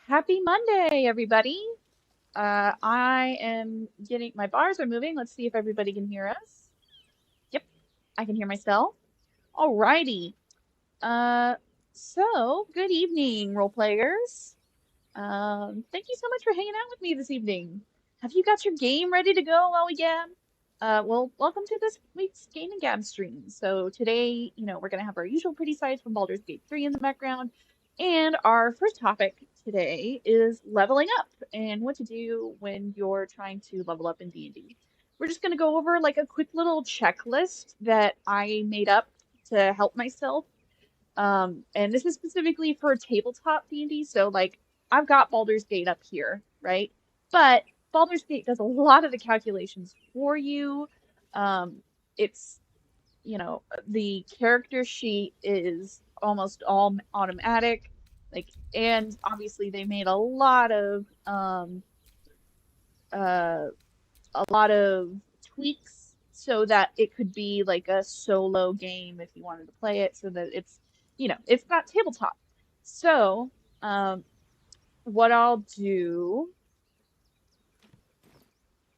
Happy Monday, everybody. I am getting my bars are moving. Let's see if everybody can hear us. Yep, I can hear myself. Alrighty. Uh, so good evening, role players. Thank you so much for hanging out with me this evening. Have you got your game ready to go while we gab? Well, welcome to this week's Game and Gab stream. So today, we're gonna have our usual pretty sights from Baldur's Gate 3 in the background. And our first topic today is leveling up and what to do when you're trying to level up in D&D. We're just gonna go over like a quick little checklist that I made up to help myself, and this is specifically for tabletop D&D, so like I've got Baldur's Gate up here, right? But Baldur's Gate does a lot of the calculations for you. It's, the character sheet is almost all automatic, like, and obviously they made uh, a lot of tweaks so that it could be like a solo game if you wanted to play it, so that it's not tabletop. So, what I'll do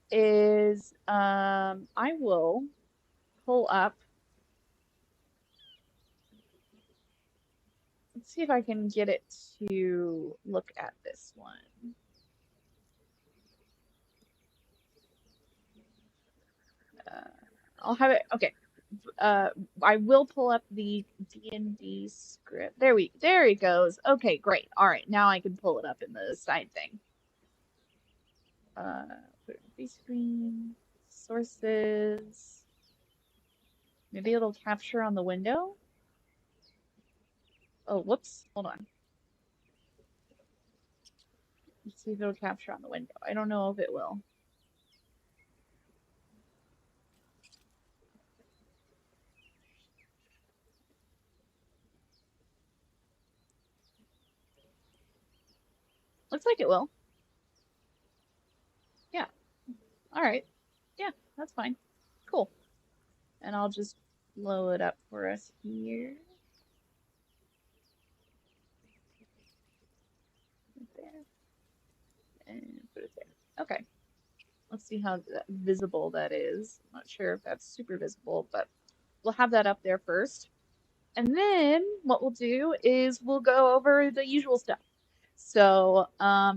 is I will pull up. Let's see if I can get it to look at this one. I'll have it. Okay. Uh, I will pull up the D&D script. There it goes. Okay, great. All right, now I can pull it up in the side thing. Put it on the screen. Sources. Maybe it'll capture on the window. Oh, whoops. Hold on. Let's see if it'll capture on the window. I don't know if it will. Looks like it will. Yeah. All right. Yeah, that's fine. Cool. And I'll just blow it up for us here. Right there. And put it there. Okay. Let's see how visible that is. I'm not sure if that's super visible, but we'll have that up there first. And then what we'll do is we'll go over the usual stuff. So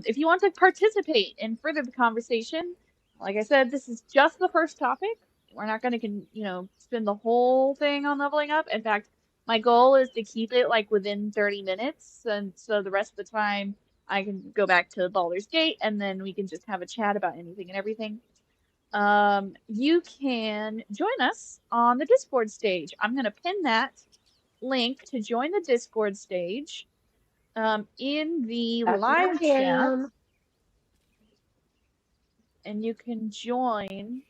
if you want to participate and further the conversation, like I said, this is just the first topic. We're not going to, spend the whole thing on leveling up. In fact, my goal is to keep it like within 30 minutes. And so the rest of the time I can go back to Baldur's Gate and then we can just have a chat about anything and everything. You can join us on the Discord stage. I'm going to pin that link to join the Discord stage in the live chat, and you can join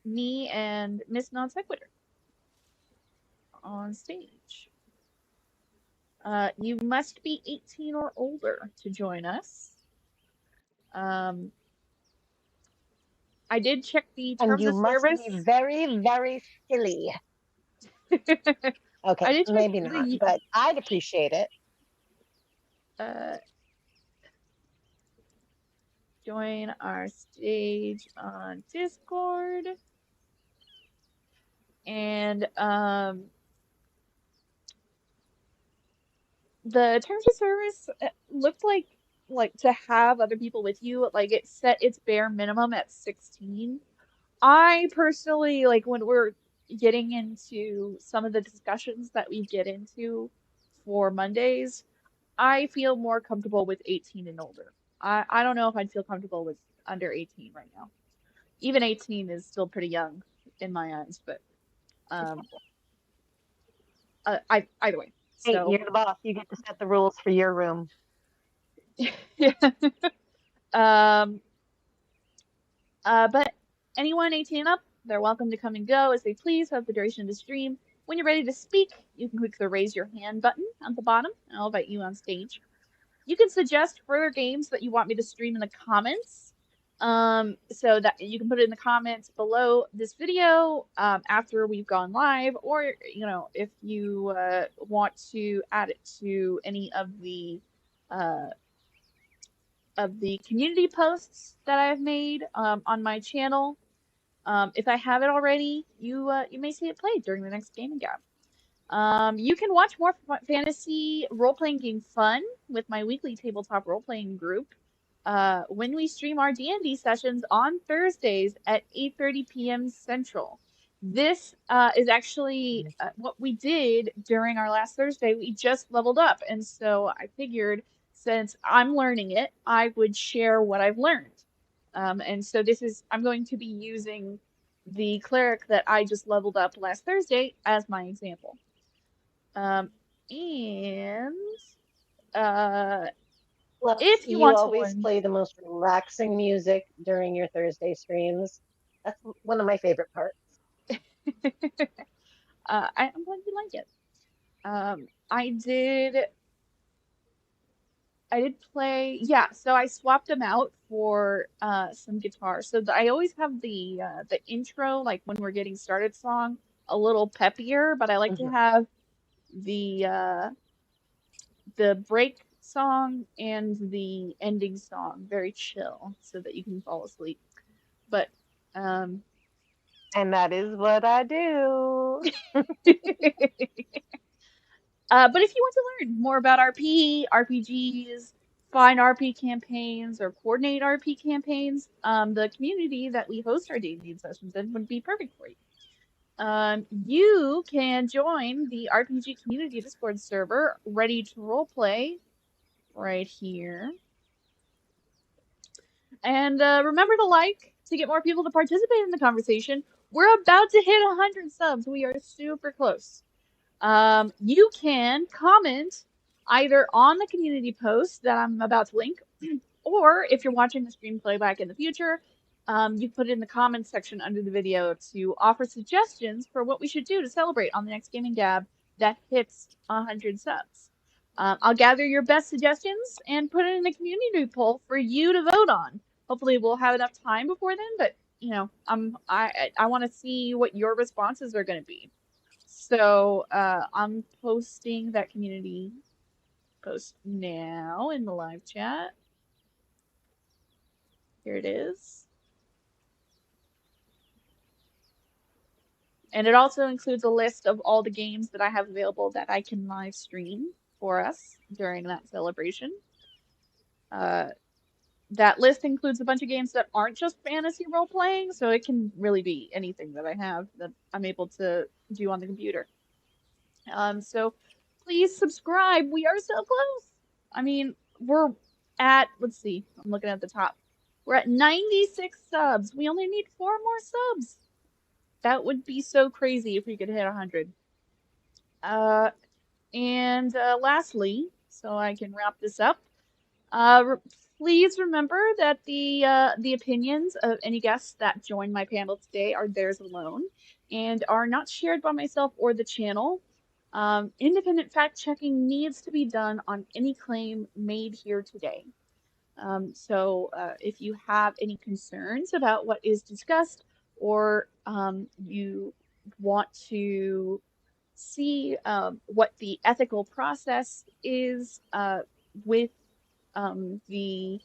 me and Miss Non Sequitur on stage. You must be 18 or older to join us. I did check the And terms you of must service. be very, very silly. Okay, I did check maybe not, but I'd appreciate it. Join our stage on Discord. And the terms of service looked like to have other people with you, like it set its bare minimum at 16. I personally like when we're getting into some of the discussions that we get into for Mondays, I feel more comfortable with 18 and older. I don't know if I'd feel comfortable with under 18 right now. Even 18 is still pretty young in my eyes, but either way. Hey, So you're the boss. You get to set the rules for your room. yeah. But anyone 18 and up, they're welcome to come and go as they please throughout the duration of the stream. When you're ready to speak, you can click the raise your hand button at the bottom, and I'll invite you on stage. You can suggest further games that you want me to stream in the comments. So that you can put it in the comments below this video after we've gone live, or if you want to add it to any uh, of the community posts that I've made on my channel. If I have it already, you may see it played during the next gaming gap. You can watch more fantasy role-playing game fun with my weekly tabletop role-playing group when we stream our D&D sessions on Thursdays at 8:30 p.m. Central. This is actually what we did during our last Thursday. We just leveled up, and so I figured since I'm learning it, I would share what I've learned. And so I'm going to be using the cleric that I just leveled up last Thursday as my example. And Plus, if you you want to always learn, play the most relaxing music during your Thursday streams. That's one of my favorite parts. I'm glad you like it. I did play, yeah. So I swapped them out for some guitar. So I always have the intro, like when we're getting started song, a little peppier, but I like to have the break song and the ending song very chill so that you can fall asleep. But and that is what I do. but if you want to learn more about RPGs, find RP campaigns or coordinate RP campaigns, the community that we host our D&D sessions in would be perfect for you. You can join the RPG Community Discord server, ready to roleplay, right here. And remember to like to get more people to participate in the conversation. We're about to hit 100 subs. We are super close. You can comment either on the community post that I'm about to link, or if you're watching the stream playback in the future, you put it in the comments section under the video to offer suggestions for what we should do to celebrate on the next Gaming Gab that hits 100 subs. I'll gather your best suggestions and put it in a community poll for you to vote on. Hopefully, we'll have enough time before then, but you know, I want to see what your responses are going to be. So I'm posting that community post now in the live chat. Here it is. And it also includes a list of all the games that I have available that I can live stream for us during that celebration. Uh, that list includes a bunch of games that aren't just fantasy role playing, so it can really be anything that I have that I'm able to do on the computer. So please subscribe. We are so close. I mean, we're at, let's see, I'm looking at the top. We're at 96 subs. We only need 4 more subs. That would be so crazy if we could hit 100. And lastly, so I can wrap this up, uh, please remember that the opinions of any guests that join my panel today are theirs alone and are not shared by myself or the channel. Independent fact checking needs to be done on any claim made here today. So if you have any concerns about what is discussed or you want to see what the ethical process is with the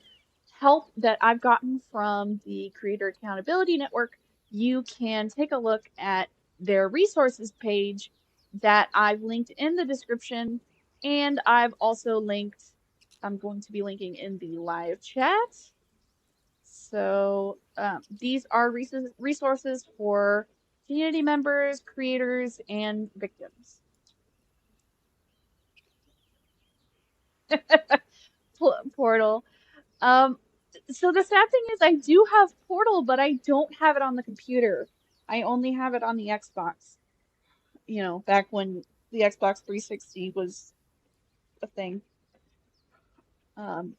help that I've gotten from the Creator Accountability Network, you can take a look at their resources page that I've linked in the description, and I've also linked, I'm going to be linking in the live chat. So these are resources for community members, creators, and victims. Portal. Um, so the sad thing is I do have Portal, but I don't have it on the computer. I only have it on the Xbox. You know, back when the Xbox 360 was a thing.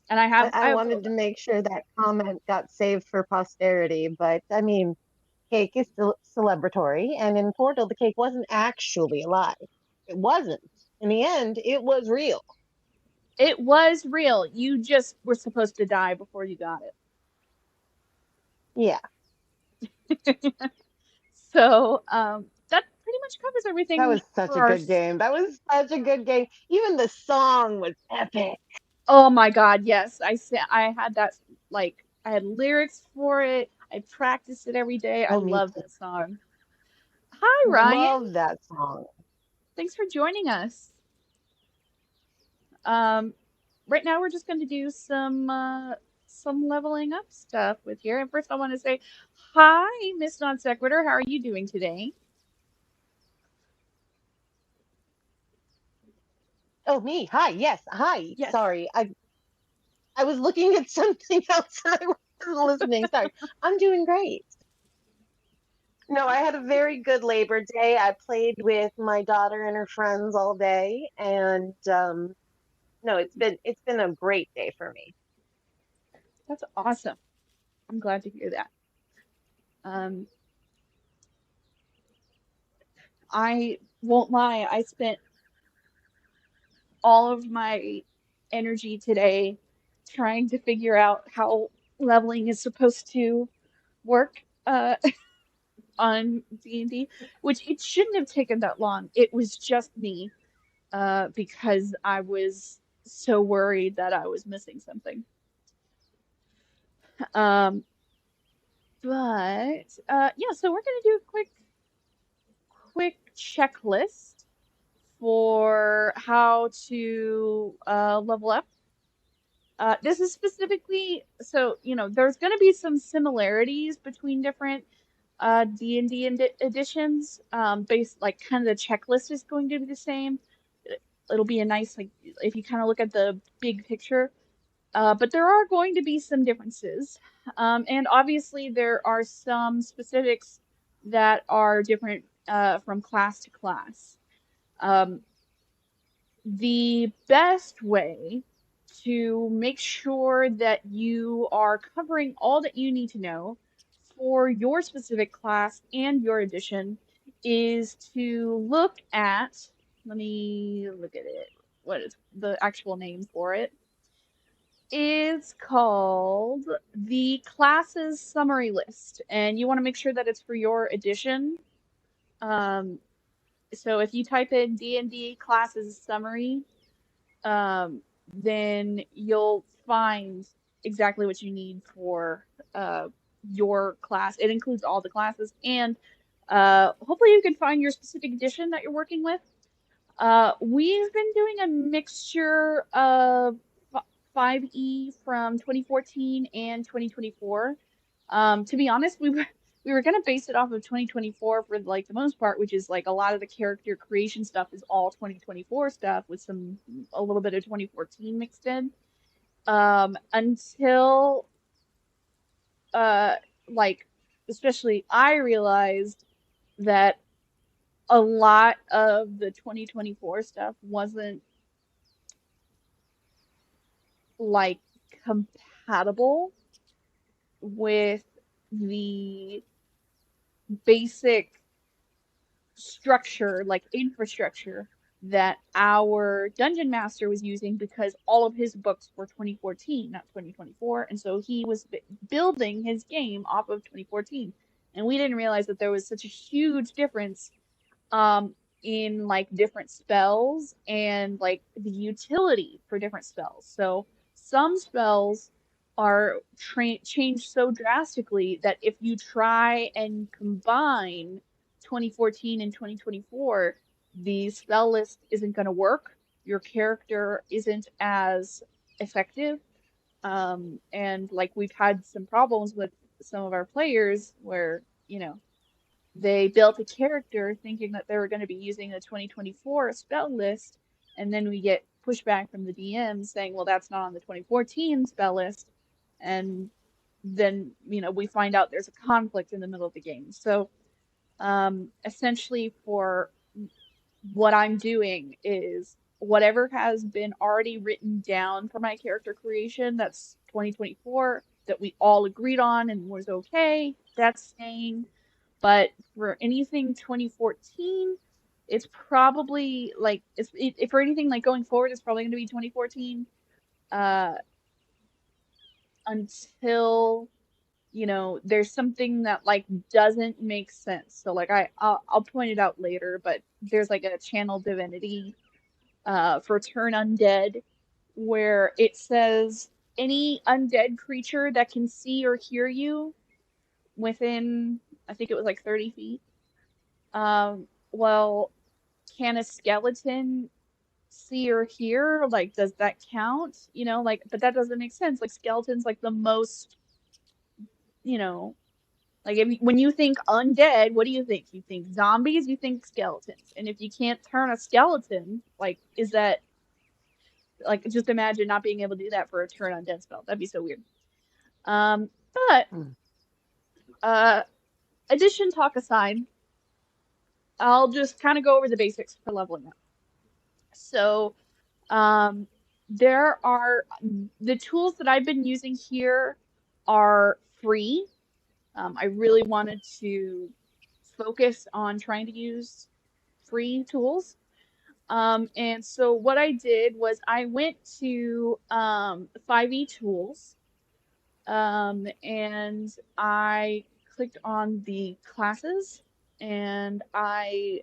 And I I have wanted to make sure that comment got saved for posterity, but I mean, cake is still celebratory, and in Portal, the cake wasn't actually alive. It wasn't. In the end, it was real. it was real. You just were supposed to die before you got Yeah, it. So that pretty much covers that everything was such for a our. good game. That was such a good game. Even the song was epic. Oh my God, yes. I had that like I had lyrics for it. I practiced it every day. I Oh, me love too. that song. Hi, Ryan. Love that song. Thanks for joining us. Um, right now we're just going to do some leveling up stuff with here. And first I want to say hi, Miss Non Sequitur. How are you doing today? Oh, me. Hi. Yes. Hi. Yes. Sorry. I was looking at something else and I wasn't listening. Sorry. I'm doing great. No, I had a very good Labor Day. I played with my daughter and her friends all day, and no, it's been a great day for me. That's awesome. I'm glad to hear that. Um, I won't lie, I spent all of my energy today trying to figure out how leveling is supposed to work on D&D, which it shouldn't have taken that long. It was just me because I was so worried that I was missing something. Um, but yeah, so we're gonna do a quick checklist for how to level up. This is specifically, so, there's going to be some similarities between different D&D editions. Based, like, kind of the checklist is going to be the same. It'll be a nice, like, if you kind of look at the big picture. But there are going to be some differences. And obviously, there are some specifics that are different from class to class. Um, the best way to make sure that you are covering all that you need to know for your specific class and your edition is to look at, let me look at it. What is the actual name for it? Is called the classes summary list, and you want to make sure that it's for your edition. Um, so if you type in D&D classes summary, then you'll find exactly what you need for uh, your class. It includes all the classes, and hopefully you can find your specific edition that you're working with. We've been doing a mixture of 5e from 2014 and 2024. To be honest, we were gonna base it off of 2024 for like the most part, which is like a lot of the character creation stuff is all 2024 stuff with a little bit of 2014 mixed in. Until uh like especially I realized that a lot of the 2024 stuff wasn't like compatible with the basic structure, like infrastructure that our dungeon master was using because all of his books were 2014, not 2024. And so he was building his game off of 2014. And we didn't realize that there was such a huge difference um in like different spells and like the utility for different spells. So some spells are changed so drastically that if you try and combine 2014 and 2024, the spell list isn't going to work. Your character isn't as effective. And like we've had some problems with some of our players where, they built a character thinking that they were going to be using a 2024 spell list, and then we get pushback from the DM saying, well, that's not on the 2014 spell list. And then, we find out there's a conflict in the middle of the game. So, essentially, for what I'm doing is whatever has been already written down for my character creation, that's 2024, that we all agreed on and was okay, that's staying. But for anything 2014, it's probably like for anything like going forward, it's probably going to be 2014 uh, until there's something that like doesn't make sense. So like I'll point it out later, but there's like a channel divinity for turn undead where it says any undead creature that can see or hear you within, I think it was like 30 feet. Well, can a skeleton see or hear? Like, does that count? Like, but that doesn't make sense. Like, skeleton's like the most, you know, like when you think undead, what do you think? You think zombies, you think skeletons. And if you can't turn a skeleton, like, is that, like, just imagine not being able to do that for a turn undead spell. That'd be so weird. But, Hmm. uh, addition talk aside, I'll just kind of go over the basics for leveling up. So, Um, there are the tools that I've been using here are free. I really wanted to focus on trying to use free tools. And so what I did was I went to 5e tools, and I clicked on the classes, and I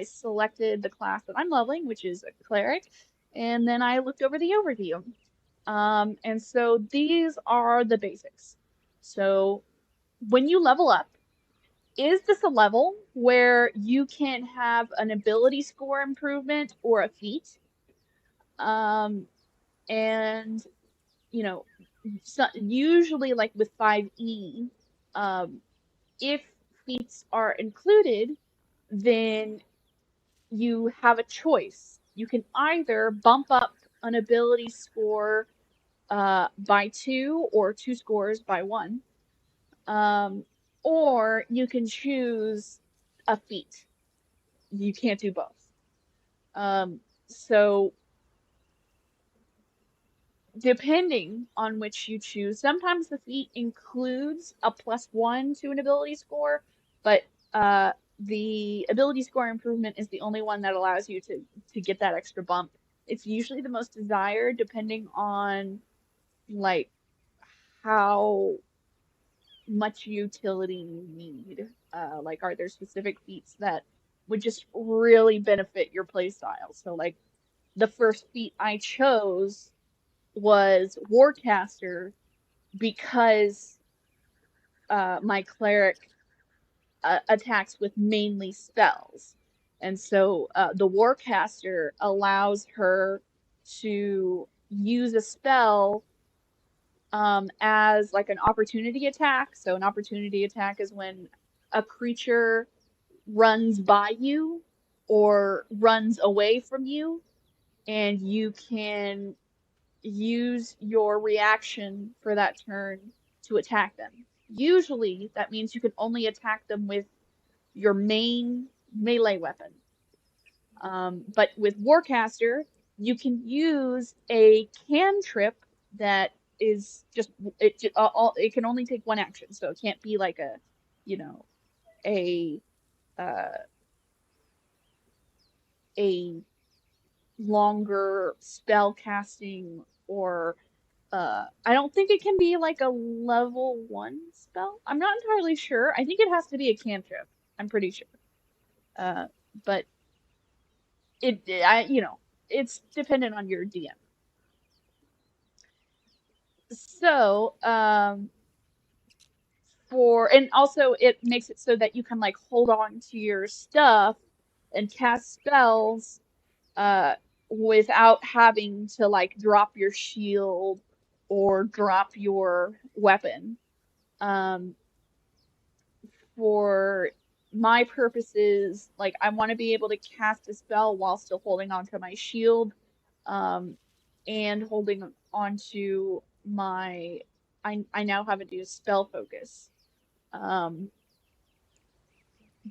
selected the class that I'm leveling, which is a cleric, and then I looked over the overview. And so these are the basics. So when you level up, is this a level where you can have an ability score improvement or a feat? Um, and you know, so usually like with 5e, um, if feats are included, then you have a choice. You can either bump up an ability score by two or two scores by one, um, or you can choose a feat. You can't do both. So depending on which you choose, sometimes the feat includes a +1 to an ability score, but uh, the ability score improvement is the only one that allows you to get that extra bump. It's usually the most desired, depending on like how much utility you need. Like, are there specific feats that would just really benefit your playstyle? So, like, the first feat I chose was Warcaster because my cleric attacks with mainly spells. And so the Warcaster allows her to use a spell as like an opportunity attack. So an opportunity attack is when a creature runs by you or runs away from you, and you can use your reaction for that turn to attack them. Usually, that means you can only attack them with your main melee weapon. But with Warcaster, you can use a cantrip that is just it can only take one action, so it can't be like a, you know, a uh, a longer spell casting or I don't think it can be like a level 1 spell. I'm not entirely sure. I think it has to be a cantrip. I'm pretty sure. Uh, but it's dependent on your DM. So, and also it makes it so that you can like hold on to your stuff and cast spells uh without having to like drop your shield or drop your weapon. Um, for my purposes, like I want to be able to cast a spell while still holding onto my shield, um, and holding onto my. I now have to do spell focus, um,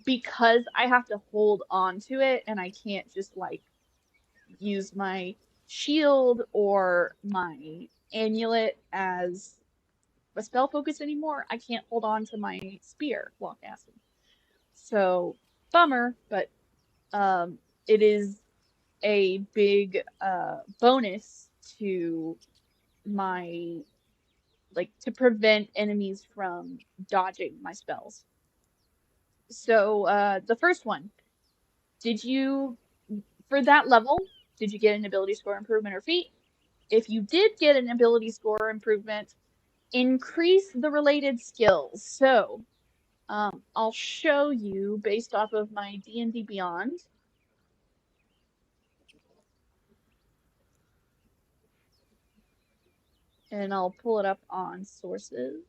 because I have to hold on to it, and I can't just like use my shield or my amulet as a spell focus anymore. I can't hold on to my spear while casting. So bummer, but um, it is a big bonus to my like to prevent enemies from dodging my spells. So the first one, did you for that level, did you get an ability score improvement or feat? If you did get an ability score improvement, increase the related skills. So I'll show you based off of my D&D Beyond. And I'll pull it up on sources.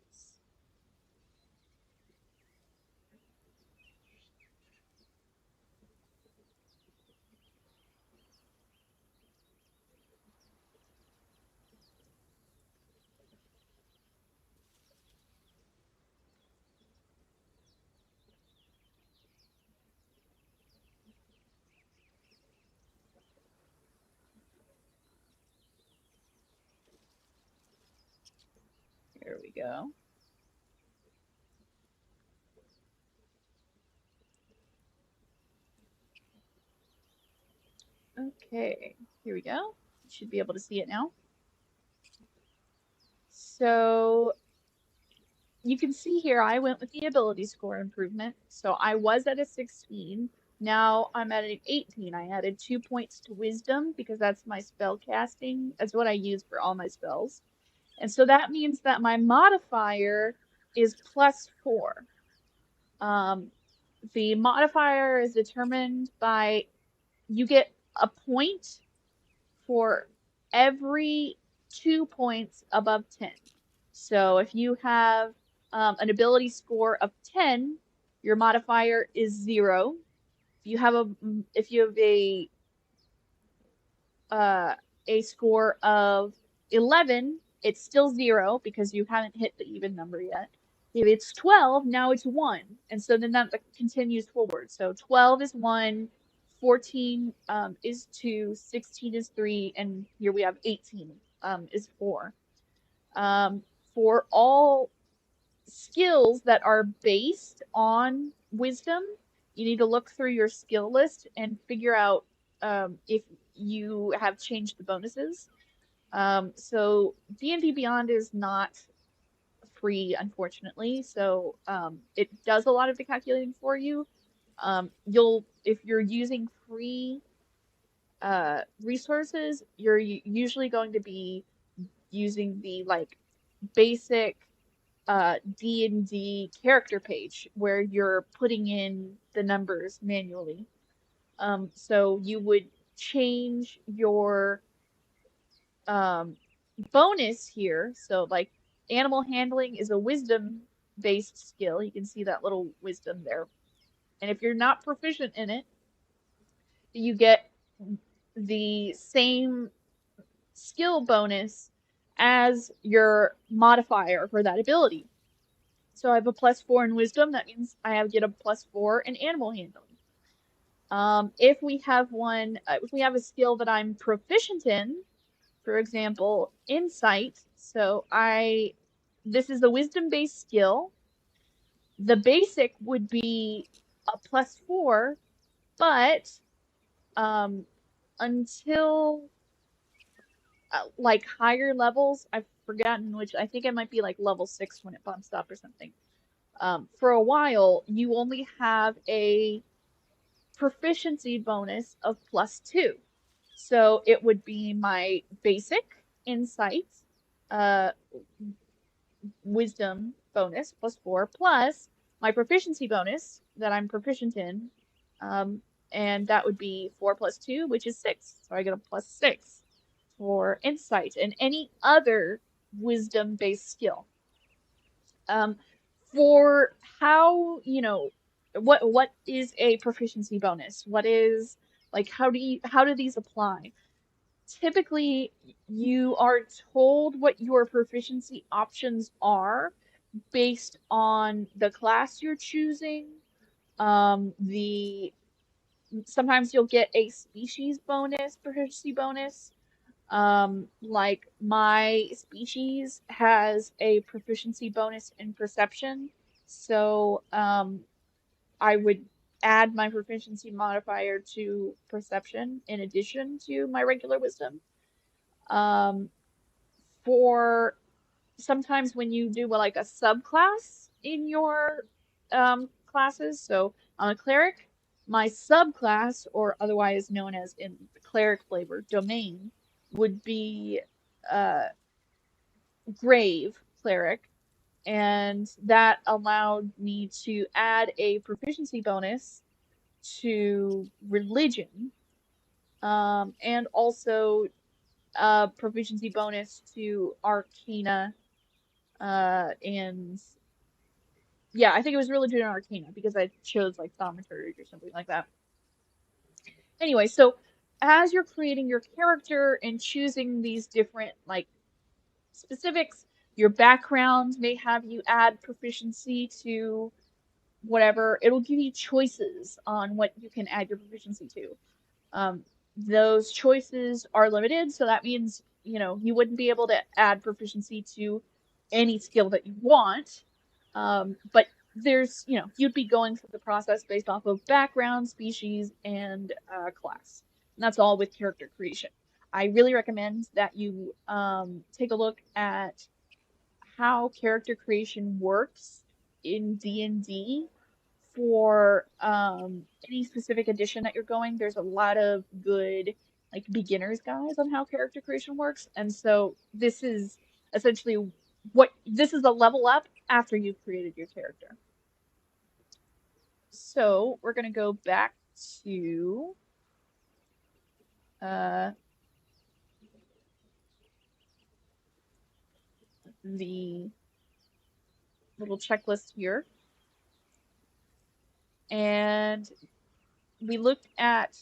Here we go. Okay, here we go. You should be able to see it now. So you can see here I went with the ability score improvement. So I was at a 16. Now I'm at an 18. I added 2 points to wisdom because that's my spell casting. That's what I use for all my spells. And so that means that my modifier is +4. Um, the modifier is determined by you get a point for every 2 points above 10. So if you have an ability score of 10, your modifier is 0. If you have uh, a score of 11, it's still 0 because you haven't hit the even number yet. If it's 12, now it's 1. And so then that continues forward. So 12 is 1, 14 is 2, 16 is 3, and here we have 18 is 4. Um, for all skills that are based on wisdom, you need to look through your skill list and figure out if you have changed the bonuses. So D&D Beyond is not free, unfortunately. So it does a lot of the calculating for you. If you're using free resources, you're usually going to be using the like basic D&D character page where you're putting in the numbers manually. So you would change your um, bonus here. So like animal handling is a wisdom based skill. You can see that little wisdom there. And if you're not proficient in it, you get the same skill bonus as your modifier for that ability. So I have a +4 in wisdom. That means get a +4 in animal handling. If we have a skill that I'm proficient in, for example, insight. This is a wisdom-based skill. The basic would be a +4, but um, until like higher levels, I've forgotten which. I think it might be like level 6 when it bumps up or something. For a while, you only have a proficiency bonus of +2. So it would be my basic insight, uh, wisdom bonus +4 plus my proficiency bonus that I'm proficient in. Um, and that would be 4 plus 2, which is 6. So I get a +6 for insight and any other wisdom based skill. Um, for how, what is a proficiency bonus? What is like how do these apply? Typically, you are told what your proficiency options are based on the class you're choosing. The Sometimes you'll get a species bonus, proficiency bonus. Like my species has a proficiency bonus in perception, so I would add my proficiency modifier to perception in addition to my regular wisdom. Um, for sometimes when you do like a subclass in your classes, so I'm a cleric, my subclass, or otherwise known as in the cleric flavor, domain, would be uh, grave cleric, and that allowed me to add a proficiency bonus to religion, and also a proficiency bonus to arcana, and yeah, I think it was religion and arcana because I chose like thaumaturgy or something like that. Anyway, so as you're creating your character and choosing these different like specifics, your background may have you add proficiency to whatever. It'll give you choices on what you can add your proficiency to. Um, those choices are limited, so that means, you wouldn't be able to add proficiency to any skill that you want. But you'd be going through the process based off of background, species, and class. And that's all with character creation. I really recommend that you take a look at how character creation works in D&D for any specific edition that you're going. There's a lot of good like beginners guides on how character creation works, and so this is essentially this is a level up after you've created your character. So we're gonna go back to uh, the little checklist here, and we looked at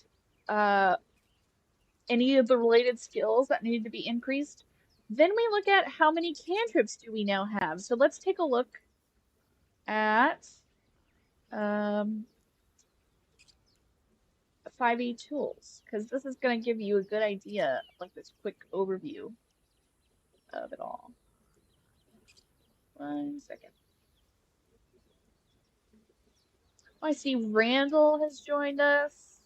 uh, any of the related skills that needed to be increased. Then we look at how many cantrips do we now have. So let's take a look at um, 5e tools, because this is going to give you a good idea, like this quick overview of it all. 1 second. Oh, I see Randall has joined us,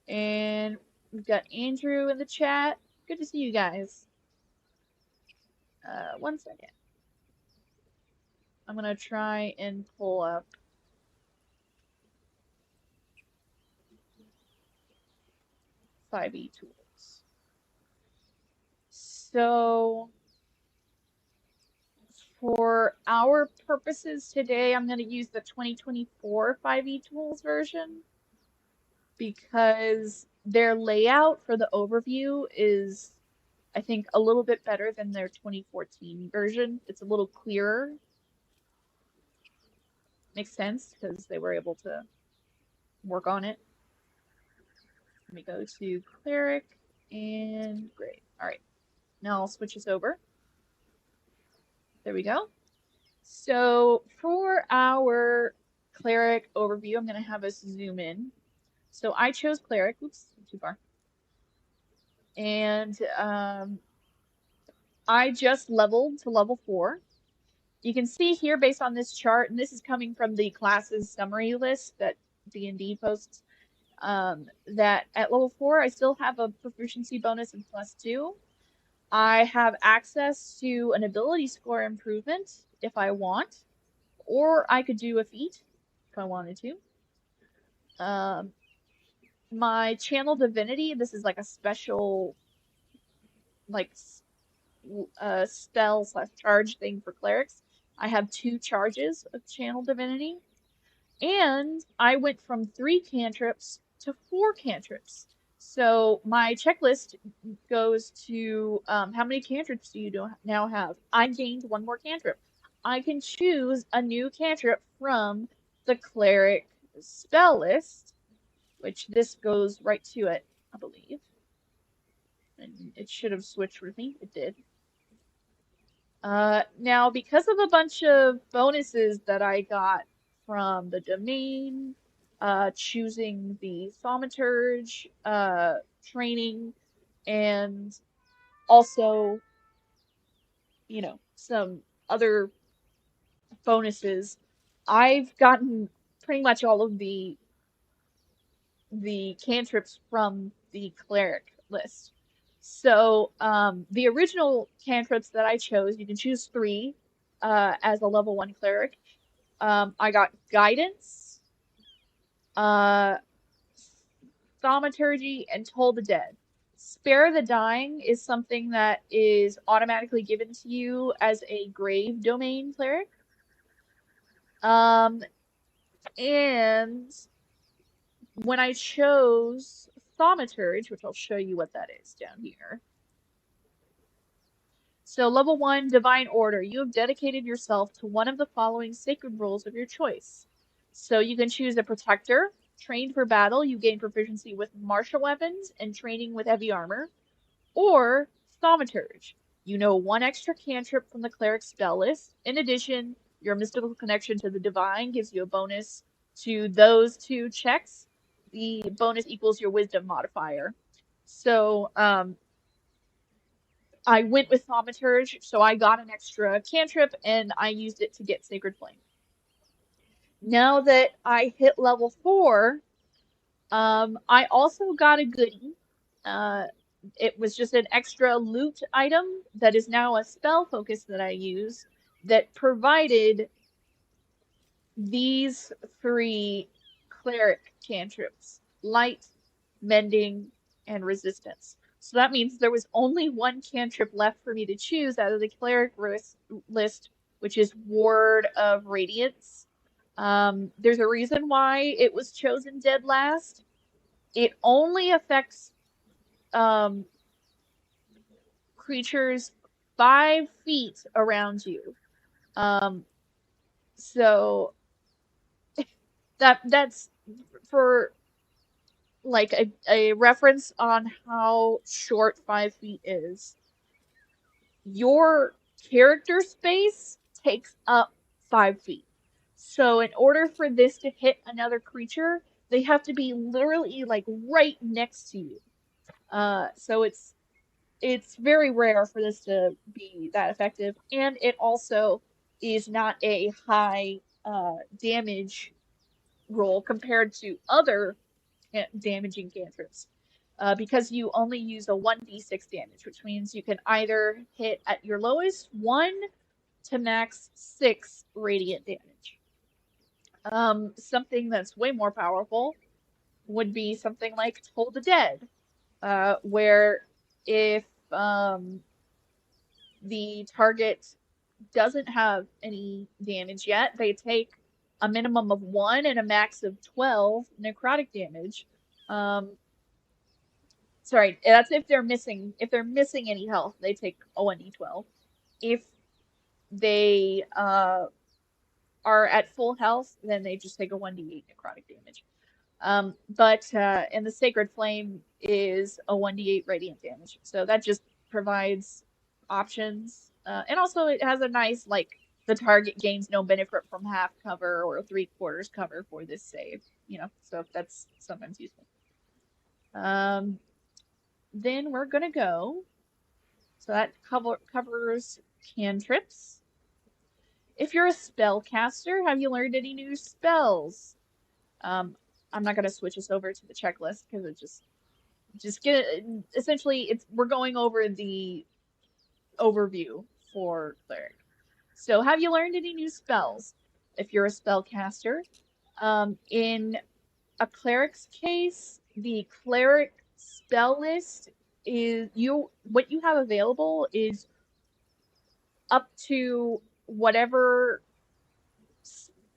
and we've got Andrew in the chat. Good to see you guys. 1 second. I'm gonna try and pull up 5e tools. So for our purposes today, I'm going to use the 2024 5e tools version because their layout for the overview is, I think, a little bit better than their 2014 version. It's a little clearer. Makes sense because they were able to work on it. Let me go to cleric and great. All right, now I'll switch this over. There we go. So for our cleric overview, I'm going to have us zoom in. So I chose cleric. Oops, too far. And I just leveled to level 4. You can see here based on this chart, and this is coming from the classes summary list that D&D posts, that at level 4 I still have a proficiency bonus of +2. I have access to an ability score improvement if I want, or I could do a feat if I wanted to. My channel divinity, this is like a special like spell / charge thing for clerics. I have 2 charges of channel divinity, and I went from 3 cantrips to 4 cantrips. So my checklist goes to how many cantrips do you now have? I gained 1 more cantrip. I can choose a new cantrip from the cleric spell list, which this goes right to it, I believe. And it should have switched with me. It did. Now, because of a bunch of bonuses that I got from the domain, choosing the thaumaturge training, and also, some other bonuses, I've gotten pretty much all of the cantrips from the cleric list. So the original cantrips that I chose, you can choose 3 as a level 1 cleric. I got guidance, uh, thaumaturgy, and toll the dead. Spare the dying is something that is automatically given to you as a grave domain cleric. And when I chose thaumaturge, which I'll show you what that is down here. So level 1, Divine Order. You have dedicated yourself to one of the following sacred rules of your choice. So you can choose a Protector. Trained for battle, you gain proficiency with martial weapons and training with heavy armor. Or Thaumaturge. You know 1 extra cantrip from the cleric spell list. In addition, your mystical connection to the divine gives you a bonus to those 2 checks. The bonus equals your wisdom modifier. So I went with Thaumaturge, so I got an extra cantrip and I used it to get Sacred Flame. Now that I hit level 4, I also got a goodie. It was just an extra loot item that is now a spell focus that I use that provided these 3 cleric cantrips: light, mending, and resistance. So that means there was only 1 cantrip left for me to choose out of the cleric list, which is Ward of Radiance. There's a reason why it was chosen dead last. It only affects creatures 5 feet around you. Um, so that's for like a reference on how short 5 feet is. Your character space takes up 5 feet. So in order for this to hit another creature, they have to be literally like right next to you. So it's very rare for this to be that effective, and it also is not a high damage roll compared to other damaging cantrips. Because you only use a 1d6 damage, which means you can either hit at your lowest 1 to max 6 radiant damage. Something that's way more powerful would be something like Toll the Dead, where if the target doesn't have any damage yet, they take a minimum of 1 and a max of 12 necrotic damage. Um, Sorry, that's if they're missing any health, they take a 1d12. If they are at full health, then they just take a 1d8 necrotic damage. And the Sacred Flame is a 1d8 radiant damage. So that just provides options. And also it has a nice, like, the target gains no benefit from half cover or three-quarters cover for this save. So that's sometimes useful. Then we're gonna go. So that covers cantrips. If you're a spellcaster, have you learned any new spells? Um, I'm not gonna switch us over to the checklist because it just get essentially we're going over the overview for cleric. So have you learned any new spells? If you're a spellcaster, in a cleric's case, the cleric spell list is what you have available is up to whatever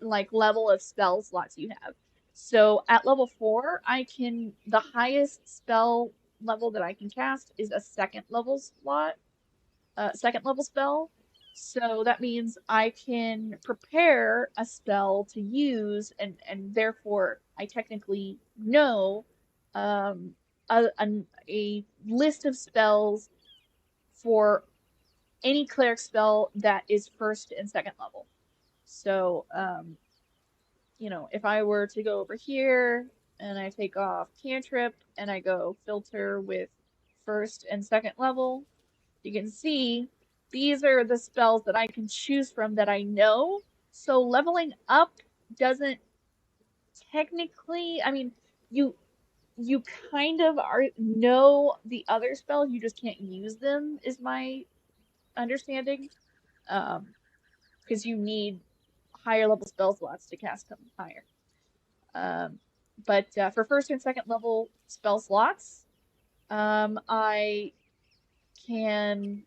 like level of spell slots you have. So at level 4, the highest spell level that I can cast is a second level spell. So that means I can prepare a spell to use, and therefore I technically know um, a list of spells for any cleric spell that is first and second level. So, if I were to go over here and I take off cantrip and I go filter with first and second level, you can see these are the spells that I can choose from that I know. So leveling up doesn't technically, I mean, you you kind of know the other spells, you just can't use them, is my understanding. Um, because you need higher level spell slots to cast them higher. Um, but for first and second level spell slots, I can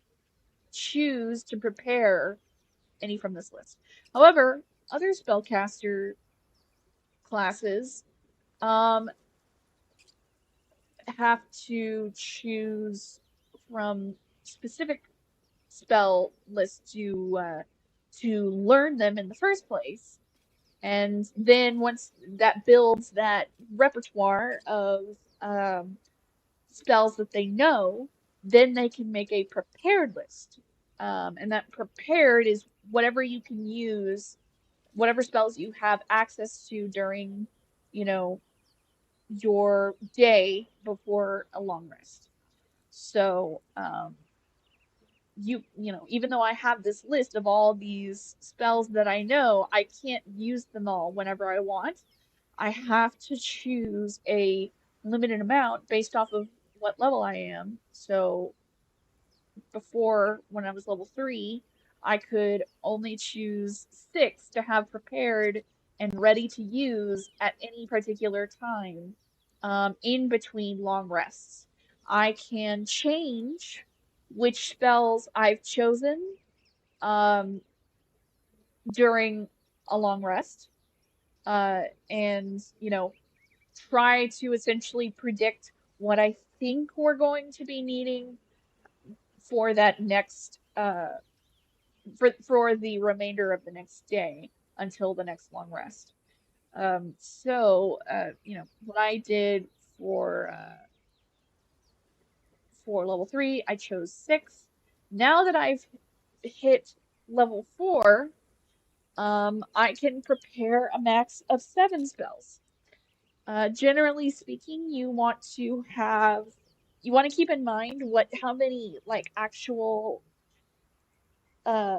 choose to prepare any from this list. However, other spellcaster classes um, have to choose from specific spell lists to learn them in the first place. And then once that builds that repertoire of um, spells that they know, then they can make a prepared list. And that prepared is whatever you can use, whatever spells you have access to during, you know, your day before a long rest. So, even though I have this list of all these spells that I know, I can't use them all whenever I want. I have to choose a limited amount based off of what level I am. So before, when I was level 3, I could only choose 6 to have prepared and ready to use at any particular time in between long rests. I can change which spells I've chosen um, during a long rest and, try to essentially predict what I think we're going to be needing for that next uh, for the remainder of the next day until the next long rest. What I did for for level 3, I chose 6. Now that I've hit level 4, I can prepare a max of 7 spells. Generally speaking, you want to keep in mind how many like actual uh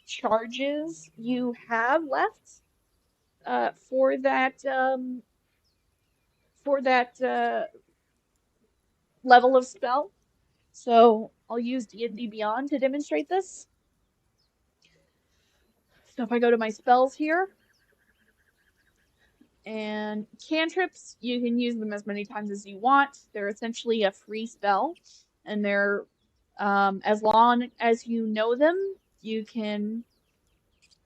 charges you have left for that level of spell. So I'll use D&D Beyond to demonstrate this. So if I go to my spells here, and cantrips, you can use them as many times as you want. They're essentially a free spell, and as long as you know them, you can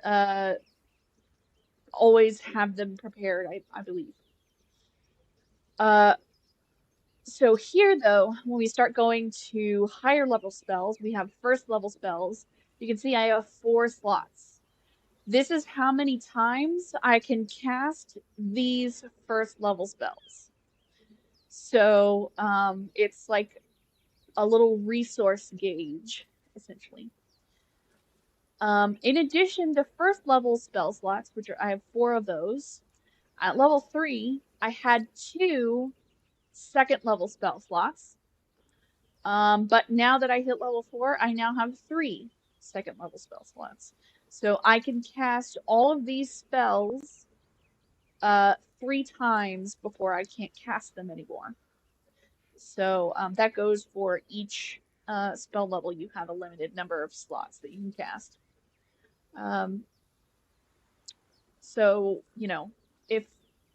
uh, always have them prepared, I believe. Uh, so here, though, when we start going to higher level spells, we have first level spells. You can see I have 4 slots. This is how many times I can cast these first level spells. So it's like a little resource gauge, essentially. In addition to first level spell slots, I have 4 of those, at level 3, I had 2 second level spell slots. But now that I hit level 4, I now have 3 second level spell slots. So I can cast all of these spells 3 times before I can't cast them anymore. So that goes for each spell level. You have a limited number of slots that you can cast. Um, if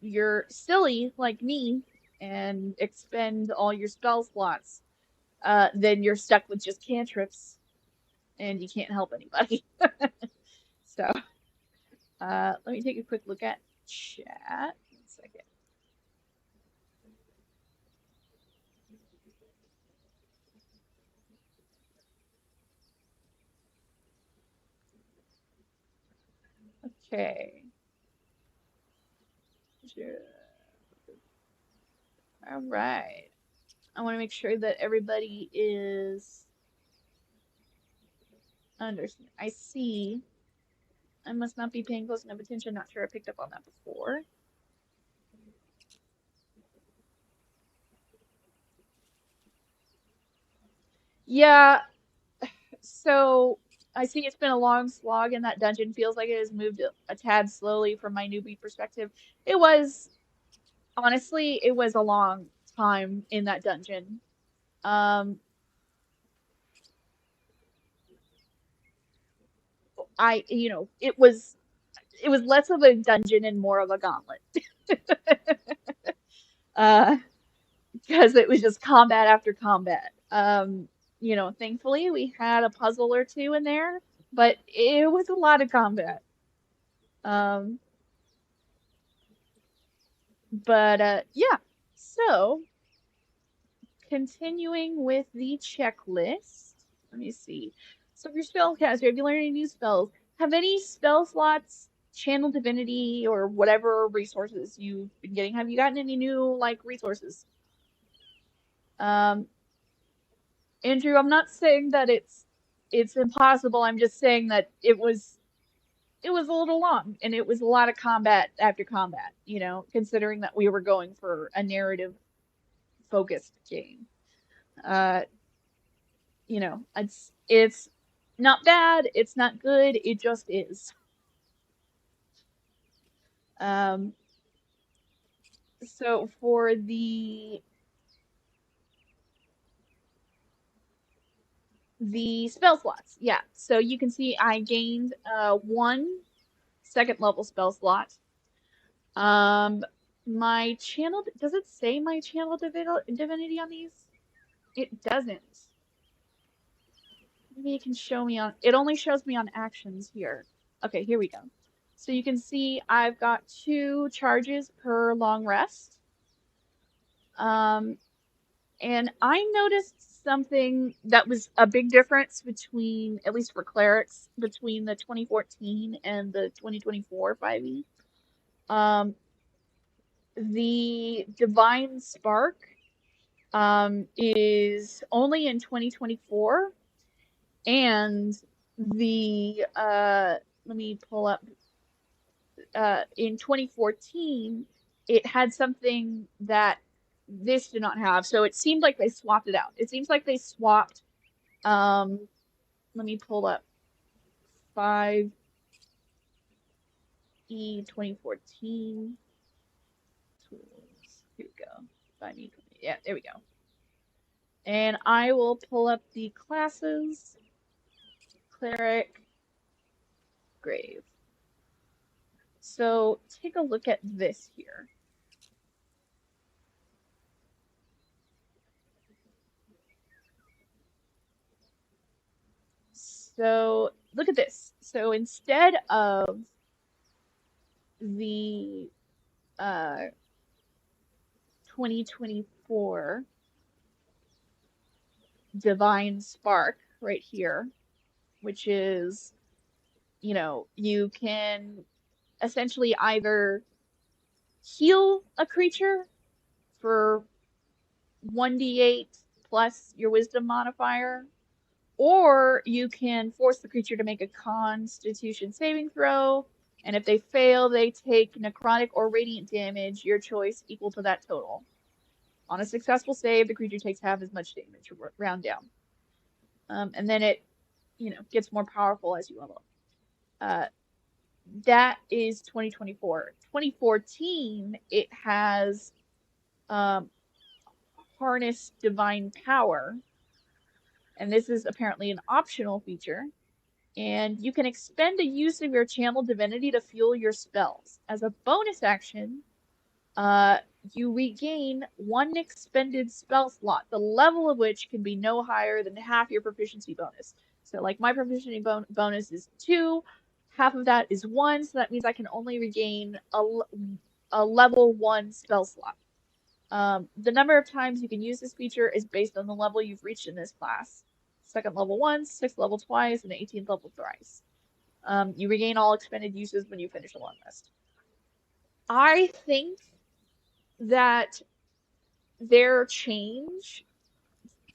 you're silly like me and expend all your spell slots, then you're stuck with just cantrips and you can't help anybody. So let me take a quick look at chat. 1 second. Okay. All right. I want to make sure that everybody is understand. I see. I must not be paying close enough attention. Not sure I picked up on that before. Yeah, so I see it's been a long slog, and that dungeon feels like it has moved a tad slowly from my newbie perspective. It was, honestly, it was a long time in that dungeon. Um, it was less of a dungeon and more of a gauntlet. Uh, because it was just combat after combat. Thankfully we had a puzzle or 2 in there, but it was a lot of combat. Um, yeah. So continuing with the checklist, let me see. So for your spellcaster, have you learned any new spells? Have any spell slots, channel divinity, or whatever resources you've been getting? Have you gotten any new like resources? Um, Andrew, I'm not saying that it's impossible. I'm just saying that it was a little long and it was a lot of combat after combat, considering that we were going for a narrative focused game. Uh, it's not bad, it's not good, it just is. Um, so for the spell slots, yeah. So you can see I gained 1 second level spell slot. Um, my channel, does it say my channel divinity on these? It doesn't. Maybe it can show me it only shows me on actions here. Okay, here we go. So you can see I've got 2 charges per long rest. Um, and I noticed something that was a big difference between, at least for clerics, between the 2014 and the 2024 5e. Um, the Divine Spark is only in 2024, and the let me pull up in 2014 it had something that this did not have. So it seemed like they swapped it out. It seems like they swapped um let me pull up 5e 2014 tools. Here we go. 5e 20. Yeah, there we go. And I will pull up the classes. Cleric, Grave. So take a look at this here. So look at this. So instead of the 2024 Divine Spark right here, which is, you can essentially either heal a creature for 1d8 plus your wisdom modifier, or you can force the creature to make a Constitution saving throw, and if they fail, they take necrotic or radiant damage, your choice, equal to that total. On a successful save, the creature takes half as much damage, round down. And then it, gets more powerful as you level up. That is 2024. 2014, it has um, Harness Divine Power, and this is apparently an optional feature. And you can expend a use of your channel divinity to fuel your spells. As a bonus action, you regain one expended spell slot, the level of which can be no higher than half your proficiency bonus. So, like, my proficiency bonus is 2, half of that is 1, so that means I can only regain a level 1 spell slot. The number of times you can use this feature is based on the level you've reached in this class. Second level once, sixth level twice, and 18th level thrice. You regain all expended uses when you finish a long rest. I think that their change,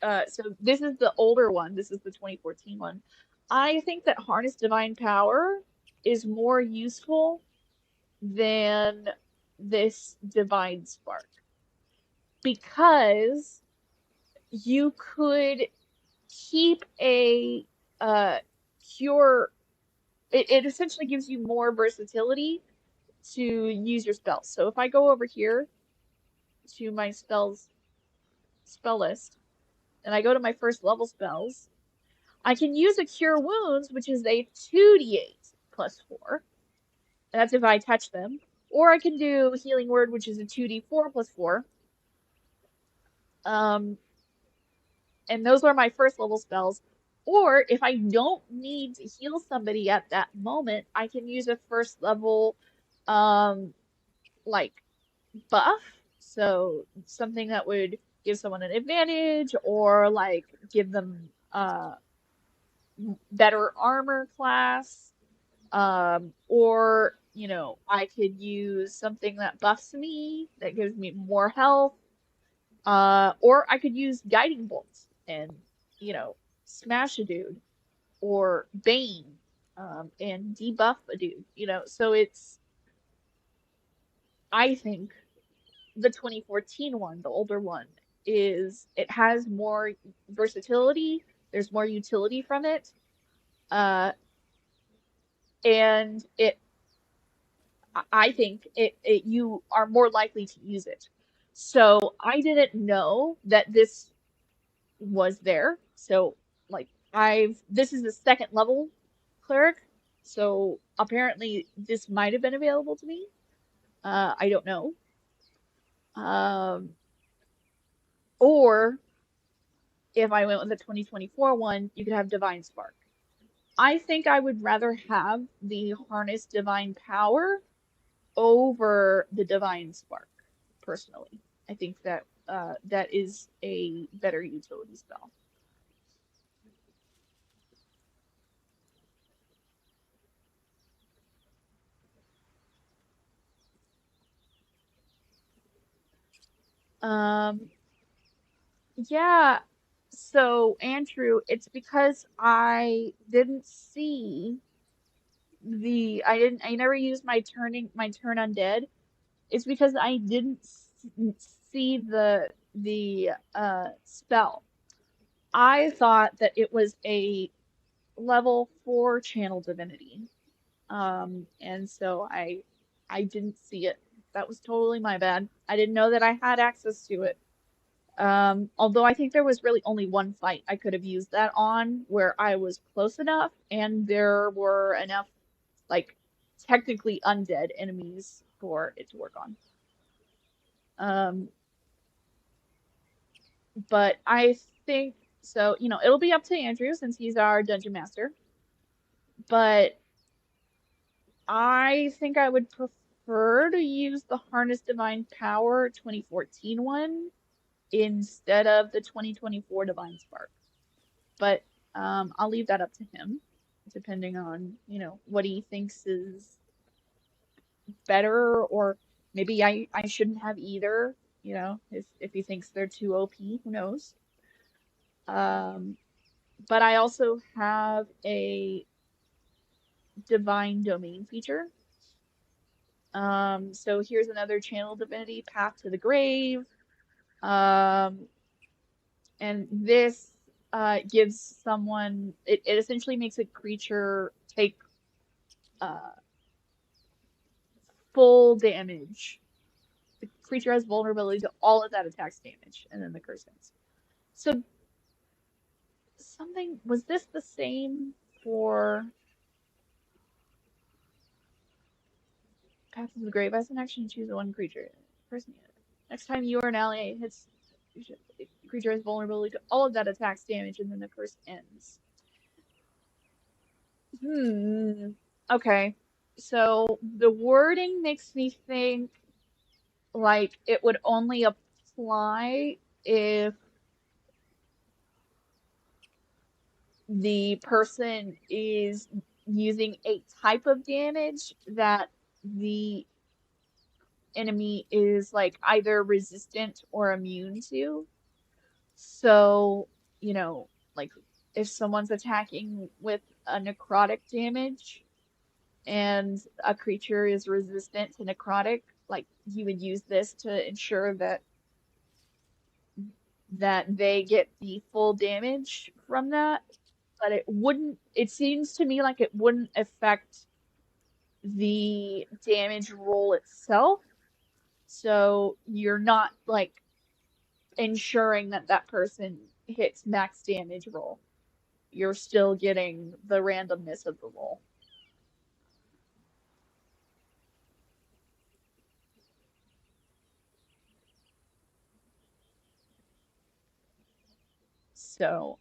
so this is the older one, this is the 2014 one. I think that Harness Divine Power is more useful than this Divine Spark, because you could keep a cure. It essentially gives you more versatility to use your spells. So if I go over here to my spell list and I go to my first level spells, I can use a Cure Wounds, which is a 2d8 plus 4. That's if I touch them. Or I can do Healing Word, which is a 2d4 plus 4. And those are my first level spells. Or if I don't need to heal somebody at that moment, I can use a first level, like, buff. So something that would give someone an advantage, or like give them better armor class. Or, I could use something that buffs me, that gives me more health. Or I could use Guiding Bolt and, smash a dude, or Bane, and debuff a dude, So I think the 2014 one, the older one, it has more versatility. There's more utility from it. And I think you are more likely to use it. So I didn't know that this was there. So, like, this is the second level cleric. So apparently this might have been available to me. I don't know. Or if I went with the 2024 one, you could have Divine Spark. I think I would rather have the Harness Divine Power over the Divine Spark, personally. I think that that is a better utility spell. Um, yeah. So Andrew, it's because I didn't see I never used my turn undead. It's because I didn't see the spell. I thought that it was a level 4 channel divinity. And so I didn't see it. That was totally my bad. I didn't know that I had access to it. Although I think there was really only one fight I could have used that on where I was close enough and there were enough, like, technically undead enemies for it to work on. Um, but I think so, it'll be up to Andrew since he's our dungeon master. But I think I would prefer to use the Harness Divine Power 2014 one instead of the 2024 Divine Spark. But I'll leave that up to him, depending on, what he thinks is better, or maybe I shouldn't have either, if he thinks they're too OP, who knows? Um, but I also have a Divine Domain feature. So here's another channel divinity, Path to the Grave. Um, and this gives someone, it essentially makes a creature take uh, full damage. The creature has vulnerability to all of that attack's damage, and then the curse ends. So was this the same for Path to the Grave? As an action, choose one creature. Person, next time you or an ally hits, the creature has vulnerability to all of that attack's damage, and then the curse ends. Okay. So the wording makes me think like it would only apply if the person is using a type of damage that the enemy is like either resistant or immune to. So, like if someone's attacking with a necrotic damage and a creature is resistant to necrotic, like you would use this to ensure that they get the full damage from that, but it seems to me like it wouldn't affect the damage roll itself. So you're not like ensuring that that person hits max damage roll. You're still getting the randomness of the roll. So,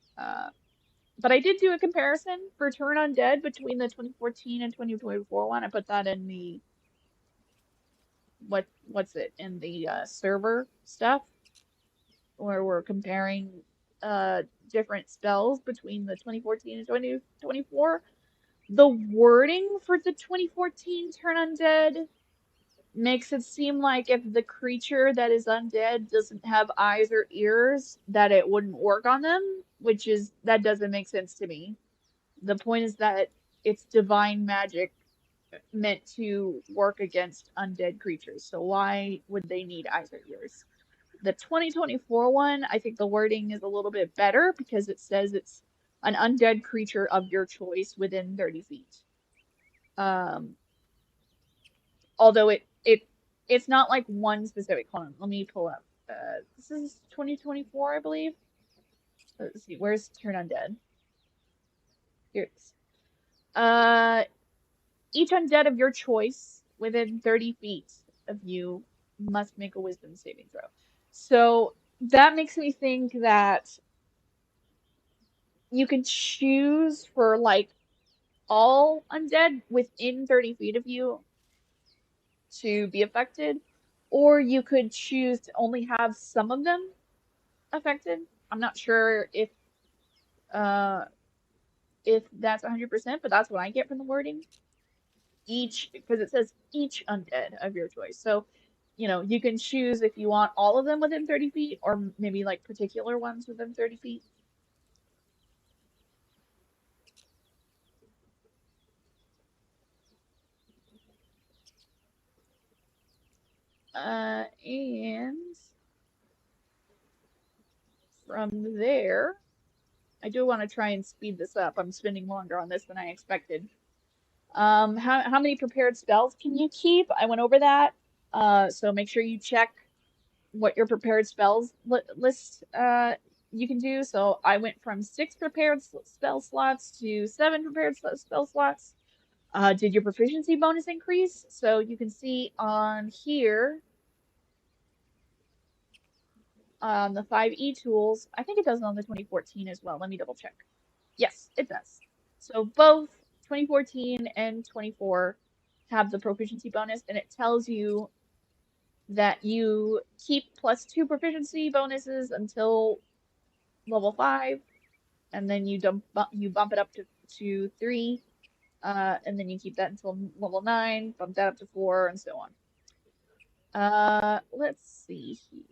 but I did do a comparison for Turn Undead between the 2014 and 2024 one. I put that in the what's it in the server stuff where we're comparing uh different spells between the 2014 and 2024. The wording for the 2014 Turn Undead makes it seem like if the creature that is undead doesn't have eyes or ears, that it wouldn't work on them, that doesn't make sense to me. The point is that it's divine magic meant to work against undead creatures. So why would they need eyes or ears? The 2024 one, I think the wording is a little bit better because it says it's an undead creature of your choice within 30 feet. Um, Although it's not like one specific. Hold on, let me pull up. This is 2024, I believe. Let's see, where's Turn Undead? Here it is. Each undead of your choice within 30 feet of you must make a wisdom saving throw. So that makes me think that you can choose for like all undead within 30 feet of you to be affected, or you could choose to only have some of them affected. I'm not sure uh if that's 100%, but that's what I get from the wording. Each, because it says each undead of your choice. So, you can choose if you want all of them within 30 feet or maybe like particular ones within 30 feet. And from there, I do want to try and speed this up. I'm spending longer on this than I expected. How many prepared spells can you keep? I went over that. So make sure you check what your prepared spells list you can do. So I went from 6 prepared spell slots to 7 prepared spell slots. Did your proficiency bonus increase? So you can see on here on the 5e tools. I think it does on the 2014 as well. Let me double check. Yes, it does. So both 2014 and 24 have the proficiency bonus, and it tells you that you keep +2 proficiency bonuses until level 5, and then you bump it up to 3, and then you keep that until level 9, bump that up to 4, and so on. Let's see here.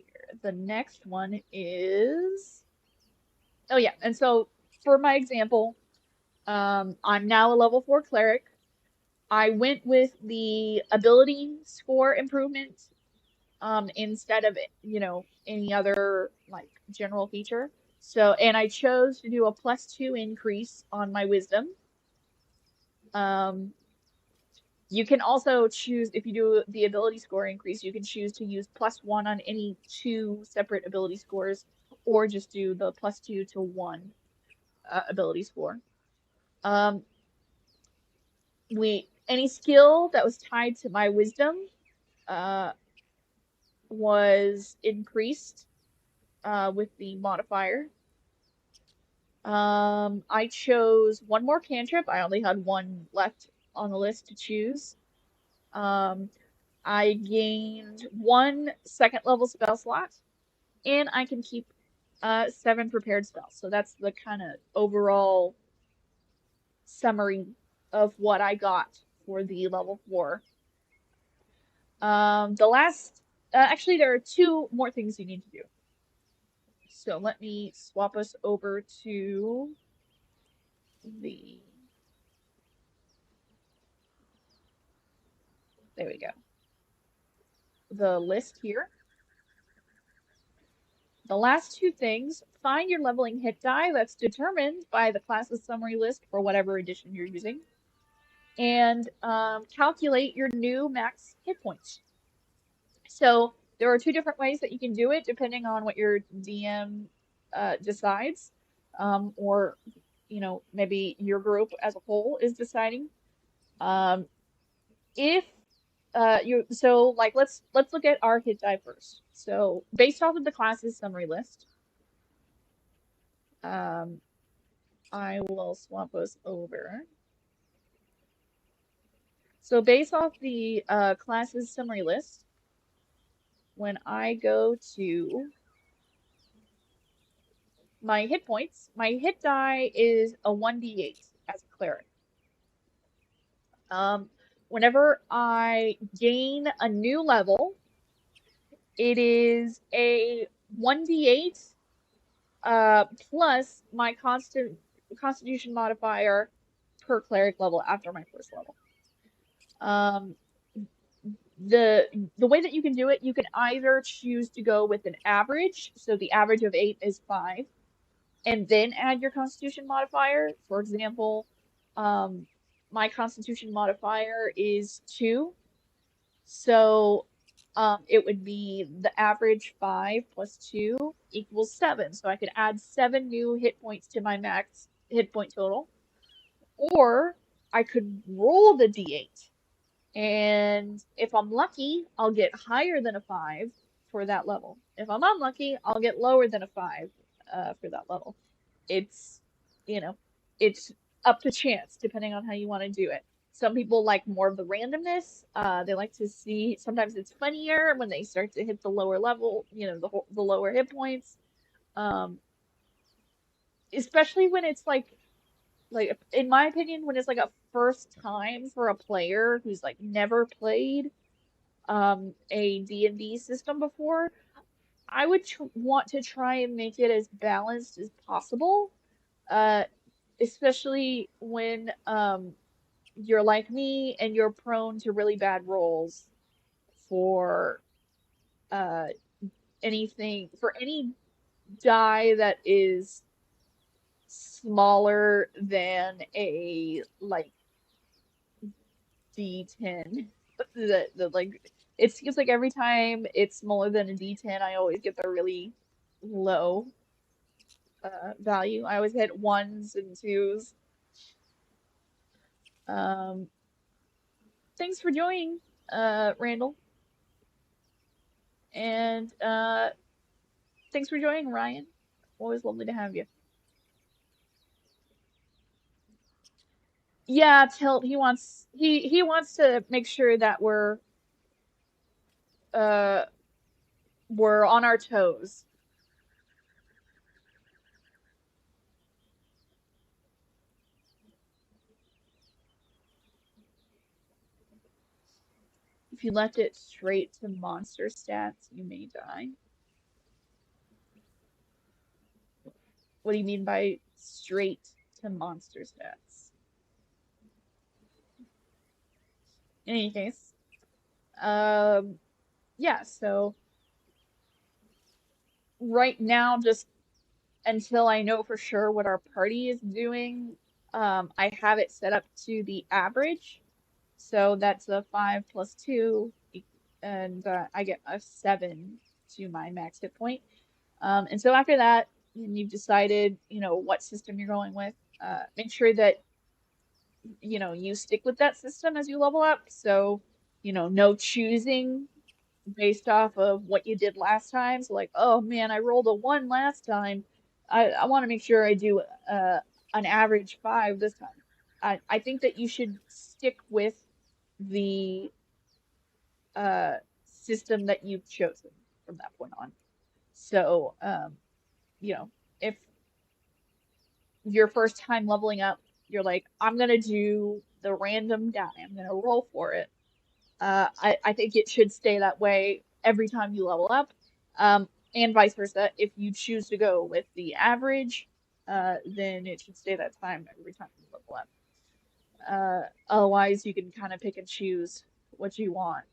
The next one is, oh yeah, and so for my example, I'm now a level 4 cleric. I went with the ability score improvement instead of, any other like general feature. So, and I chose to do a +2 increase on my wisdom. Um, you can also choose, if you do the ability score increase, you can choose to use +1 on any 2 separate ability scores, or just do the +2 to 1 ability score. Um, any skill that was tied to my wisdom uh, was increased with the modifier. I chose one more cantrip. I only had one left on the list to choose. Um, I gained one second level spell slot, and I can keep 7 prepared spells. So that's the kind of overall summary of what I got for the level 4. The last, actually, there are 2 more things you need to do. So let me swap us over to the, there we go, the list here. The last 2 things, find your leveling hit die that's determined by the class's summary list for whatever edition you're using, and calculate your new max hit points. So there are 2 different ways that you can do it depending on what your DM decides, or maybe your group as a whole is deciding. Um, if so like let's look at our hit die first. So based off of the class's summary list, um, I will swap us over. So based off the class's summary list, when I go to my hit points, my hit die is a 1d8 as a cleric. Um, Whenever I gain a new level, it is a 1d8 plus my constitution modifier per cleric level after my first level. Um, the way that you can do it, you can either choose to go with an average, so the average of 8 is 5, and then add your constitution modifier. For example, um, my constitution modifier is 2, so it would be the average 5 plus 2 equals 7. So I could add 7 new hit points to my max hit point total, or I could roll the d8. And if I'm lucky, I'll get higher than a 5 for that level. If I'm unlucky, I'll get lower than a 5 for that level. It's, you know, it's up to chance depending on how you want to do it. Some people like more of the randomness. They like to see, sometimes it's funnier when they start to hit the lower level, the lower hit points. Um, Especially when it's like in my opinion, when it's like a first time for a player who's like never played a D&D system before, I would tr want to try and make it as balanced as possible. Uh, Especially when you're like me and you're prone to really bad rolls for uh for any die that is smaller than a like D10. The like it seems like every time it's smaller than a D10, I always get the really low value. I always hit ones and twos. Um, Thanks for joining, Randall, and thanks for joining, Ryan. Always lovely to have you. Yeah, Tilt, he wants to make sure that uh we're on our toes. If you left it straight to monster stats, you may die. What do you mean by straight to monster stats? In any case, um, yeah, so right now, just until I know for sure what our party is doing, I have it set up to the average. So that's a 5 plus 2, and I get a 7 to my max hit point. And so after that, and you've decided, what system you're going with, make sure that, you stick with that system as you level up. So, no choosing based off of what you did last time. So like, oh man, I rolled a 1 last time. I want to make sure I do an average 5 this time. I think that you should stick with the uh, system that you've chosen from that point on. So, you know, if your first time leveling up, you're like, I'm gonna do the random die. I'm gonna roll for it. I think it should stay that way every time you level up, and vice versa. If you choose to go with the average, then it should stay that time every time you level up. Otherwise, you can kind of pick and choose what you want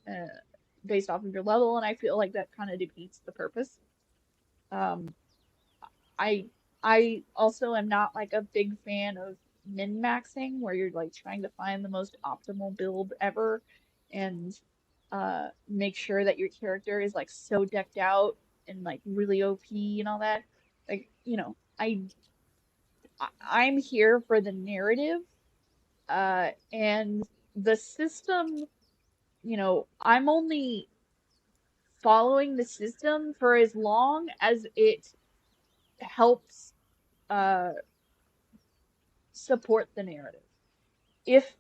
based off of your level, and I feel like that kind of defeats the purpose. Um, I I also am not like a big fan of min-maxing where you're like trying to find the most optimal build ever and make sure that your character is like so decked out and like really OP and all that. Like, I'm here for the narrative and the system, I'm only following the system for as long as it helps uh support the narrative. If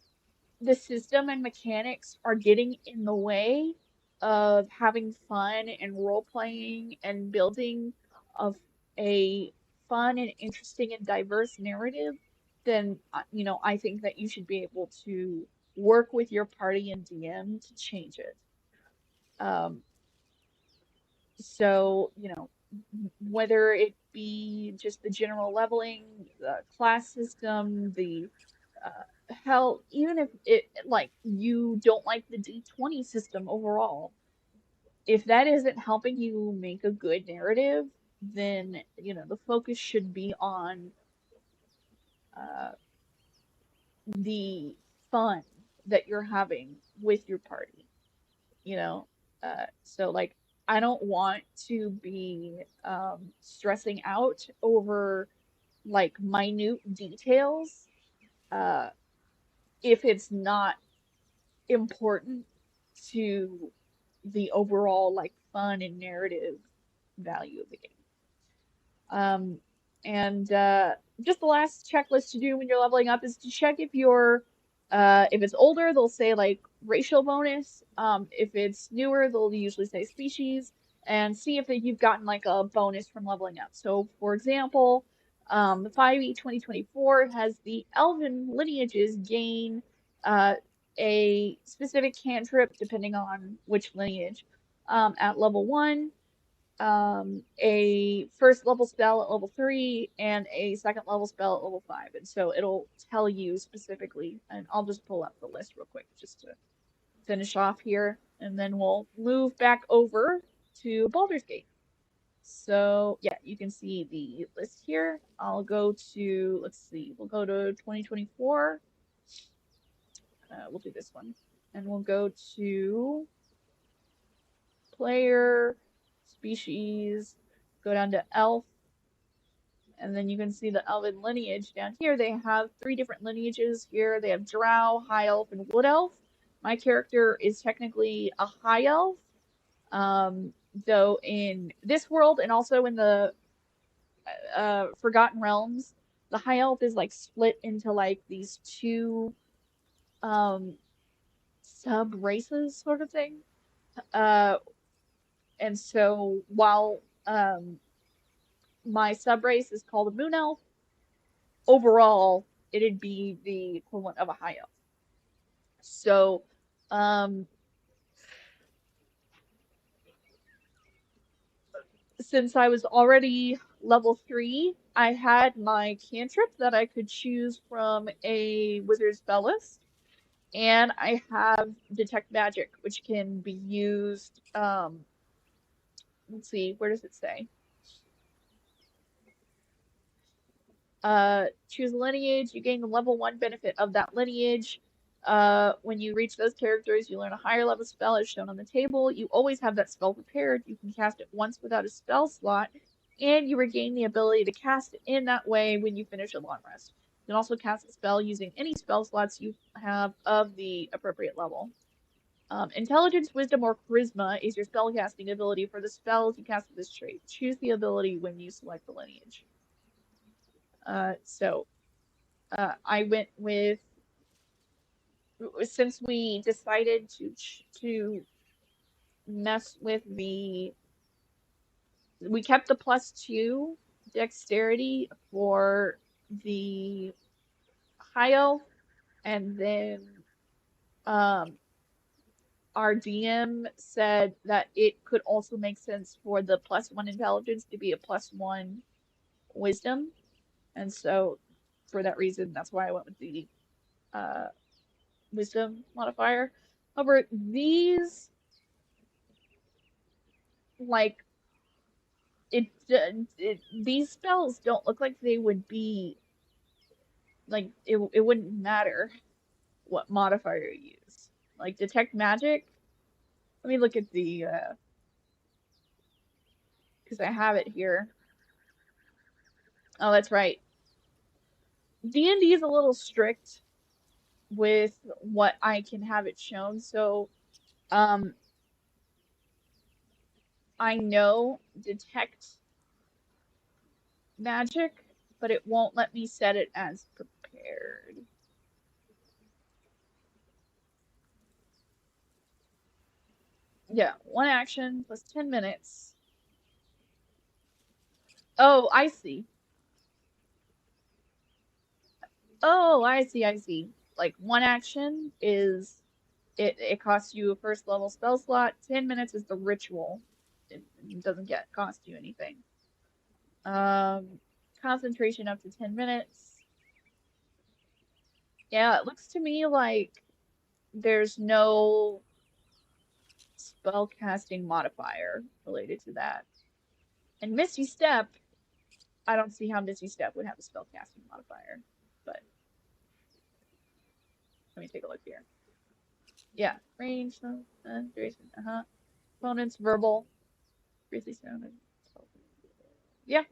the system and mechanics are getting in the way of having fun and role playing and building of a fun and interesting and diverse narrative, then I think that you should be able to work with your party and DM to change it. Um, so, whether it be just the general leveling, the class system, the hell, even if it like you don't like the D20 system overall, if that isn't helping you make a good narrative, then the focus should be on uh, the fun that you're having with your party. You know, so like I don't want to be stressing out over like minute details uh, if it's not important to the overall like fun and narrative value of the game. And just the last checklist to do when you're leveling up is to check if your If it's older, they'll say like racial bonus. If it's newer, they'll usually say species, and see if you've gotten like a bonus from leveling up. So, for example, the 5e 2024 has the Elven lineages gain uh, a specific cantrip depending on which lineage at level 1, a first level spell at level 3, and a second level spell at level 5. And so it'll tell you specifically, and I'll just pull up the list real quick just to finish off here, and then we'll move back over to Baldur's Gate. So yeah, you can see the list here. I'll go to, let's see, we'll go to 2024. We'll do this one. And we'll go to player, species, go down to elf, and then you can see the elven lineage down here. They have 3 different lineages here. They have drow, high elf, and wood elf. My character is technically a high elf, though in this world and also in the Forgotten Realms, the high elf is like split into like these two um, sub races sort of thing. Uh, and so while my sub race is called a moon elf, overall it'd be the equivalent of a high elf. So, um, since I was already level 3, I had my cantrip that I could choose from a wizard's spell list, and I have detect magic, which can be used. Let's see, where does it say? Choose a lineage. You gain the level 1 benefit of that lineage. When you reach those characters, you learn a higher level spell as shown on the table. You always have that spell prepared. You can cast it once without a spell slot, and you regain the ability to cast it in that way when you finish a long rest. You can also cast a spell using any spell slots you have of the appropriate level. Intelligence, Wisdom, or Charisma is your spellcasting ability for the spells you cast with this trait. Choose the ability when you select the lineage. So I went with, since we decided to mess with we kept the +2 dexterity for the high elf, and then um, our DM said that it could also make sense for the +1 intelligence to be a +1 wisdom, and so for that reason, that's why I went with the uh, wisdom modifier. However, like these spells don't look like they would be like it wouldn't matter what modifier you use. Like detect magic. Let me look at the because I have it here. Oh, that's right. D&D is a little strict with what I can have it shown. So, um I know detect magic, but it won't let me set it as prepared. Yeah, 1 action plus 10 minutes. Oh, I see. Oh, I see, I see. Like 1 action is it costs you a first level spell slot. 10 minutes is the ritual. It doesn't cost you anything. Um, Concentration up to 10 minutes. Yeah, it looks to me like there's no spell casting modifier related to that. And Misty Step, I don't see how Misty Step would have a spell casting modifier. But let me take a look here. Yeah, range, duration, opponents, verbal, briefly sounded. Yeah,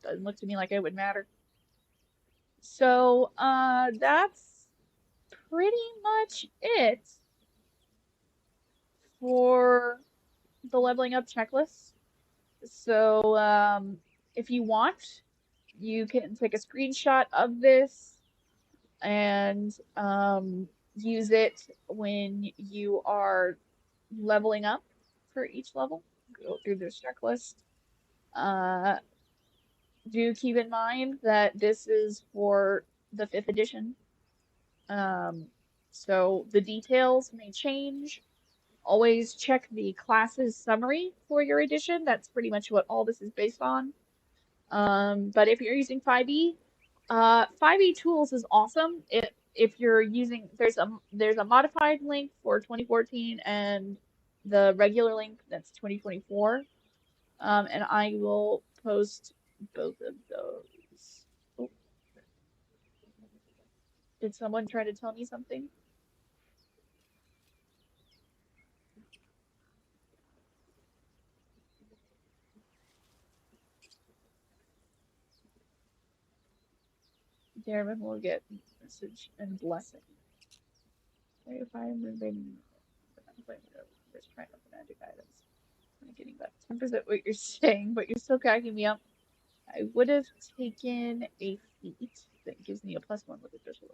doesn't look to me like it would matter. So, that's pretty much it for the leveling up checklist. So, if you want, you can take a screenshot of this, and use it when you are leveling up for each level. Go through this checklist. Uh, do keep in mind that this is for the fifth edition. Um, so the details may change. Always check the class's summary for your edition. That's pretty much what all this is based on. But if you're using 5e, 5e tools is awesome. If you're using there's a modified link for 2014 and the regular link that's 2024. And I will post both of those. Oh, did someone try to tell me something? Darren will get message and blessing. If I'm moving, just trying to open magic items. I'm getting about 10% what you're saying, but you're still cracking me up. I would have taken a feat that gives me a +1 with official.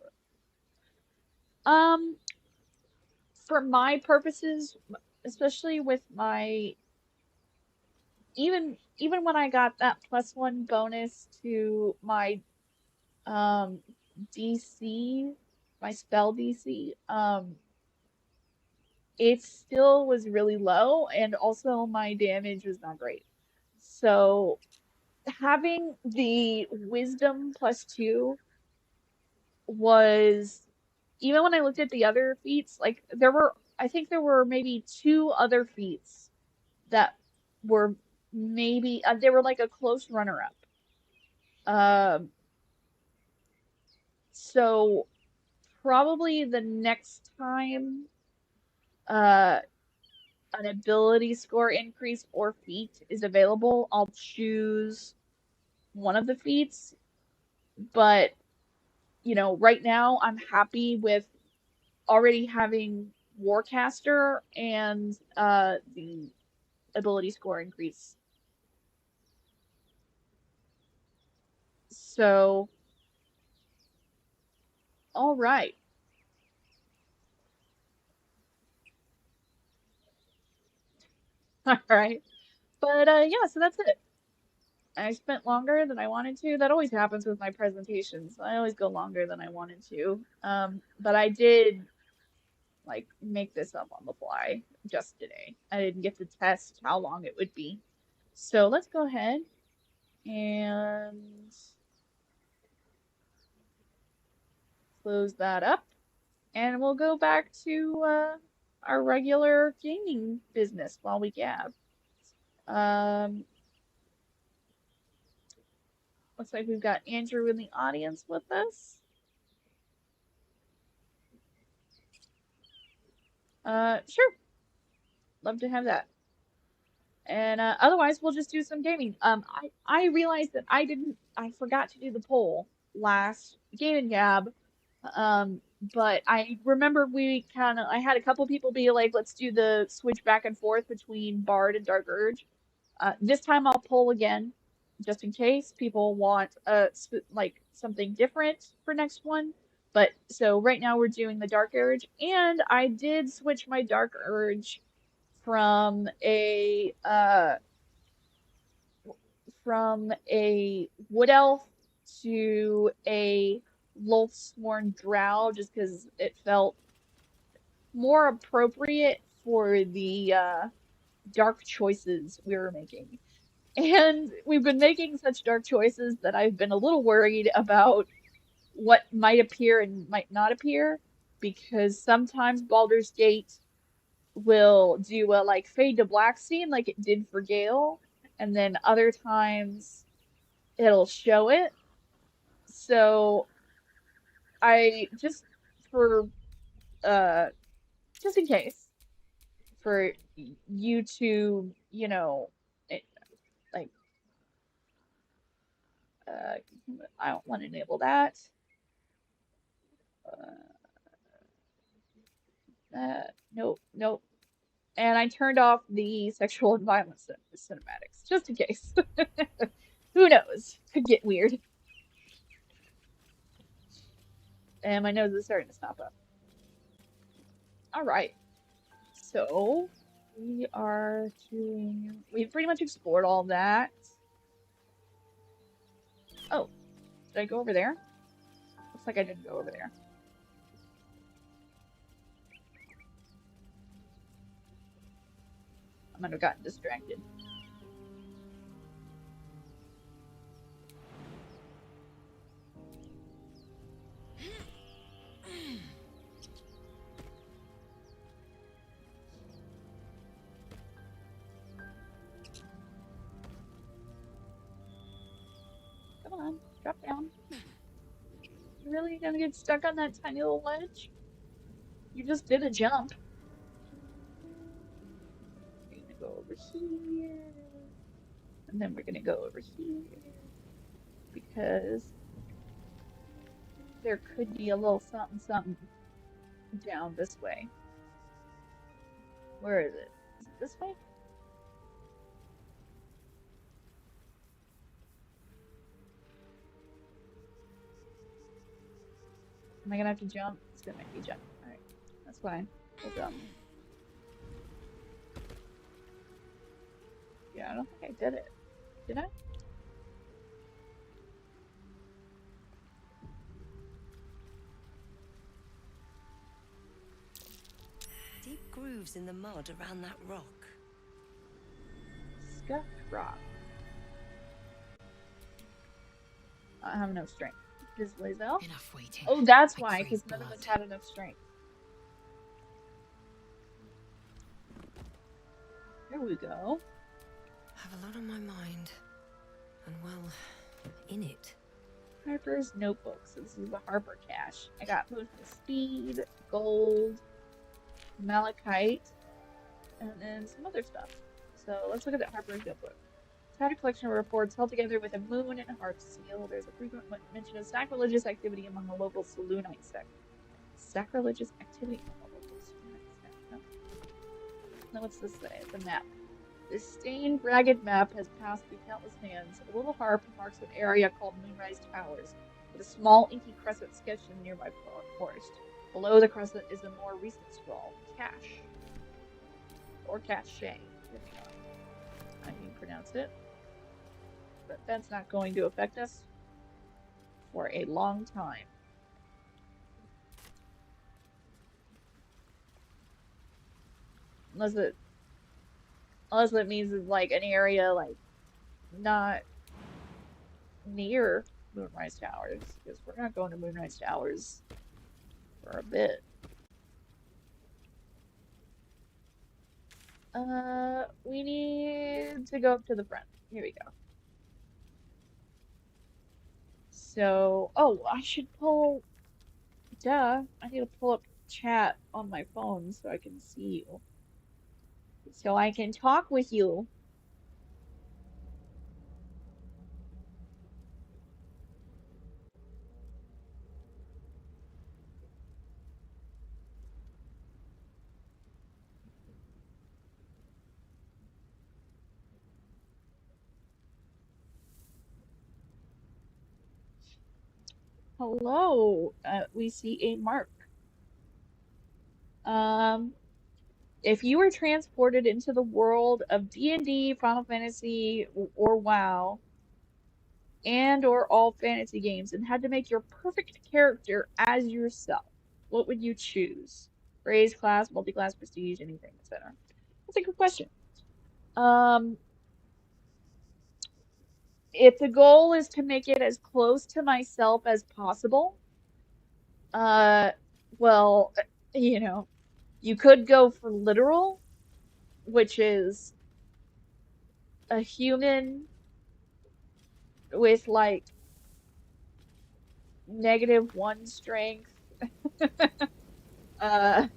Um, for my purposes, especially with my even when I got that +1 bonus to my um DC, my spell DC, it still was really low, and also my damage was not great. So having the wisdom +2 was, even when I looked at the other feats, like I think there were maybe two other feats that were maybe they were like a close runner up. Um, so probably the next time uh an ability score increase or feat is available, I'll choose one of the feats. But right now I'm happy with already having Warcaster and the ability score increase. So, all right. All right. But yeah, so that's it. I spent longer than I wanted to. That always happens with my presentations. I always go longer than I wanted to. But I did like make this up on the fly just today. I didn't get to test how long it would be. So let's go ahead and close that up. And we'll go back to our regular gaming business while we gab. Um, looks like we've got Andrew in the audience with us. Sure, love to have that. And otherwise, we'll just do some gaming. I realized that I forgot to do the poll last Game and Gab. Um, but I remember I had a couple people be like, let's do the switch back and forth between Bard and Dark Urge. This time I'll poll again, just in case people want like something different for next one. But so right now we're doing the Dark Urge, and I did switch my Dark Urge from a wood elf to a Lolthsworn drow, just because it felt more appropriate for the dark choices we were making. And we've been making such dark choices that I've been a little worried about what might appear and might not appear, because sometimes Baldur's Gate will do a like fade to black scene like it did for Gale, and then other times it'll show it. So I for uh just in case for you to, it, like uh I don't want to enable that. Nope, nope. And I turned off the sexual and violence cinematics just in case. Who knows? Could get weird. And my nose is starting to stop up. All right. So we've pretty much explored all that. Oh, did I go over there? Looks like I didn't go over there. I might have gotten distracted. Come on, drop down. You really gonna get stuck on that tiny little ledge? You just did a jump. We're gonna go over here. And then we're gonna go over here. Because there could be a little something something down this way. Where is it? Is it this way? Am I gonna have to jump? It's gonna make me jump. Alright, that's fine. We'll jump. Yeah, I don't think I did it. Did I? Deep grooves in the mud around that rock. Scuffed rock. I have no strength. Does Lazel? Enough waiting. Oh, that's I why, crave because none of us blood. had enough strength. Here we go. Have a lot on my mind. And well, in it. Harper's notebook. So this is the Harper cache. I got potion of speed, gold, malachite, and then some other stuff. So let's look at the Harper's notebook. It's had a collection of reports held together with a moon and a heart seal. There's a frequent mention of sacrilegious activity among the local Saloonite sect. Sacrilegious activity among the local Saloonite sect. No. Now what's this say? It's a map. This stained, ragged map has passed through countless hands. A little harp marks an area called Moonrise Towers, with a small inky crescent sketched in the nearby forest. Below the crescent is a more recent scrawl, Cache. Or Cache, depending on how you pronounce it. But that's not going to affect us for a long time. Unless it means it's like an area like not near Moonrise Towers, because we're not going to Moonrise Towers for a bit. We need to go up to the front. Here we go. So, oh, I should pull, duh, I need to pull up chat on my phone so I can see you. So I can talk with you. Hello, we see a mark. If you were transported into the world of D&D, Final Fantasy, or WoW, and or all fantasy games, and had to make your perfect character as yourself, what would you choose? Race, class, multi-class, prestige, anything, etc. That's a good question. Um, if the goal is to make it as close to myself as possible, uh, well, you know, you could go for literal, which is a human with like -1 strength, uh,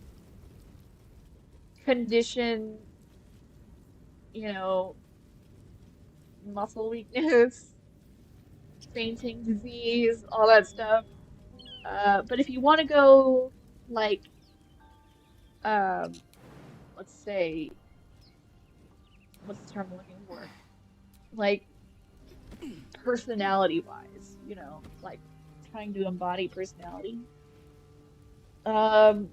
condition, you know, muscle weakness, fainting disease, all that stuff. But if you want to go like, um, let's say, what's the term I'm looking for? Like personality wise, you know, like trying to embody personality. Um,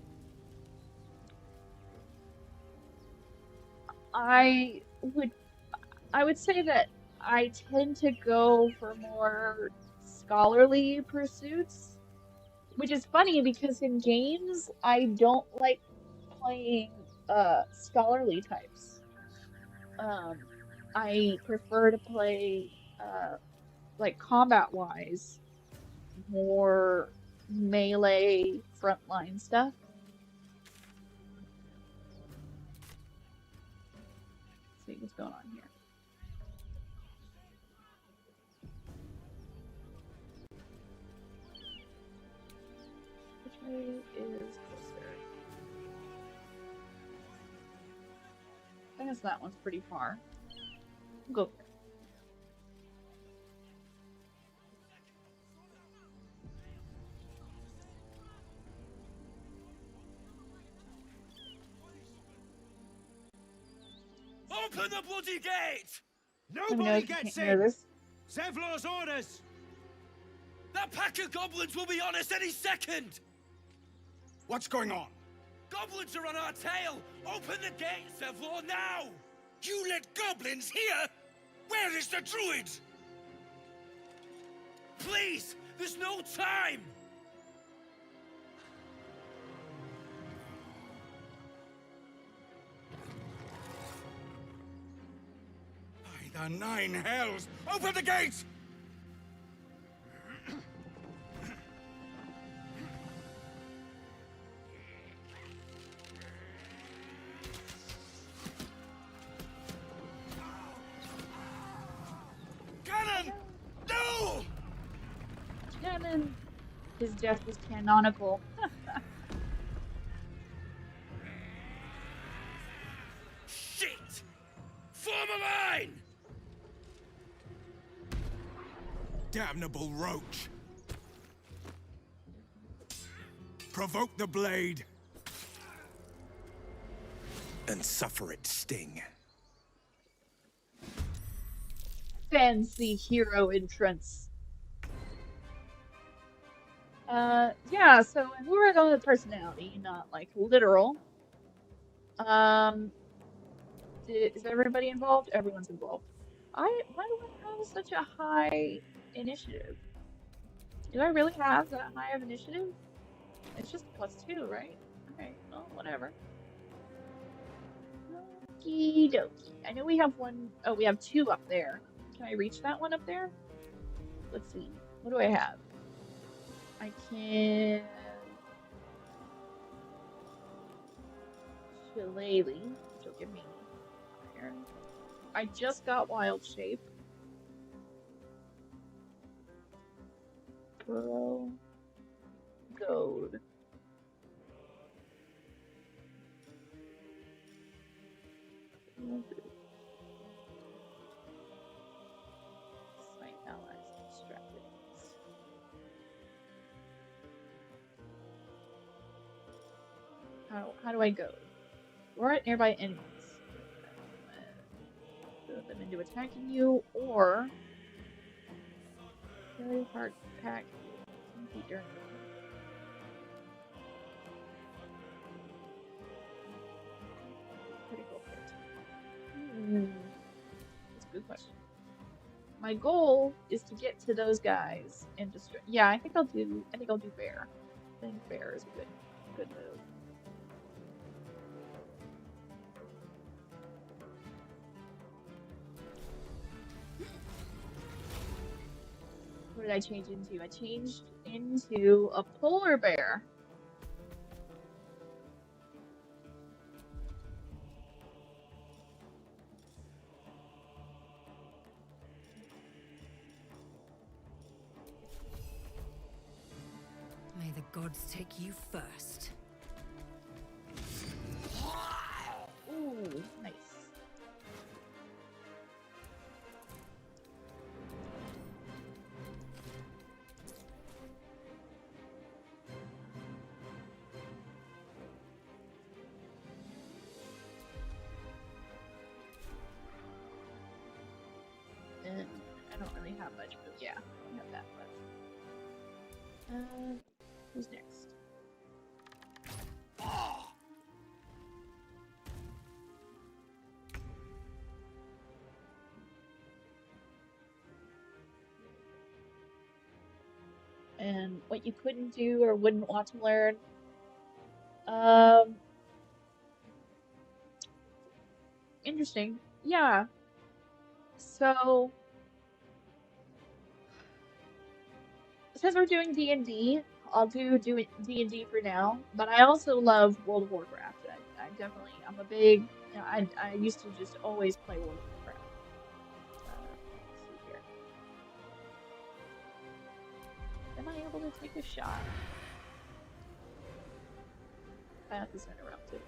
I would I would say that I tend to go for more scholarly pursuits, which is funny because in games I don't like playing scholarly types. Um, I prefer to play like combat wise more melee frontline stuff. Let's see what's going on here. Which way is closer? I guess that one's pretty far. We'll go for it. Open the bloody gate! Let me know Nobody if you can't gets hear in! this. Zevlor's orders! That pack of goblins will be on us any second! What's going on? Goblins are on our tail! Open the gate, Zevlor, now! You let goblins here? Where is the druid? Please! There's no time! By the nine hells! Open the gate! Cannon! No! Cannon! His death was canonical. Shit! Form a line! Damnable roach! Provoke the blade! And suffer its sting. Fancy hero entrance. Yeah, so if we were going with personality, not like literal. Um, is everybody involved? Everyone's involved. Why do I have such a high initiative? Do I really have that high of initiative? It's just +2, right? Okay, well, whatever. Okie dokie. I know we have one, oh, we have 2 up there. Can I reach that one up there? Let's see. What do I have? I can Shillelagh, which will give me iron. I just got wild shape. Bro. Goad. Smite allies distracted. How do I go? Or at nearby enemies. Throw them into attacking you, or carry heart pack during critical hit. That's a good question. My goal is to get to those guys and destroy. Yeah, I think I'll do bear. I think bear is a good move. What did I change into? I changed into a polar bear. May the gods take you first. Ooh, nice. And I don't really have much, but yeah, I have that left. Who's next? and what you couldn't do or wouldn't want to learn. Um, Interesting. Yeah. So since we're doing D&D, I'll do D&D for now. But I also love World of Warcraft. I definitely, I'm a big. You know, I used to just always play World of Warcraft. Let's see here. Am I able to take a shot? Path is interrupted.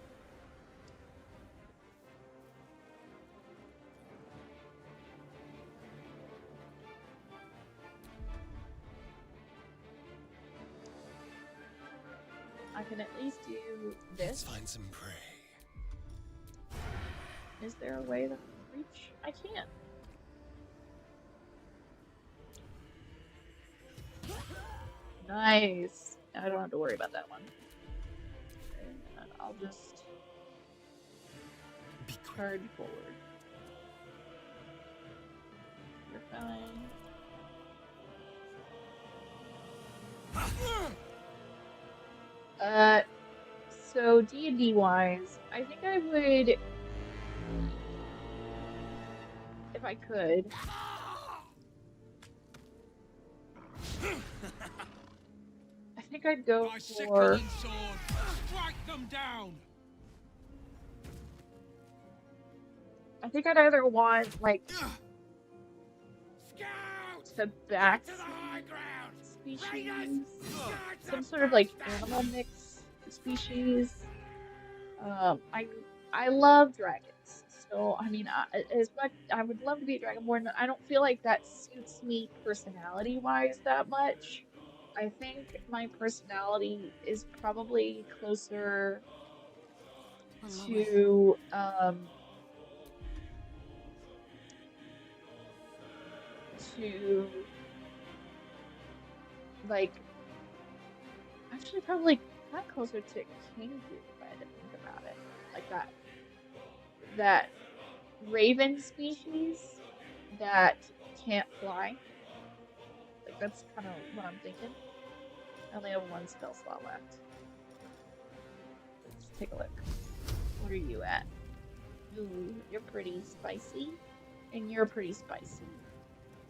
I can at least do Let's this. find some prey. Is there a way that I can reach? I can't. Nice. I don't have to worry about that one. And I'll just Be quick. charge forward. You're fine. So D&D wise, I think I would, if I could, I think I'd go My for, sickling sword! Strike them down! I think I'd either want, like, Scouts! to Get back to the high ground! species, Charge some the sort of, like, bastards! animal mix species. I I love dragons, so I mean, as much I would love to be a dragonborn. I don't feel like that suits me personality-wise that much. I think my personality is probably closer On my way. to to like actually probably kind of closer to King Group if I had to think about it. Like that raven species that can't fly. Like that's kind of what I'm thinking. I only have one spell slot left. Let's take a look. What are you at? Ooh, you're pretty spicy. And you're pretty spicy.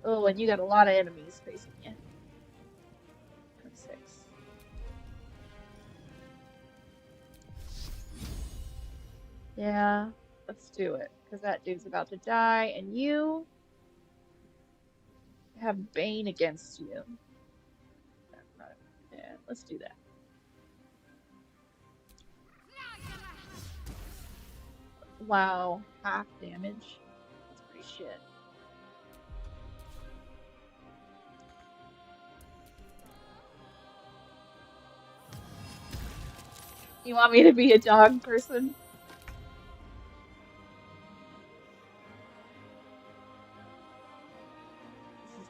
Oh, and you got a lot of enemies facing you. 26. Yeah, let's do it. Because that dude's about to die, and you have Bane against you. Yeah, let's do that. Wow, half damage. That's pretty shit. You want me to be a dog person?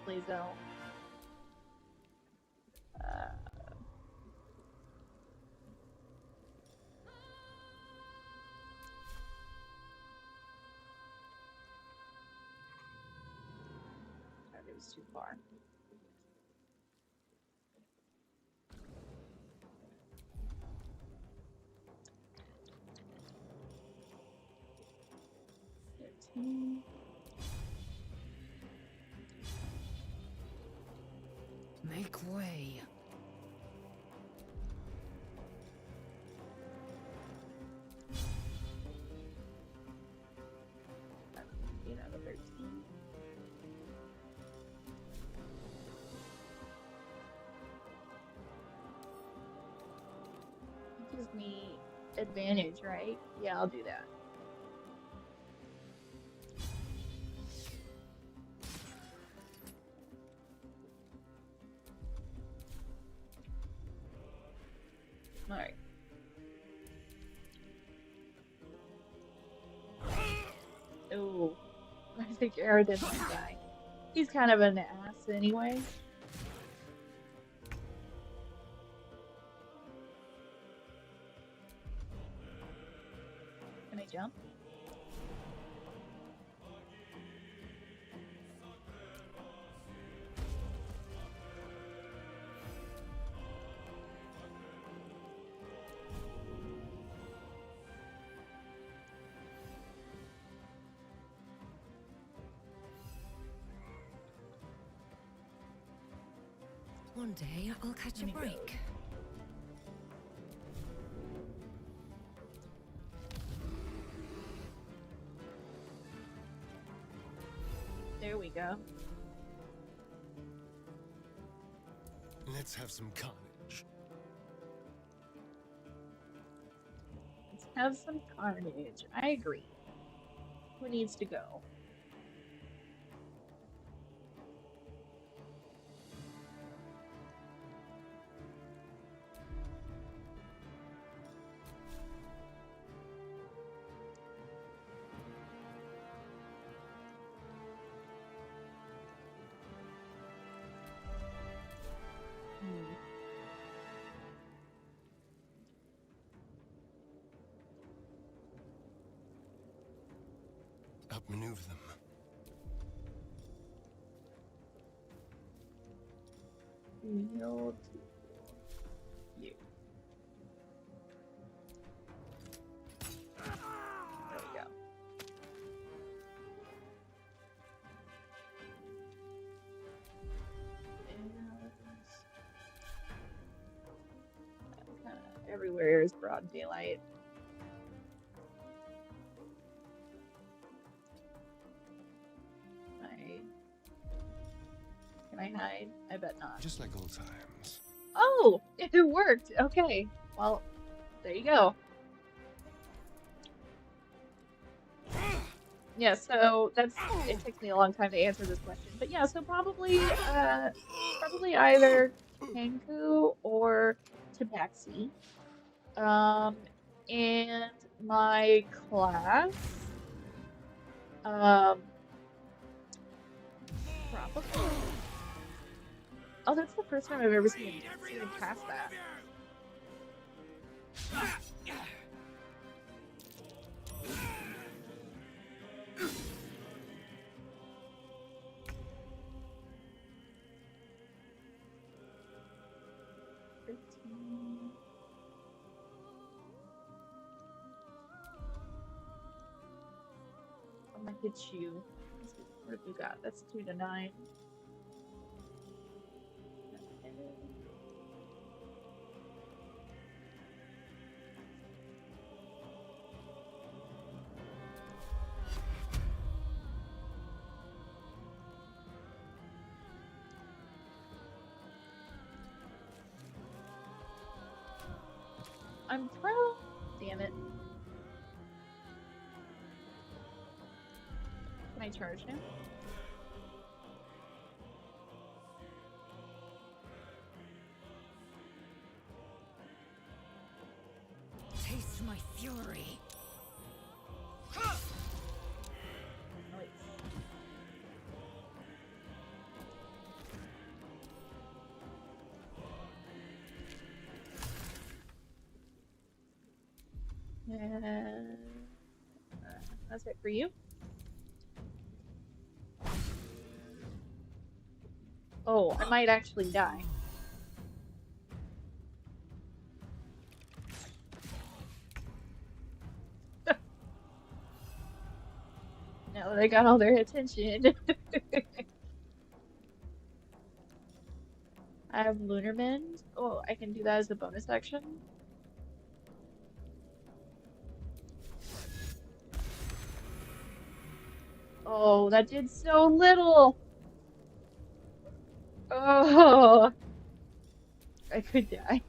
This is Lae'zel. It was too far. Make way. Another 13. It gives me advantage, right? Yeah, I'll do that. Alright. Oh, I think Aridin might die. He's kind of an ass anyway. Can I jump? One day I'll catch a break. There we go. Let's have some carnage. Let's have some carnage. I agree. Who needs to go? Outmaneuver them. You'll do you. There we go. And everywhere is broad daylight. Can I hide? I bet not. Just like old times. Oh, it worked. Okay. Well, there you go. Yeah, so it takes me a long time to answer this question. But yeah, so probably either Kenku or Tabaxi. And my class, probably. Oh, that's the first time I've ever seen him cast that. I'm gonna hit you. What have you got? That's 2 to 9. I'm pro. Damn it. Can I charge him? Taste my fury. Nice. And that's it for you. Oh, I might actually die. Now that I got all their attention. I have Lunar Mend. Oh, I can do that as a bonus action. Oh, that did so little. Oh, I could die.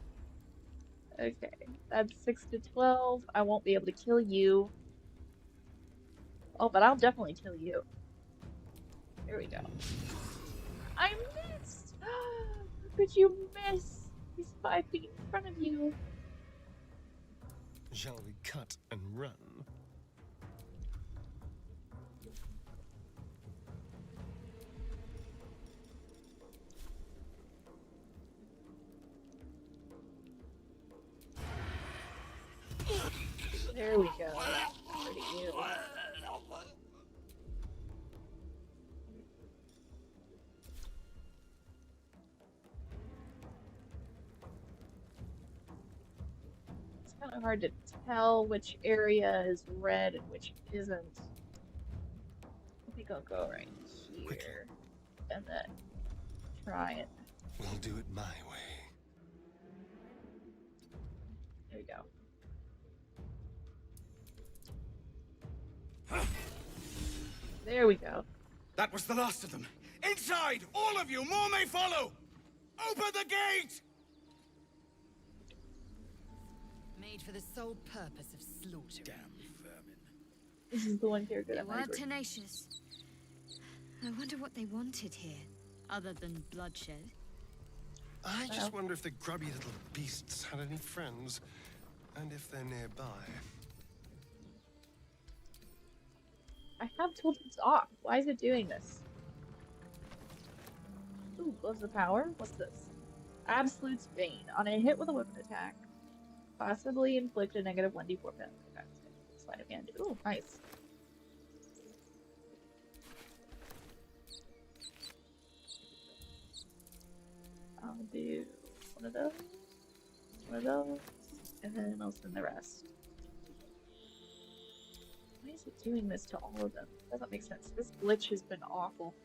Okay, that's 6 to 12. I won't be able to kill you. Oh, but I'll definitely kill you. There we go. I missed! How could you miss? He's 5 feet in front of you. Shall we cut and run? There we go. Over to you. It's kind of hard to tell which area is red and which isn't. I think I'll go right here and then try it. We'll do it my way. There we go. There we go. That was the last of them. Inside! All of you! More may follow! Open the gate! Made for the sole purpose of slaughter. Damn vermin. This is the one character They that were might agree. tenacious. I wonder what they wanted here, other than bloodshed. I just wonder if the grubby little beasts had any friends, and if they're nearby. I have told it's off. Why is it doing this? Ooh, gloves of power. What's this? Absolute's Bane. On a hit with a weapon attack, possibly inflict a negative 1d4 penalty. Okay. Sleight of hand. Ooh, nice. I'll do one of those, and then I'll send the rest. Why is it doing this to all of them? Doesn't make sense. This glitch has been awful.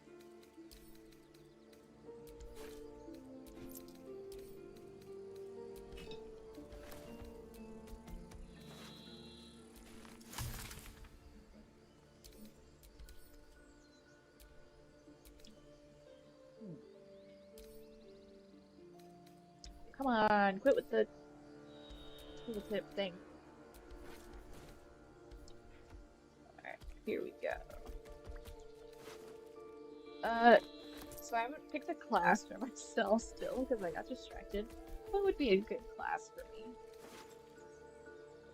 Come on, quit with the tooltip thing. Alright, here we go. So I haven't picked a class for myself still because I got distracted. What would be a good class for me?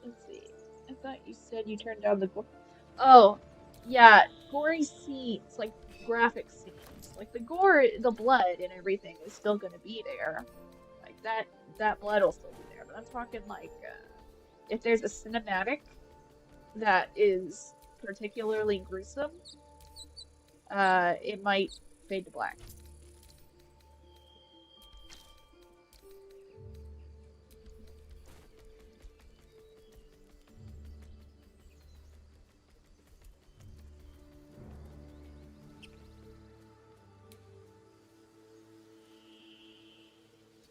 Let's see. I thought you said you turned down the gore. Oh, yeah, gory scenes, like graphic scenes. Like the gore, the blood and everything is still gonna be there. Like that blood will still be there. But I'm talking like if there's a cinematic that is particularly gruesome, it might fade to black.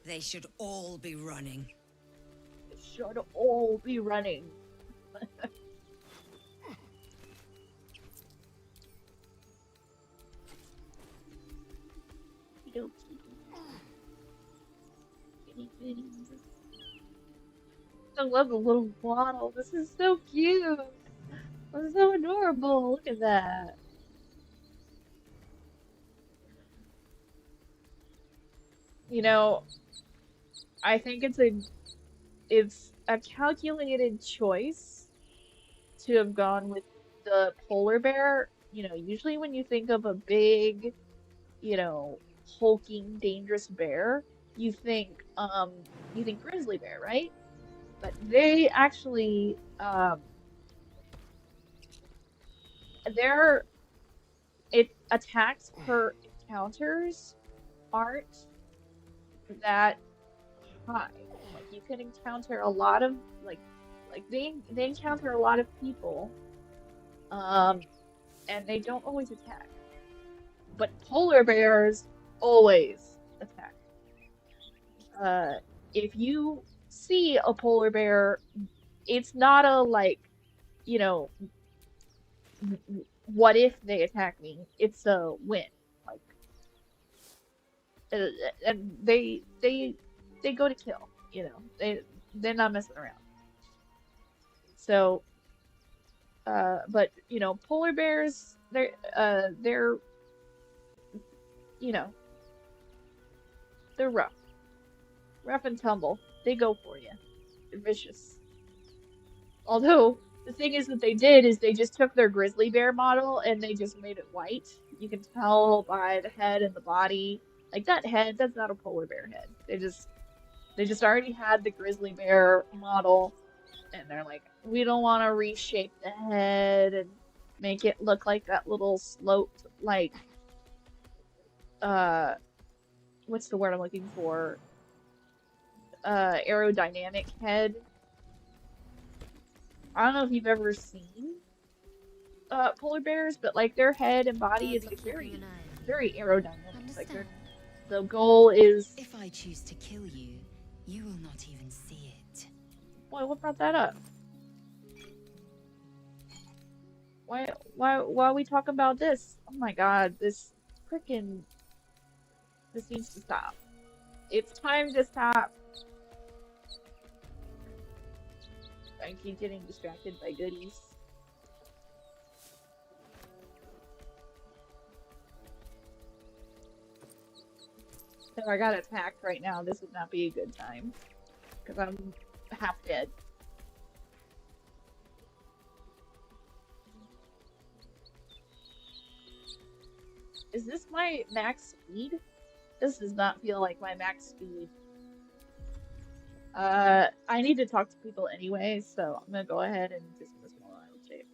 They should all be running. It should all be running. I love the little waddle. This is so cute. It's so adorable. Look at that. You know, I think it's a calculated choice to have gone with the polar bear. You know, usually when you think of a big, you know, hulking, dangerous bear, you think grizzly bear, right? But they actually it attacks per encounters aren't that high. Like you can encounter a lot of like they encounter a lot of people, and they don't always attack. But polar bears always attack. If you see a polar bear, it's not a like, you know, what if they attack me? It's a win. Like, and they go to kill. You know, they're not messing around. So, but you know, polar bears, they're you know, they're rough and tumble. They go for you. They're vicious. Although the thing is that they did is they just took their grizzly bear model and they just made it white. You can tell by the head and the body. Like that head, that's not a polar bear head. They just already had the grizzly bear model, and they're like, we don't want to reshape the head and make it look like that little sloped, like, what's the word I'm looking for? Aerodynamic head. I don't know if you've ever seen polar bears, but like their head and body is like very aerodynamic. Like The goal is... If I choose to kill you, you will not even see it. Boy, what brought that up? Why we talk about this? Oh my god, this freaking... This needs to stop. It's time to stop. I keep getting distracted by goodies. If I got attacked right now, this would not be a good time. Because I'm half dead. Is this my max speed? This does not feel like my max speed. I need to talk to people anyway, so I'm gonna go ahead and dismiss while I shape.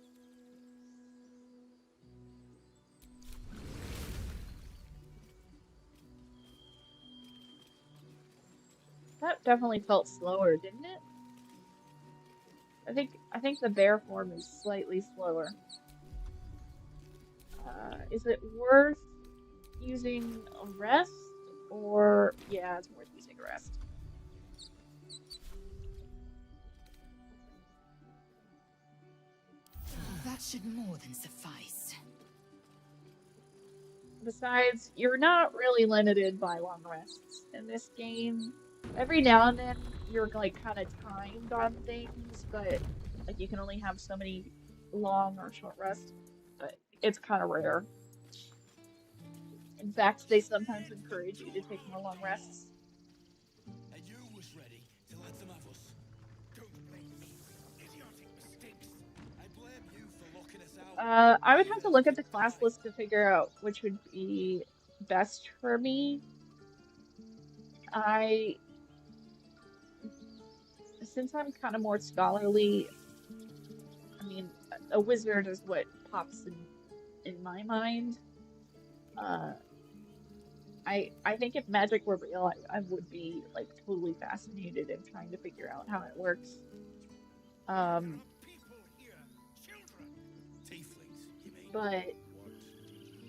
That definitely felt slower, didn't it? I think the bear form is slightly slower. Is it worth using a rest? Or yeah, it's worth using a rest. That should more than suffice. Besides, you're not really limited by long rests in this game. Every now and then you're like kind of timed on things, but like you can only have so many long or short rests, but it's kind of rare. In fact, they sometimes encourage you to take more long rests. And you was ready to let them have us. Don't make idiotic mistakes. I blame you for locking us out. I would have to look at the class list to figure out which would be best for me. Since I'm kind of more scholarly, I mean, a wizard is what pops in my mind. I think if magic were real, I would be like totally fascinated in trying to figure out how it works. People here, children. Tieflings, you mean? But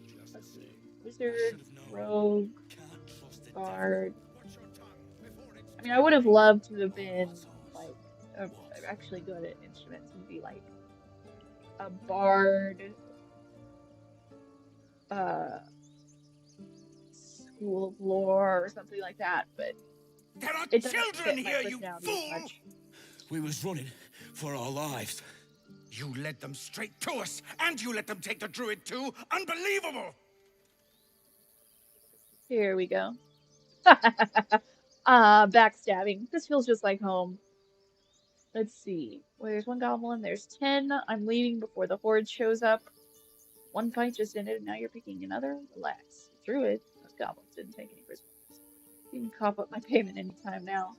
Just let's the see, same. I wizard, should have known. rogue, Can't trust the devil. bard. Watch your tongue before it's I mean, I would have loved to have been What's like ours? actually good at instruments and be like a bard, uh, school of lore or something like that. But There are it doesn't children fit my here, you personality as fool! much. We was running for our lives. You led them straight to us, and you let them take the druid too? Unbelievable! Here we go. Backstabbing. This feels just like home. Let's see. Well, there's one goblin. There's 10. I'm leaving before the horde shows up. One fight just ended, and now you're picking another? Relax. Druid. Those goblins didn't take any prisoners. You can cough up my payment anytime now.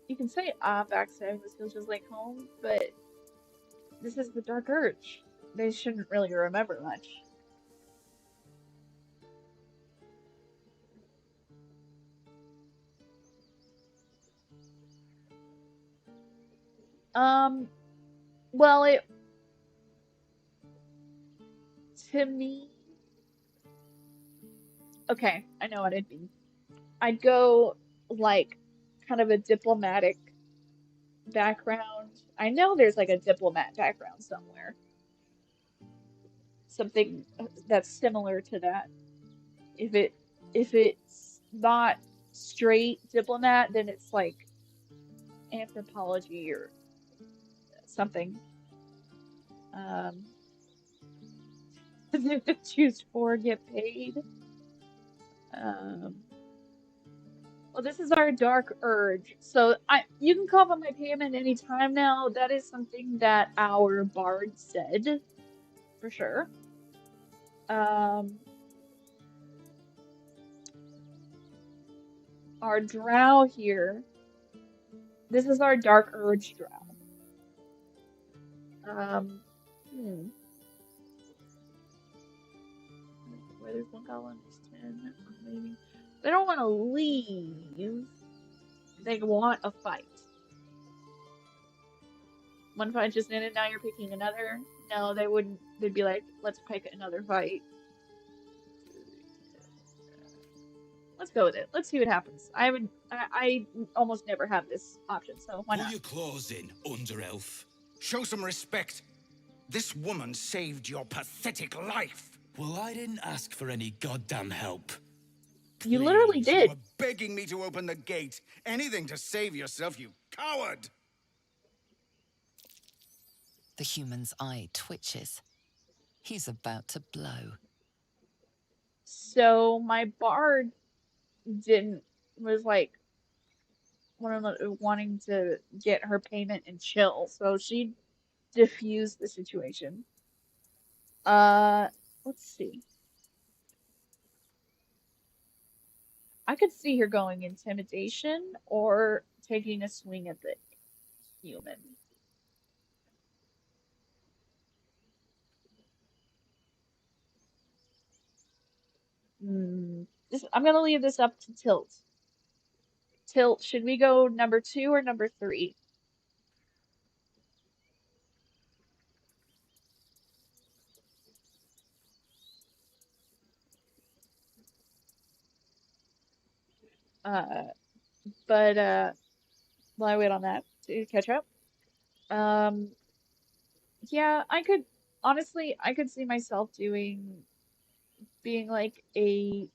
You can say, backstabbing. This feels just like home, but this is the Dark Urge. They shouldn't really remember much. Well, to me, okay, I know what it'd be. I'd go, like, kind of a diplomatic background. I know there's, like, a diplomat background somewhere. Something that's similar to that. If it's not straight diplomat, then it's, like, anthropology or something. Choose 4, get paid. Well, this is our Dark Urge. So you can call up my payment anytime now. That is something that our bard said, for sure. Our drow here. This is our Dark Urge drow. Where there's one goblin, there's 10. Maybe. They don't want to leave. They want a fight. One fight just ended, now you're picking another. No, they wouldn't. They'd be like, let's pick another fight. Let's go with it. Let's see what happens. I almost never have this option, so why Pull not? your claws in, under-elf. Show some respect. This woman saved your pathetic life. Well, I didn't ask for any goddamn help. You literally Please, you did. were begging me to open the gate. Anything to save yourself, you coward! The human's eye twitches. He's about to blow. So my bard didn't was like wanting to get her payment and chill, so she diffused the situation. Uh, let's see. I could see her going intimidation or taking a swing at the human. I'm gonna leave this up to Tilt. Tilt, should we go number 2 or number 3? Uh, but while I wait on that to catch up, um, yeah, I could see myself being like a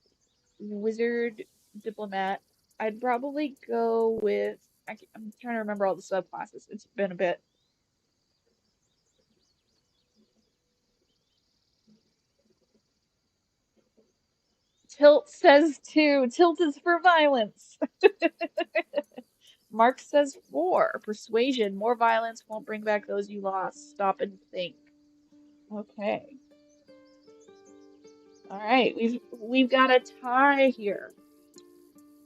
wizard diplomat. I'd probably go with, I'm trying to remember all the subclasses. It's been a bit. Tilt says 2. Tilt is for violence. Mark says 4. Persuasion. More violence won't bring back those you lost. Stop and think. Okay. All right. We've got a tie here.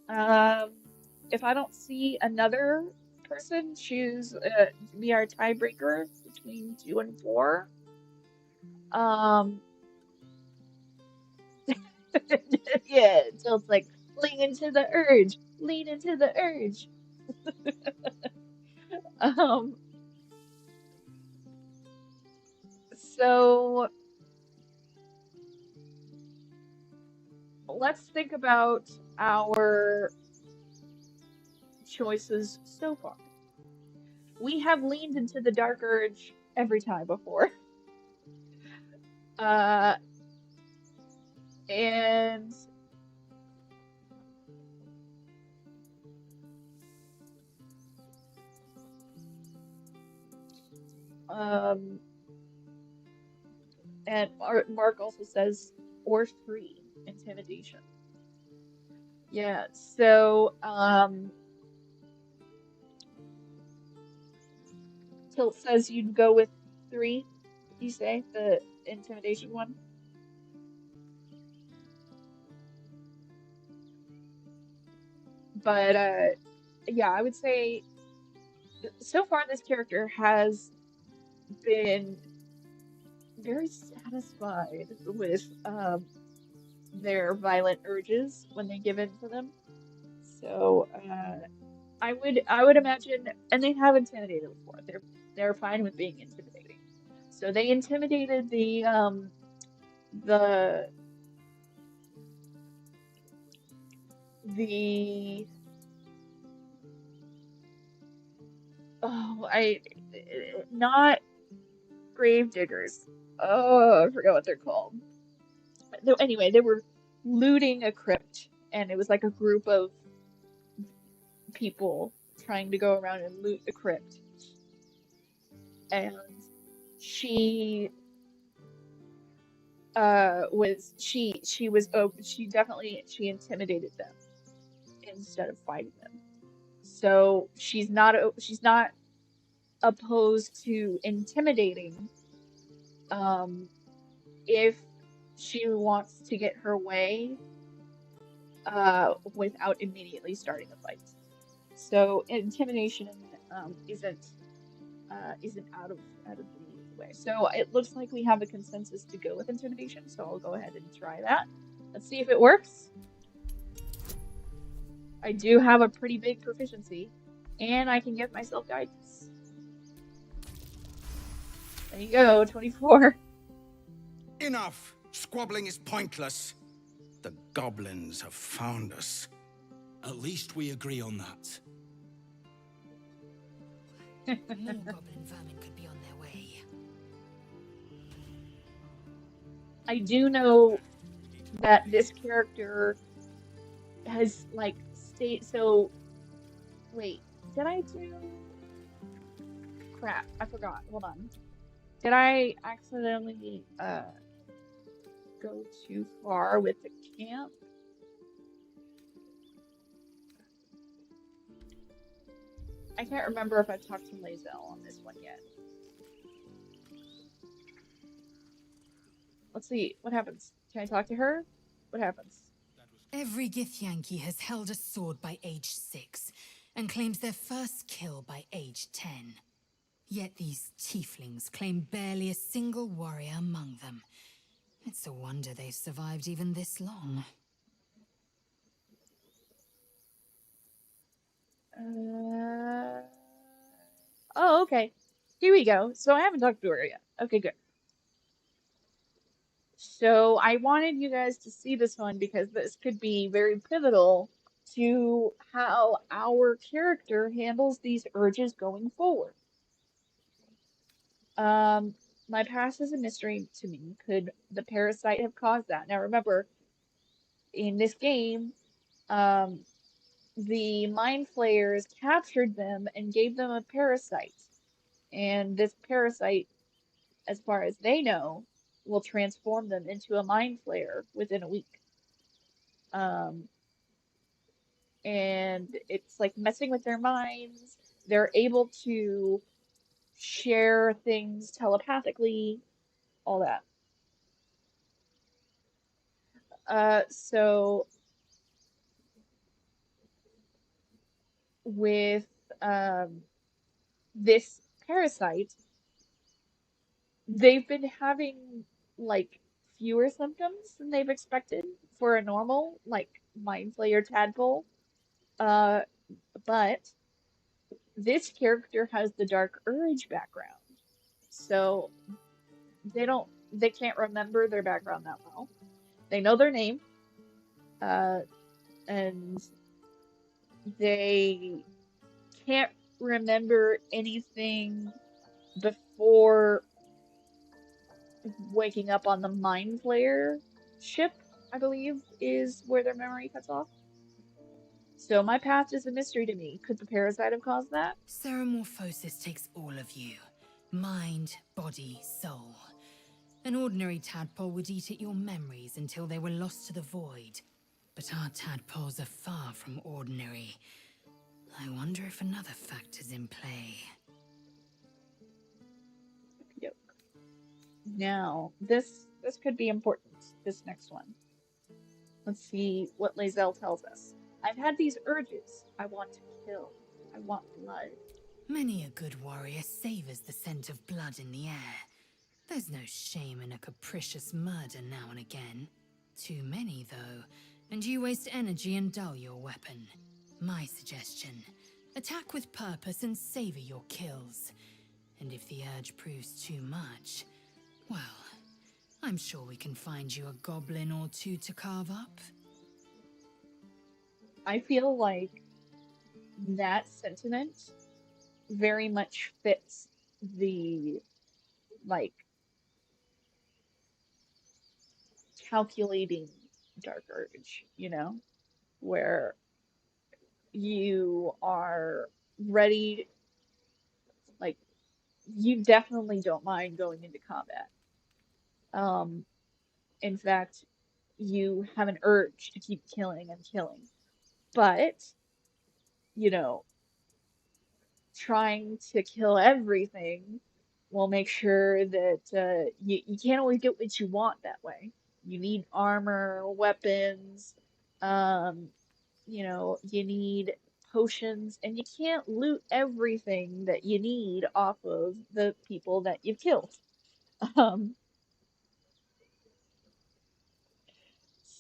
If I don't see another person choose to be our tiebreaker between 2 and 4, um, yeah, Tilt's like lean into the urge, lean into the urge. Um, so let's think about our choices so far. We have leaned into the dark urge every time before. Uh, and um, and Mark also says or 3 intimidation. Yeah, so Tilt says you'd go with 3, you say, the intimidation one? But yeah, I would say so far this character has been very satisfied with their violent urges when they give in to them. So I would imagine, and they have intimidated before. They're fine with being intimidating. So they intimidated the the oh I not grave diggers. Oh, I forgot what they're called. Anyway, they were looting a crypt, and it was like a group of people trying to go around and loot the crypt. And she she was open, she intimidated them instead of fighting them. So she's not opposed to intimidating if she wants to get her way without immediately starting a fight. So intimidation isn't out of the way. So it looks like we have a consensus to go with intimidation. So I'll go ahead and try that. Let's see if it works. I do have a pretty big proficiency, and I can give myself guidance. There you go, 24. Enough! Squabbling is pointless. The goblins have found us. At least we agree on that. More goblin vermin could be on their way. I do know that this character has like so wait, did I do crap? I forgot. Hold on. Did I accidentally go too far with the camp? I can't remember if I've talked to Lazel on this one yet. Let's see what happens. Can I talk to her? What happens? Every Githyanki has held a sword by age 6 and claims their first kill by age 10. Yet these tieflings claim barely a single warrior among them. It's a wonder they've survived even this long. Oh, okay. Here we go. So I haven't talked to her yet. Okay, good. So I wanted you guys to see this one because this could be very pivotal to how our character handles these urges going forward. Um, my past is a mystery to me. Could the parasite have caused that? Now remember, in this game, um, the mind flayers captured them and gave them a parasite. And this parasite, as far as they know, will transform them into a mind flayer within a week. Um, and it's like messing with their minds. They're able to share things telepathically, all that. So with um, this parasite, they've been having like fewer symptoms than they've expected for a normal like mind flayer tadpole. Uh, but this character has the dark urge background, so they can't remember their background that well. They know their name, uh, and they can't remember anything before waking up on the Mind Flayer ship, I believe, is where their memory cuts off. So my past is a mystery to me. Could the parasite have caused that? Ceremorphosis takes all of you. Mind, body, soul. An ordinary tadpole would eat at your memories until they were lost to the void. But our tadpoles are far from ordinary. I wonder if another factor's in play. Yep. Now, this could be important, this next one. Let's see what Lazel tells us. I've had these urges. I want to kill. I want blood. Many a good warrior savors the scent of blood in the air. There's no shame in a capricious murder now and again. Too many, though, and you waste energy and dull your weapon. My suggestion, attack with purpose and savor your kills. And if the urge proves too much, well, I'm sure we can find you a goblin or two to carve up. I feel like that sentiment very much fits the like calculating dark urge, where you are ready, like you definitely don't mind going into combat. Um, in fact, you have an urge to keep killing and killing, but you know, trying to kill everything will make sure that you can't always get what you want that way. You need armor, weapons, um, you need potions, and you can't loot everything that you need off of the people that you've killed. Um,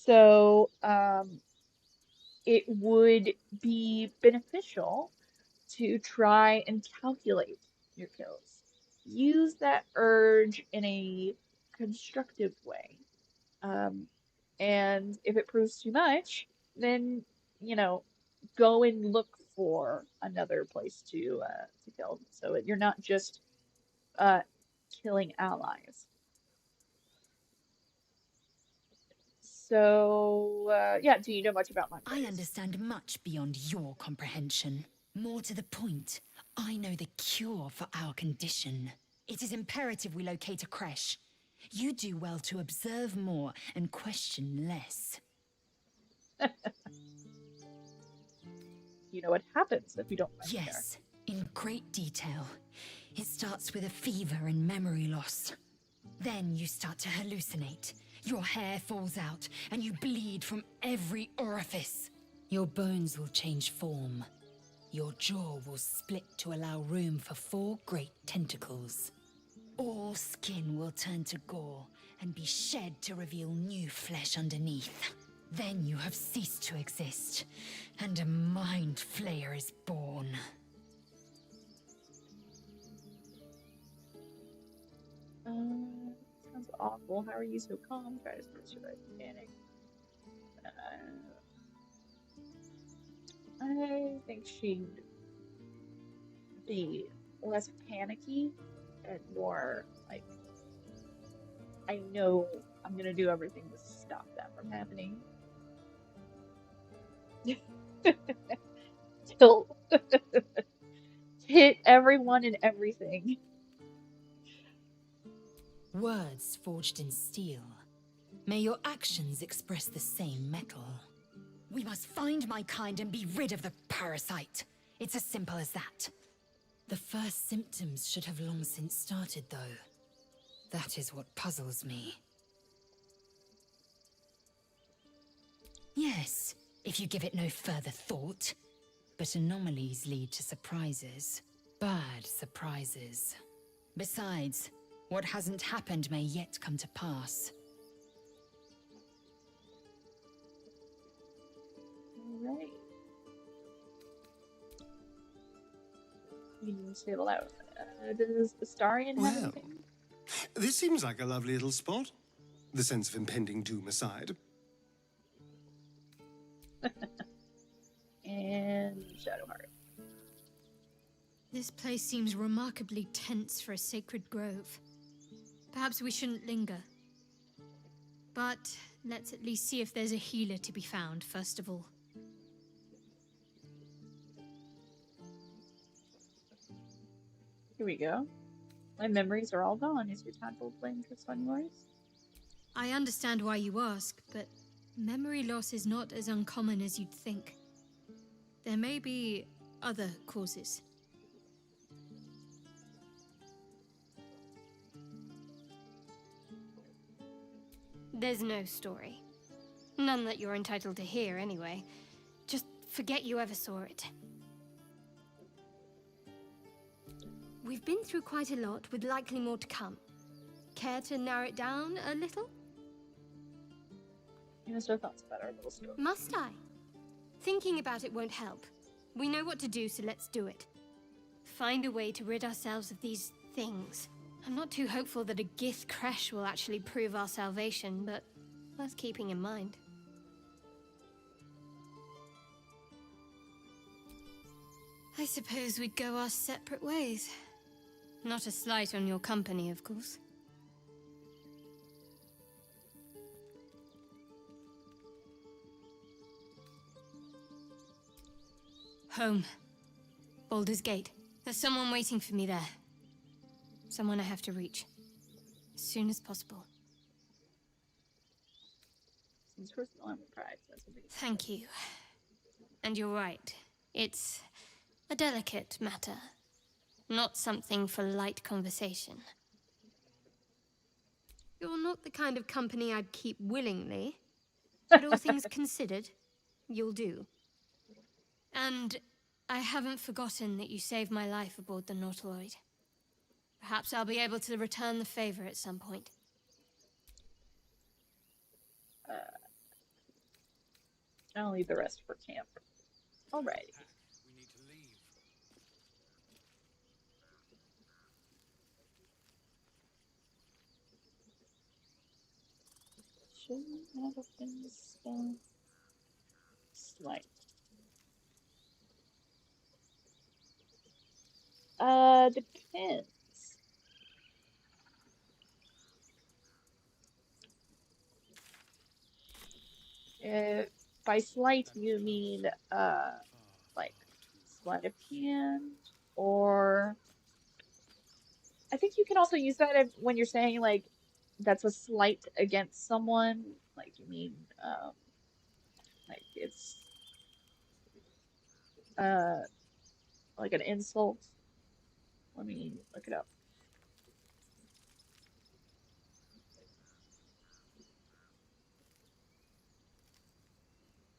so it would be beneficial to try and calculate your kills. Use that urge in a constructive way. Um, And if it proves too much, then, you know, go and look for another place to kill. So you're not just uh, killing allies. So, yeah, do you know much about my I place? understand much beyond your comprehension. More to the point, I know the cure for our condition. It is imperative we locate a creche. You do well to observe more and question less. You know what happens if you don't find there? Yes, in great detail. It starts with a fever and memory loss. Then you start to hallucinate. Your hair falls out, and you bleed from every orifice. Your bones will change form. Your jaw will split to allow room for 4 great tentacles. All skin will turn to gore and be shed to reveal new flesh underneath. Then you have ceased to exist, and a mind flayer is born. Sounds awful. How are you so calm? Try to survive panic. I think she'd be less panicky and more like, I know I'm gonna do everything to stop that from happening. Till hit everyone and everything. Words forged in steel. May your actions express the same metal. We must find my kind and be rid of the parasite. It's as simple as that. The first symptoms should have long since started, though. That is what puzzles me. Yes, if you give it no further thought. But anomalies lead to surprises. Bad surprises. Besides, what hasn't happened may yet come to pass. Alright. You say it aloud. Does Astarion have Well, anything? this seems like a lovely little spot. The sense of impending doom aside. And Shadowheart. This place seems remarkably tense for a sacred grove. Perhaps we shouldn't linger. But let's at least see if there's a healer to be found, first of all. Here we go. My memories are all gone. Is your tadpole playing tricks on yours? I understand why you ask, but memory loss is not as uncommon as you'd think. There may be other causes. There's no story. None that you're entitled to hear, anyway. Just forget you ever saw it. We've been through quite a lot, with likely more to come. Care to narrow it down a little? Here's our thoughts about our little story. Must I? Thinking about it won't help. We know what to do, so let's do it. Find a way to rid ourselves of these things. I'm not too hopeful that a Gith creche will actually prove our salvation, but worth keeping in mind. I suppose we'd go our separate ways. Not a slight on your company, of course. Home. Baldur's Gate. There's someone waiting for me there. Someone I have to reach. As soon as possible. Since we're still on the prize, that's a big Thank you. And you're right. It's a delicate matter. Not something for light conversation. You're not the kind of company I'd keep willingly. But all things considered, you'll do. And I haven't forgotten that you saved my life aboard the Nautiloid. Perhaps I'll be able to return the favor at some point. I'll leave the rest for camp. Alrighty. We need to leave. shouldn't have been spelled slight. Depends. If by slight you mean like sleight of hand, or I think you can also use that if, when you're saying like that's a slight against someone, like you mean like it's uh like an insult. Let me look it up.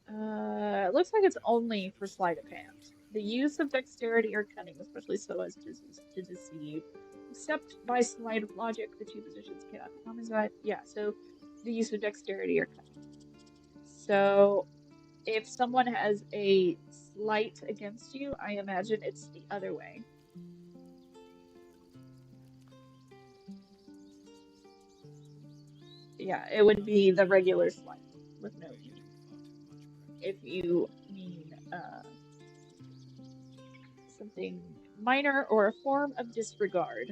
It looks like it's only for sleight of hand. The use of dexterity or cunning, especially so as to deceive, except by sleight of logic, the two positions cannot coincide. Yeah, so the use of dexterity or cunning. So if someone has a slight against you, I imagine it's the other way. Yeah, it would be the regular slight with no E. If you mean something minor or a form of disregard.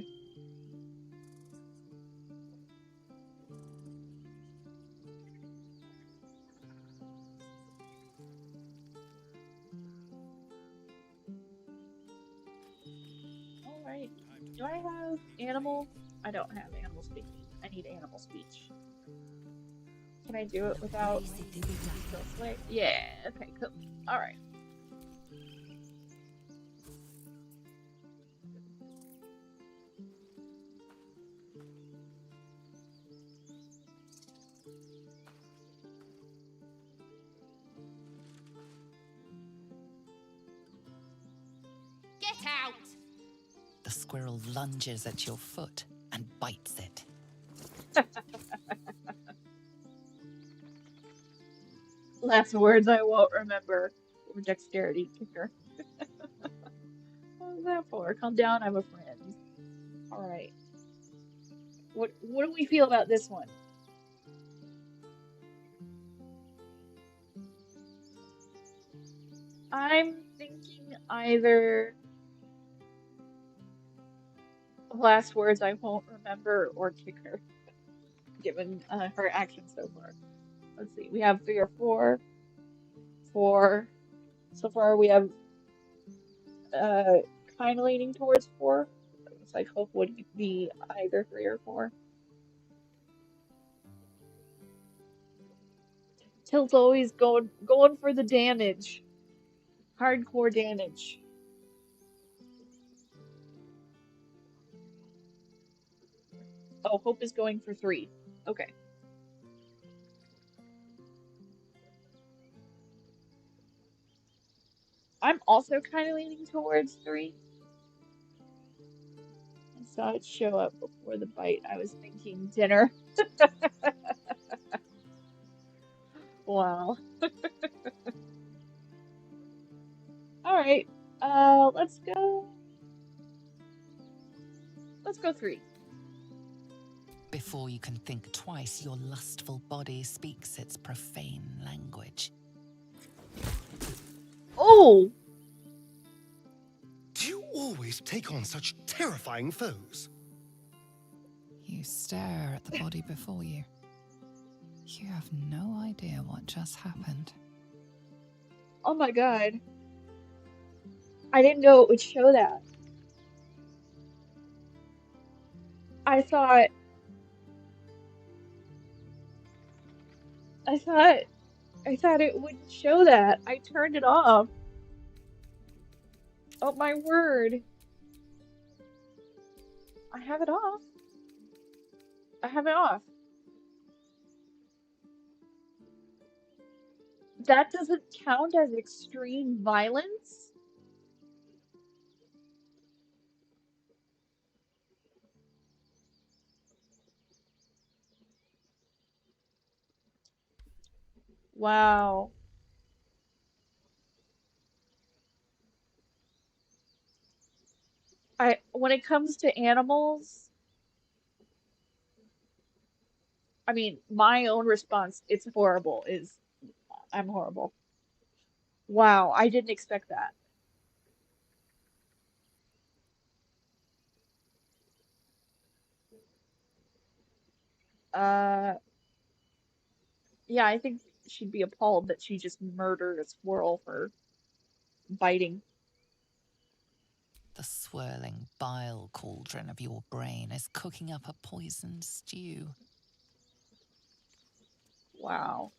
All right. Do I have animal? I don't have animal speaking. I need animal speech. Can I do it without skill slate? Yeah. Okay. Cool. All right. Get out! The squirrel lunges at your foot and bites it. Last words I won't remember. Or dexterity kicker. What was that for? Calm down. I'm a friend. All right. What do we feel about this one? I'm thinking either last words I won't remember or kicker, given her action so far. Let's see. We have 3 or 4. 4. So far we have uh kind of leaning towards 4. So I hope would be either 3 or 4. Tilt's always going for the damage. Hardcore damage. Oh, Hope is going for 3. Okay. I'm also kind of leaning towards 3. I saw it show up before the bite. I was thinking dinner. Wow. All right. Let's go. Let's go 3. Before you can think twice, your lustful body speaks its profane language. Oh! Do you always take on such terrifying foes? You stare at the body before you. You have no idea what just happened. Oh my god. I didn't know it would show that. I thought I thought I thought it wouldn't show that. I turned it off. Oh my word. I have it off. I have it off. That doesn't count as extreme violence? Wow. When it comes to animals, I mean, my own response, it's horrible, is I'm horrible. Wow, I didn't expect that. Uh, yeah, I think she'd be appalled that she just murdered a squirrel for biting. The swirling bile cauldron of your brain is cooking up a poisoned stew. Wow.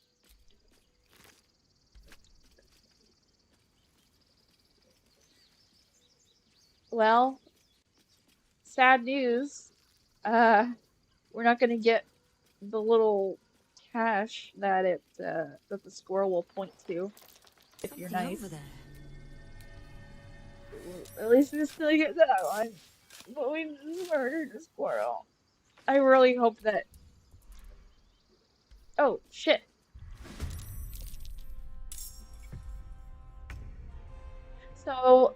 Well, sad news. We're not going to get the little cache that that the squirrel will point to if you're Something over nice. there. At least we still get that one. But we just murdered a squirrel. I really hope that. Oh, shit. So,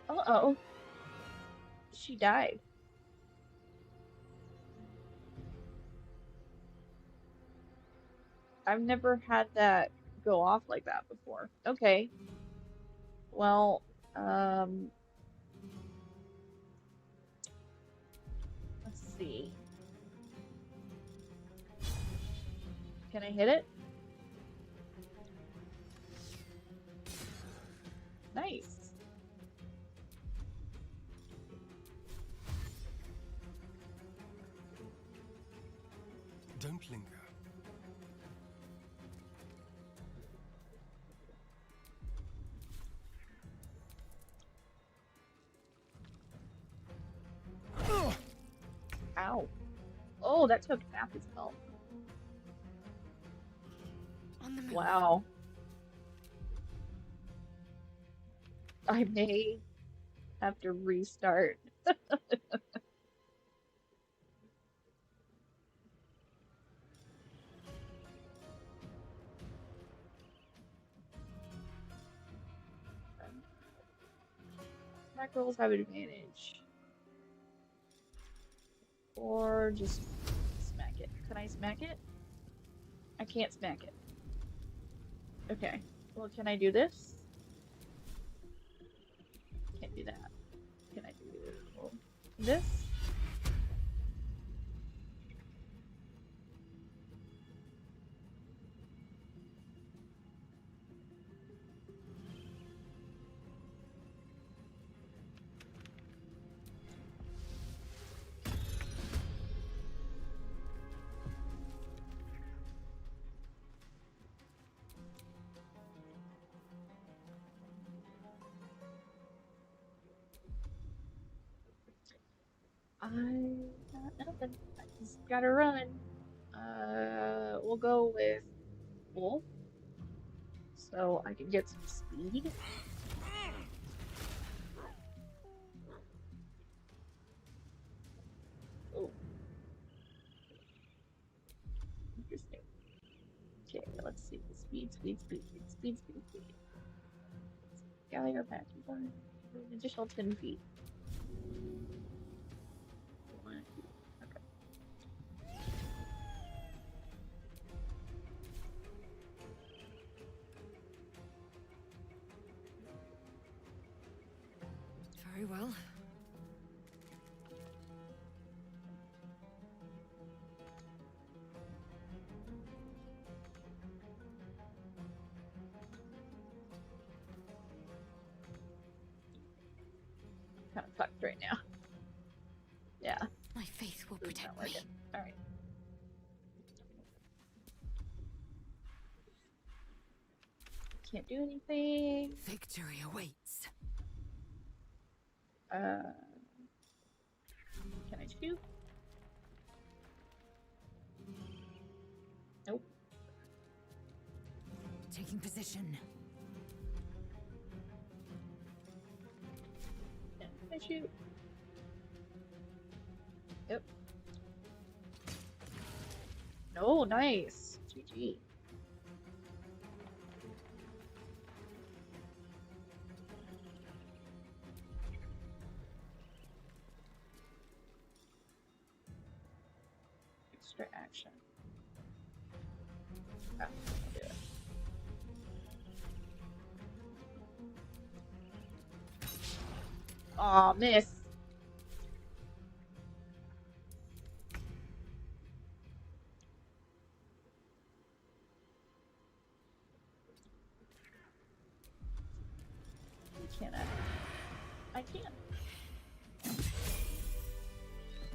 uh-oh. She died. I've never had that go off like that before. Okay. Well, um, let's see. Can I hit it? Nice. Don't linger. Ow. Oh, that took half his health. On the move. Wow. I may have to restart. Smack rolls have advantage. Or just smack it. Can I smack it? I can't smack it. Okay. Well, can I do this? Can't do that. Can I do this? I got nothing. I just gotta run. We'll go with full, so I can get some speed. Oh, interesting. Okay, let's see. Speed, speed, speed, speed, speed, speed, speed. Gallagher patch for an additional 10 feet. One, two, okay. Very well. Kind of fucked right now. Yeah. My faith will Does not protect like me. it. Alright. Can't do anything. Victory awaits. Can I shoot? Nope. Taking position. Can I shoot? Yep. Oh, nice. GG. Extra action. Oh, I'll do it. Aw, miss. Can I can.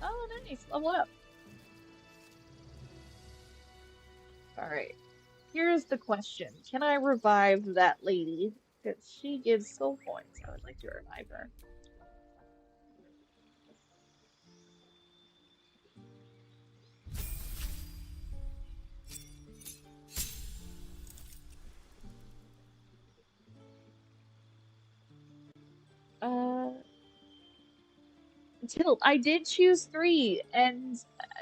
Oh, nice. Level up. Alright. Here's the question. Can I revive that lady? Because she gives soul points. I would like to revive her. Tilt, I did choose 3, and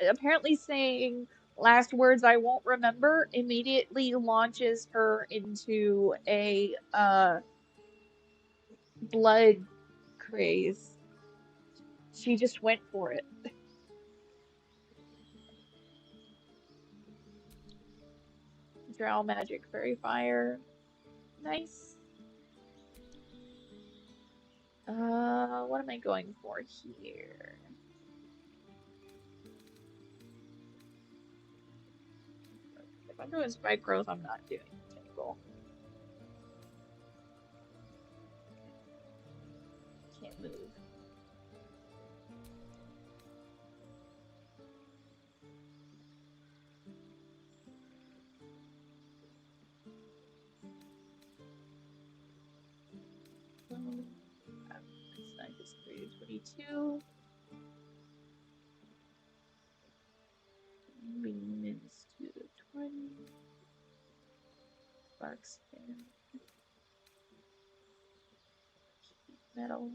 apparently saying last words I won't remember immediately launches her into a blood craze. She just went for it. Drow magic, fairy fire. Nice. What am I going for here? If I'm doing spike growth, I'm not doing tingle. Can't move. I just created 22. Moving minutes to 20. Bark skin. Metal.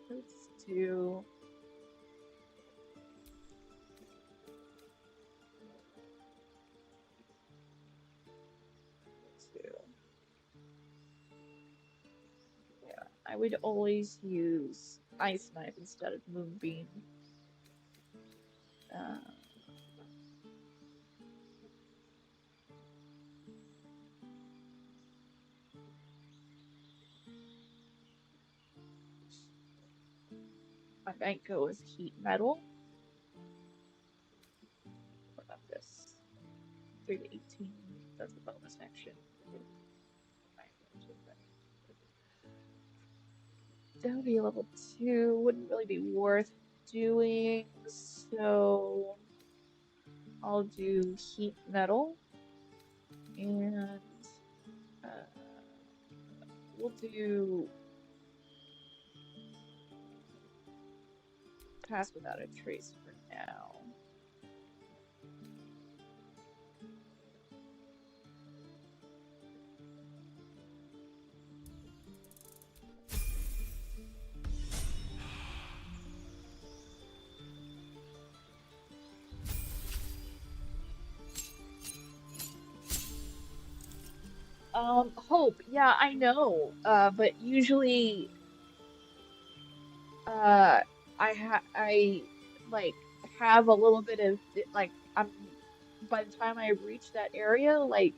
Let's do 2. Yeah, I would always use Ice Knife instead of Moonbeam. I might go with Heat Metal. What about this? 3 to 18. That's a bonus action. That would be level 2. Wouldn't really be worth doing. So I'll do Heat Metal. And we'll do Pass Without a Trace for now. Hope. Yeah, I know. But usually, I like have a little bit of like by the time I reach that area, like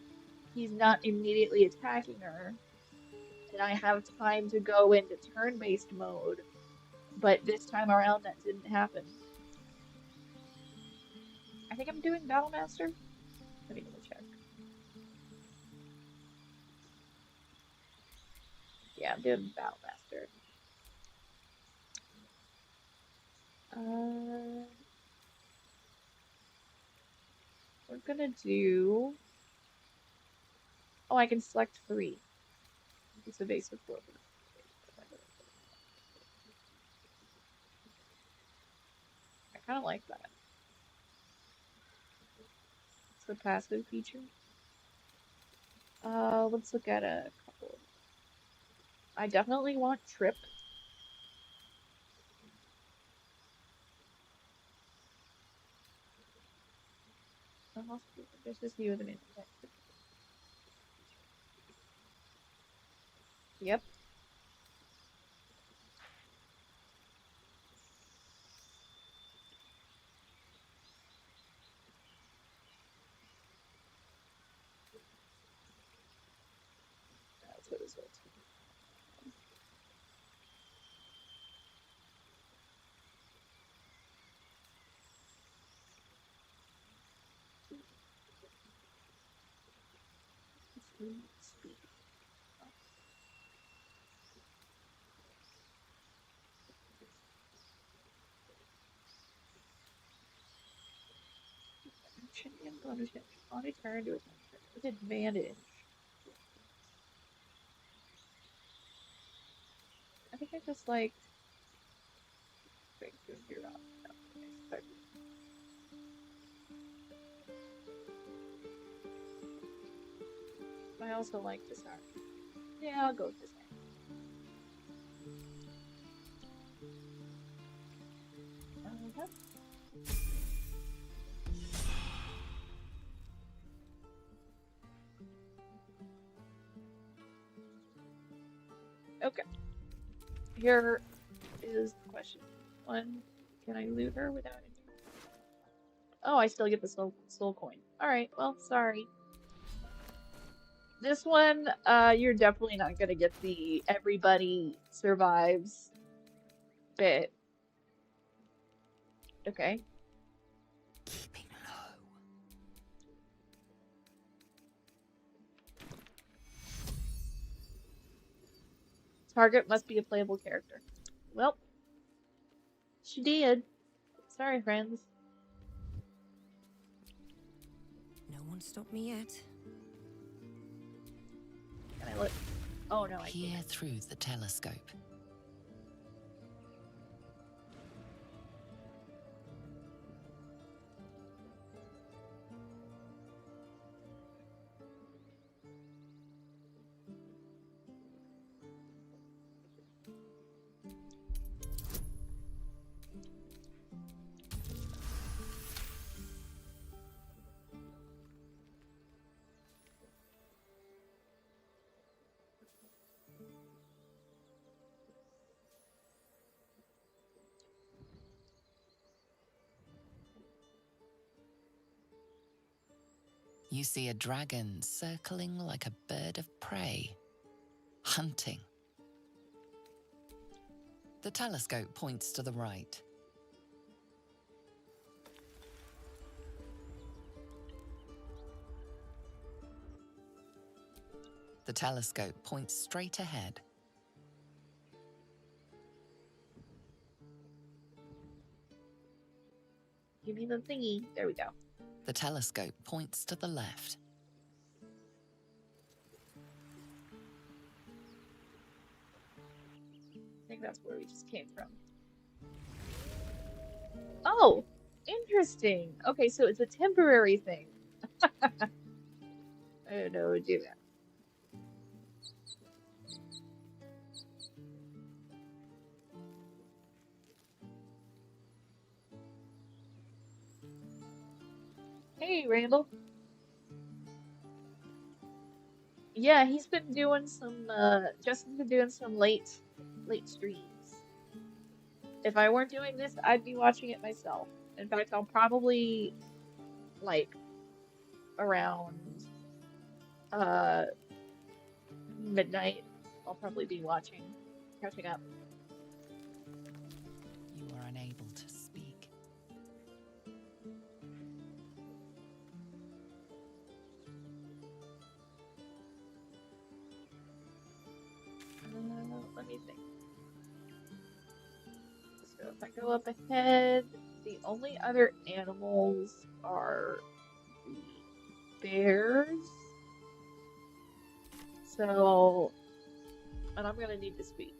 he's not immediately attacking her, and I have time to go into turn-based mode. But this time around, that didn't happen. I think I'm doing Battle Master. Let me double check. Yeah, I'm doing Battle Master. We're gonna do. Oh, I can select 3. It's a basic rover. I kind of like that. It's a passive feature. Let's look at a couple. I definitely want Trip. The hospital just as you with an infect. Yep. That's what it's with. Speed. Action and bonus action. On a turn to attention. With advantage. I think I just like breakthrough your up. I also like disarm. Yeah, I'll go with disarm. Uh-huh. Okay. Here is the question. One, can I loot her without any? Oh, I still get the soul coin. Alright, well, sorry. This one, you're definitely not gonna get the everybody survives bit. Okay. Keeping low. Target must be a playable character. Well, she did. Sorry, friends. No one stopped me yet. Can I look? Oh no, I Peer can't. through the telescope. You see a dragon circling like a bird of prey, hunting. The telescope points to the right. The telescope points straight ahead. Give me the thingy. There we go. The telescope points to the left. I think that's where we just came from. Oh, interesting. Okay, so it's a temporary thing. I don't know how to do that. Hey, Randall. Yeah, he's been doing some, Justin's been doing some late streams. If I weren't doing this, I'd be watching it myself. In fact, I'll probably, like, around, midnight, I'll probably be catching up. You are unable to speak. Let me think. So if I go up ahead, the only other animals are the bears. So, and I'm gonna need to speak.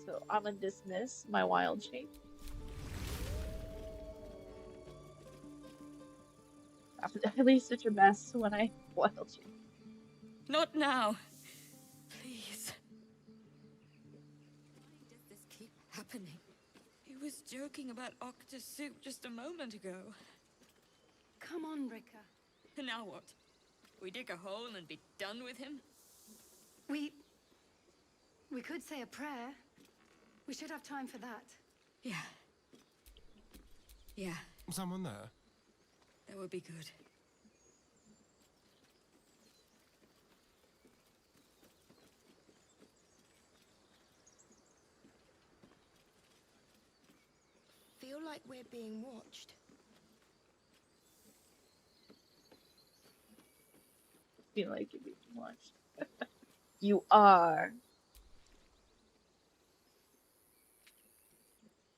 So I'm gonna dismiss my wild shape. At least such a mess when I wild shape. Not now. Please. Why does this keep happening? He was joking about octa soup just a moment ago. Come on, Ricker. Now what? We dig a hole and be done with him? We could say a prayer. We should have time for that. Yeah. Yeah, Someone there? that would be good. Feel like we're being watched. Feel like you're being watched. You are.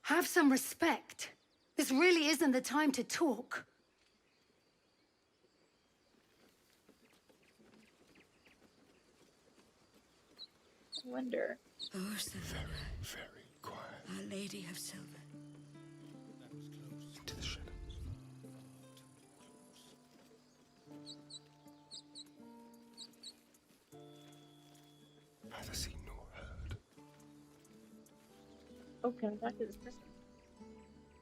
Have some respect. This really isn't the time to talk. I wonder. Oh, Selena. Very quiet. Our Lady of Silver. Into the shadows. Neither seen nor heard. Oh, can I talk to this person?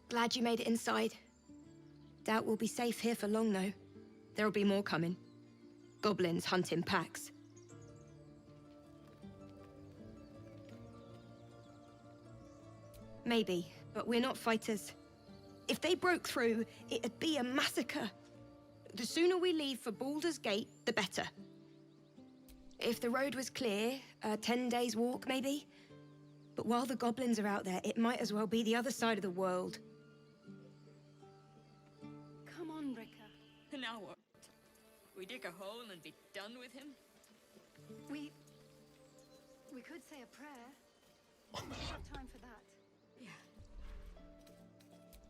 Glad you made it inside. Doubt we'll be safe here for long, though. There'll be more coming. Goblins hunt in packs. Maybe, but we're not fighters. If they broke through, it'd be a massacre. The sooner we leave for Baldur's Gate, the better. If the road was clear, 10 days' walk, maybe? But while the goblins are out there, it might as well be the other side of the world. Come on, Ricker. Now what? We dig a hole and be done with him? We could say a prayer. We should have time for that. Yeah.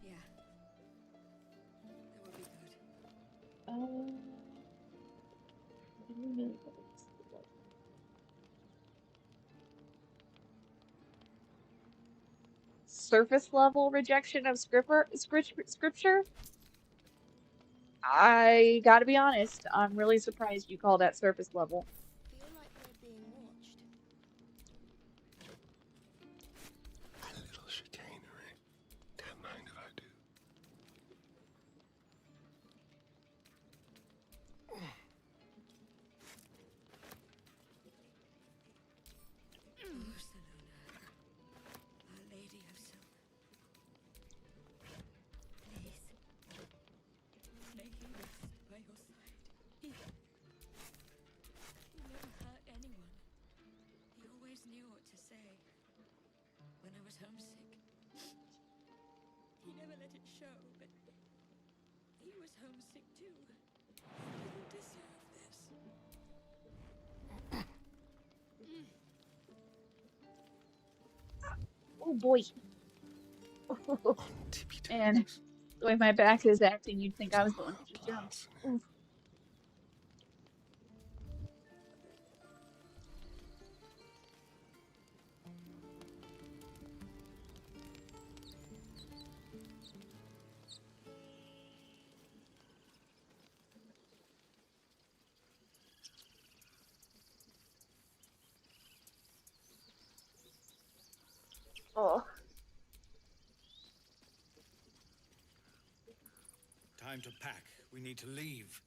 Yeah. That would be good. I don't really know. Surface level rejection of scripture? I gotta be honest, I'm really surprised you call that surface level. Feel like we're being watched. A little chicanery. Don't mind if I do. Oh, Selena. Our Lady of Silver. Please. May he rest by your side. He never hurt anyone. He always knew what to say. When I was homesick. He never let it show, but he was homesick too. He didn't deserve this. Oh boy. Tippy And toes. the way my back is acting, you'd think I was the one who just jumped. Oof. Oh. Time to pack. We need to leave.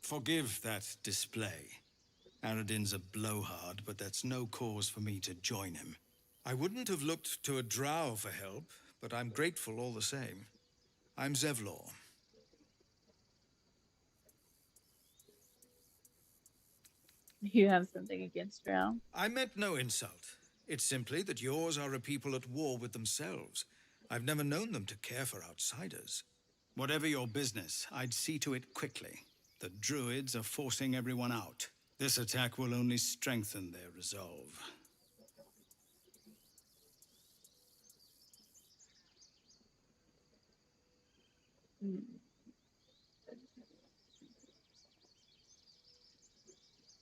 Forgive that display. Aradin's a blowhard, but that's no cause for me to join him. I wouldn't have looked to a drow for help, but I'm grateful all the same. I'm Zevlor. You have something against Drow? I meant no insult. It's simply that yours are a people at war with themselves. I've never known them to care for outsiders. Whatever your business, I'd see to it quickly. The druids are forcing everyone out. This attack will only strengthen their resolve. Hmm.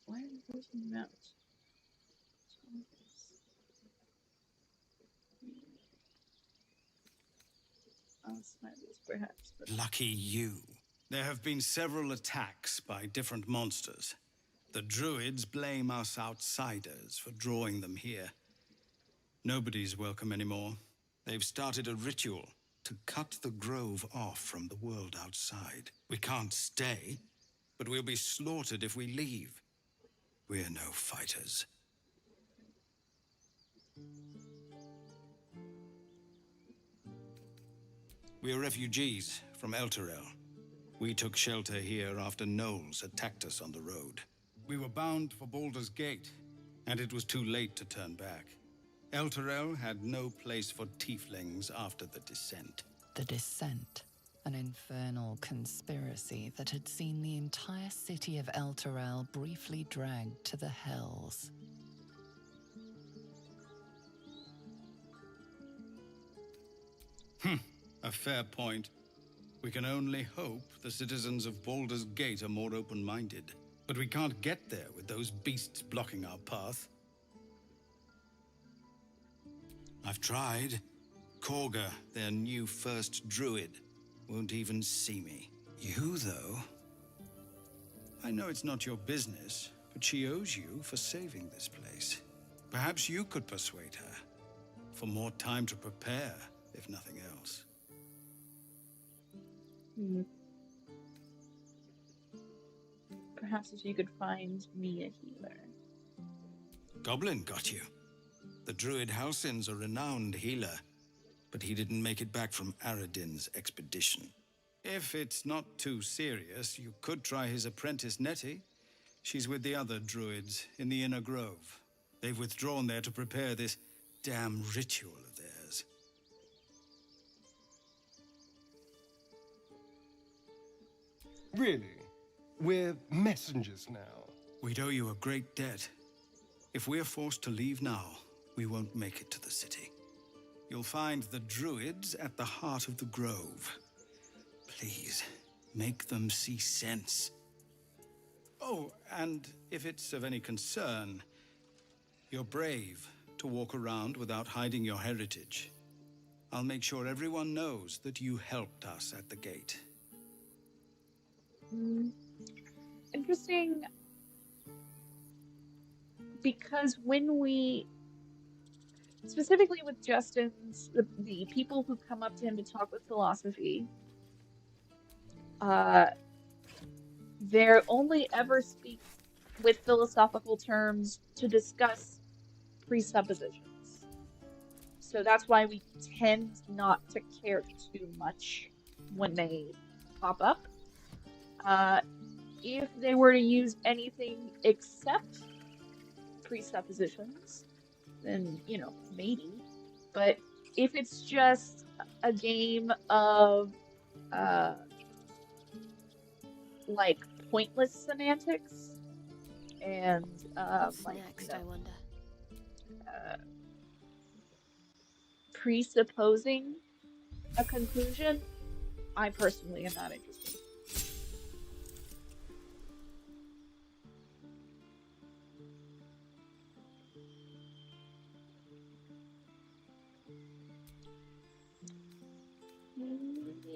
Why are you pushing him out? I'll smile this perhaps, but Lucky you. There have been several attacks by different monsters. The druids blame us outsiders for drawing them here. Nobody's welcome anymore. They've started a ritual to cut the grove off from the world outside. We can't stay, but we'll be slaughtered if we leave. We're no fighters. We're refugees from Elturel. We took shelter here after gnolls attacked us on the road. We were bound for Baldur's Gate, and it was too late to turn back. Elturel had no place for tieflings after the Descent. The Descent, an infernal conspiracy that had seen the entire city of Elturel briefly dragged to the Hells. A fair point. We can only hope the citizens of Baldur's Gate are more open-minded. But we can't get there with those beasts blocking our path. I've tried. Korga, their new first druid, won't even see me. You, though... I know it's not your business, but she owes you for saving this place. Perhaps you could persuade her. For more time to prepare, if nothing else. Perhaps if you could find me a healer. Goblin got you. The druid Halsin's a renowned healer, but he didn't make it back from Aradin's expedition. If it's not too serious, you could try his apprentice Nettie. She's with the other druids in the Inner Grove. They've withdrawn there to prepare this damn ritual of theirs. Really? We're messengers now. We'd owe you a great debt. If we're forced to leave now, we won't make it to the city. You'll find the druids at the heart of the grove. Please, make them see sense. Oh, and if it's of any concern, you're brave to walk around without hiding your heritage. I'll make sure everyone knows that you helped us at the gate. Interesting, because when we, specifically with Justin's, the people who come up to him to talk with philosophy, they're only ever speak with philosophical terms to discuss presuppositions. So that's why we tend not to care too much when they pop up. If they were to use anything except presuppositions, then, you know, maybe. But if it's just a game of, like, pointless semantics, and, What's like, next, you know, I wonder? Presupposing a conclusion, I personally am not interested.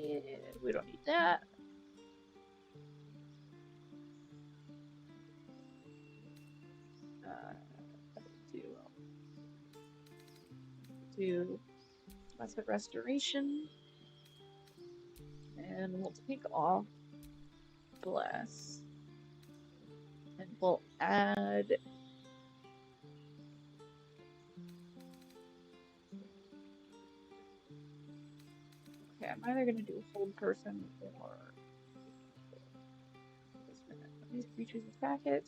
Yeah, we don't need that. Do lots of restoration, and we'll take off bless, and we'll add okay, I'm either gonna do hold person or these creatures attack it.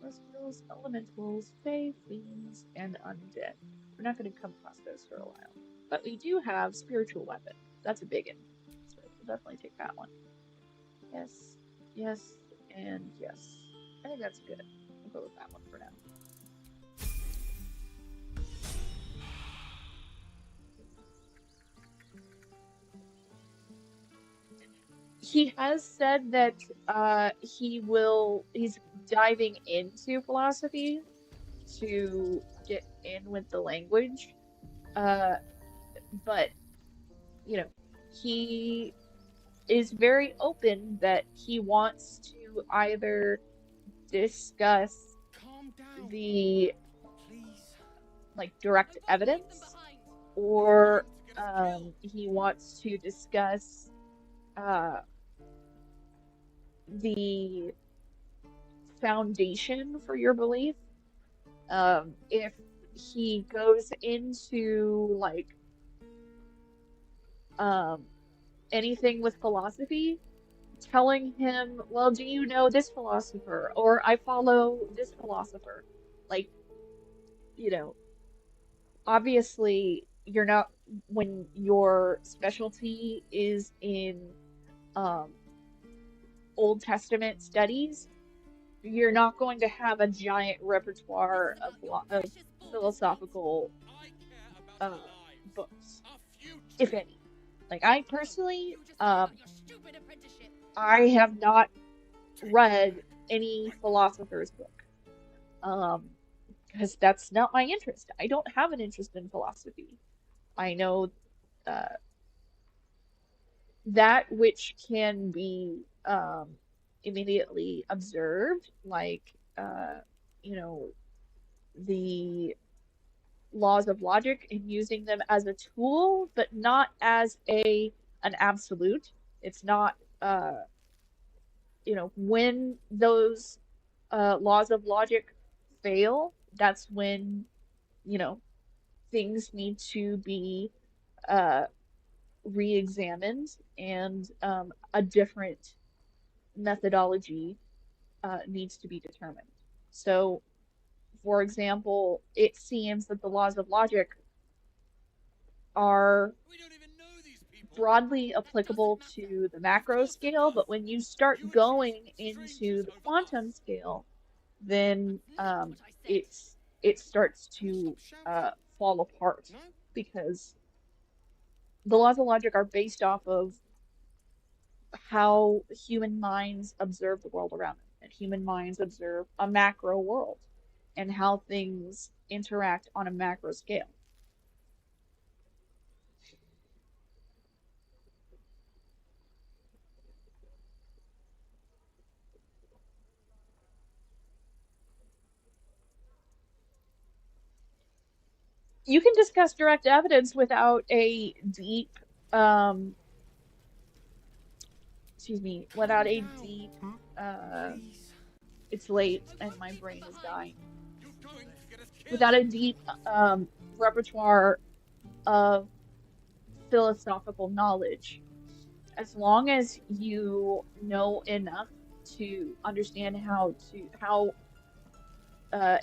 Celestials, elementals, fae, fiends, and undead. We're not going to come across those for a while. But we do have spiritual weapon. That's a big one. So we'll definitely take that one. Yes, yes, and yes. I think that's good. We'll go with that one for now. He has said that he's diving into philosophy to get in with the language. But, you know, he is very open that he wants to either discuss the like direct evidence, or he wants to discuss the foundation for your belief. If he goes into like anything with philosophy, telling him, well, do you know this philosopher? Or I follow this philosopher. Like, you know, obviously you're not, when your specialty is in um, Old Testament studies, you're not going to have a giant repertoire of philosophical uh, books, if any. Like I personally, I have not read any philosopher's book, because that's not my interest. I don't have an interest in philosophy. I know uh, that which can be immediately observed, like you know, the laws of logic and using them as a tool, but not as an absolute. It's not when those laws of logic fail, that's when, you know, things need to be uh, re-examined and a different methodology needs to be determined. So, for example, it seems that the laws of logic are broadly applicable to the macro scale, but when you start going into the quantum scale, then it starts to fall apart because the laws of logic are based off of how human minds observe the world around them, and human minds observe a macro world and how things interact on a macro scale. You can discuss direct evidence without a deep, um, without a deep, it's late and my brain is dying. Without a deep repertoire of philosophical knowledge, as long as you know enough to understand how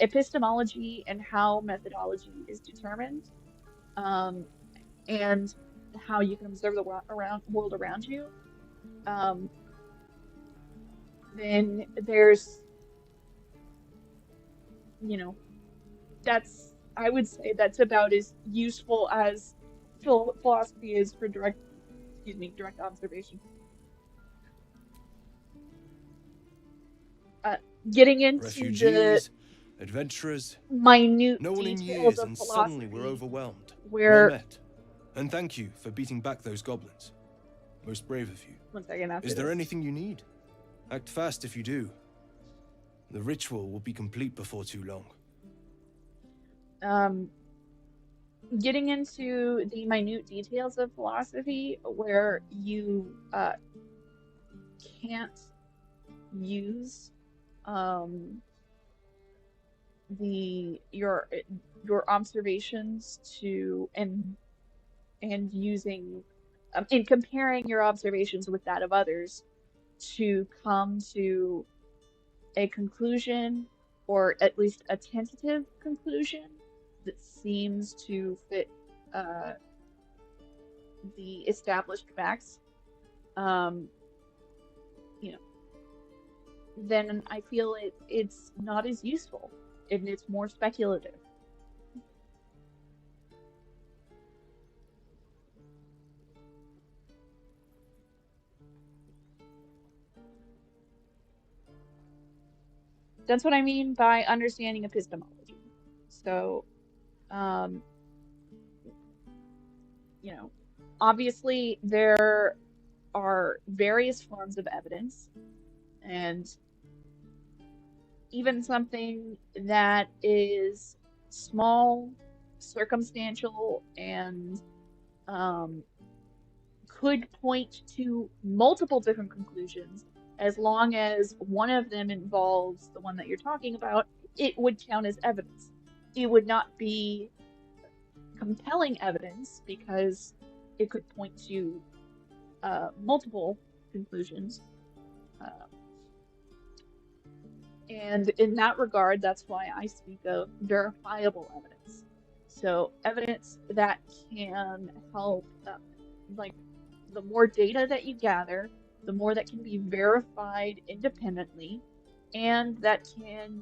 epistemology and how methodology is determined, um, and how you can observe the world around you, um, then there's, you know, I would say that's about as useful as philosophy is for direct observation. Uh, Getting into the Refugees, adventurers, minute no one in details years, of and suddenly we're philosophy, overwhelmed. Well where met. And thank you for beating back those goblins. Most brave of you. one second after Is there this. anything you need? Act fast if you do. The ritual will be complete before too long. Getting into the minute details of philosophy where you can't use the your observations to and using in comparing your observations with that of others to come to a conclusion, or at least a tentative conclusion that seems to fit uh, the established facts, um, you know, then I feel it's not as useful and it's more speculative. That's what I mean by understanding epistemology. So, um, you know, obviously there are various forms of evidence, and even something that is small circumstantial and could point to multiple different conclusions. As long as one of them involves the one that you're talking about, it would count as evidence. It would not be compelling evidence because it could point to multiple conclusions. Uh, and in that regard, that's why I speak of verifiable evidence. So evidence that can help, like the more data that you gather, the more that can be verified independently, and that can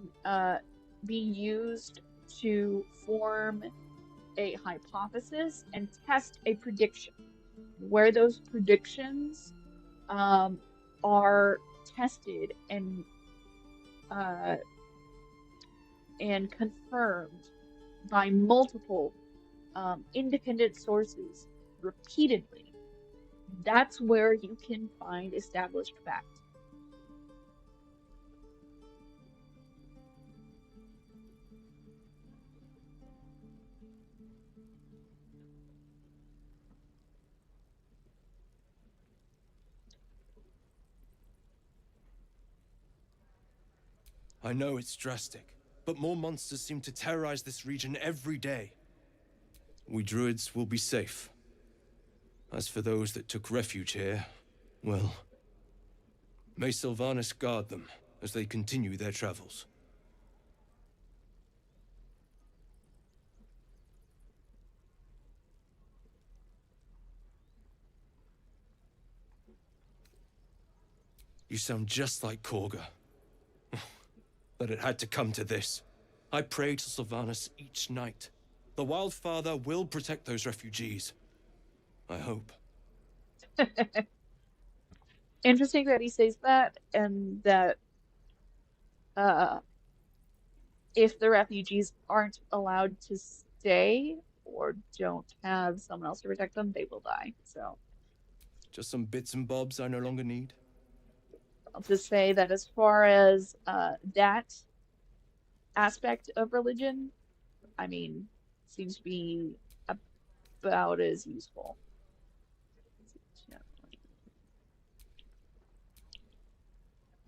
be used to form a hypothesis and test a prediction, where those predictions are tested uh, and confirmed by multiple independent sources repeatedly. That's where you can find established fact. I know it's drastic, but more monsters seem to terrorize this region every day. We druids will be safe. As for those that took refuge here, well, may Sylvanas guard them as they continue their travels. You sound just like Korga. But it had to come to this. I pray to Sylvanas each night. The Wildfather will protect those refugees. I hope. Interesting that he says that, and that if the refugees aren't allowed to stay or don't have someone else to protect them, they will die. So Just some bits and bobs I no longer need. I'll just say that as far as that aspect of religion, I mean, seems to be about as useful.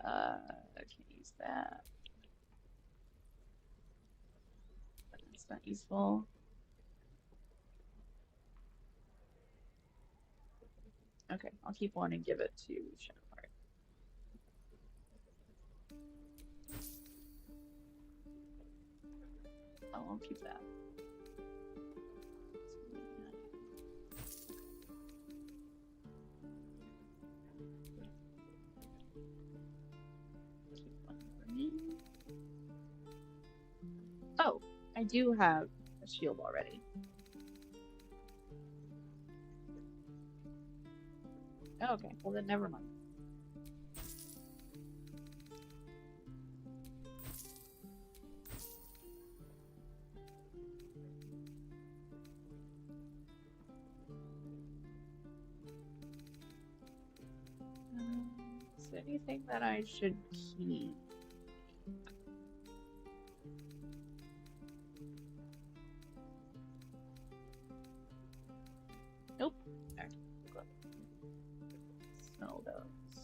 I can't use that. That's not useful. Okay, I'll keep one and give it to Shadowheart. Oh, I'll keep that. Keep one for me. Oh, I do have a shield already. Okay, well then never mind. Is there anything that I should keep? Nope. Okay. Smell those.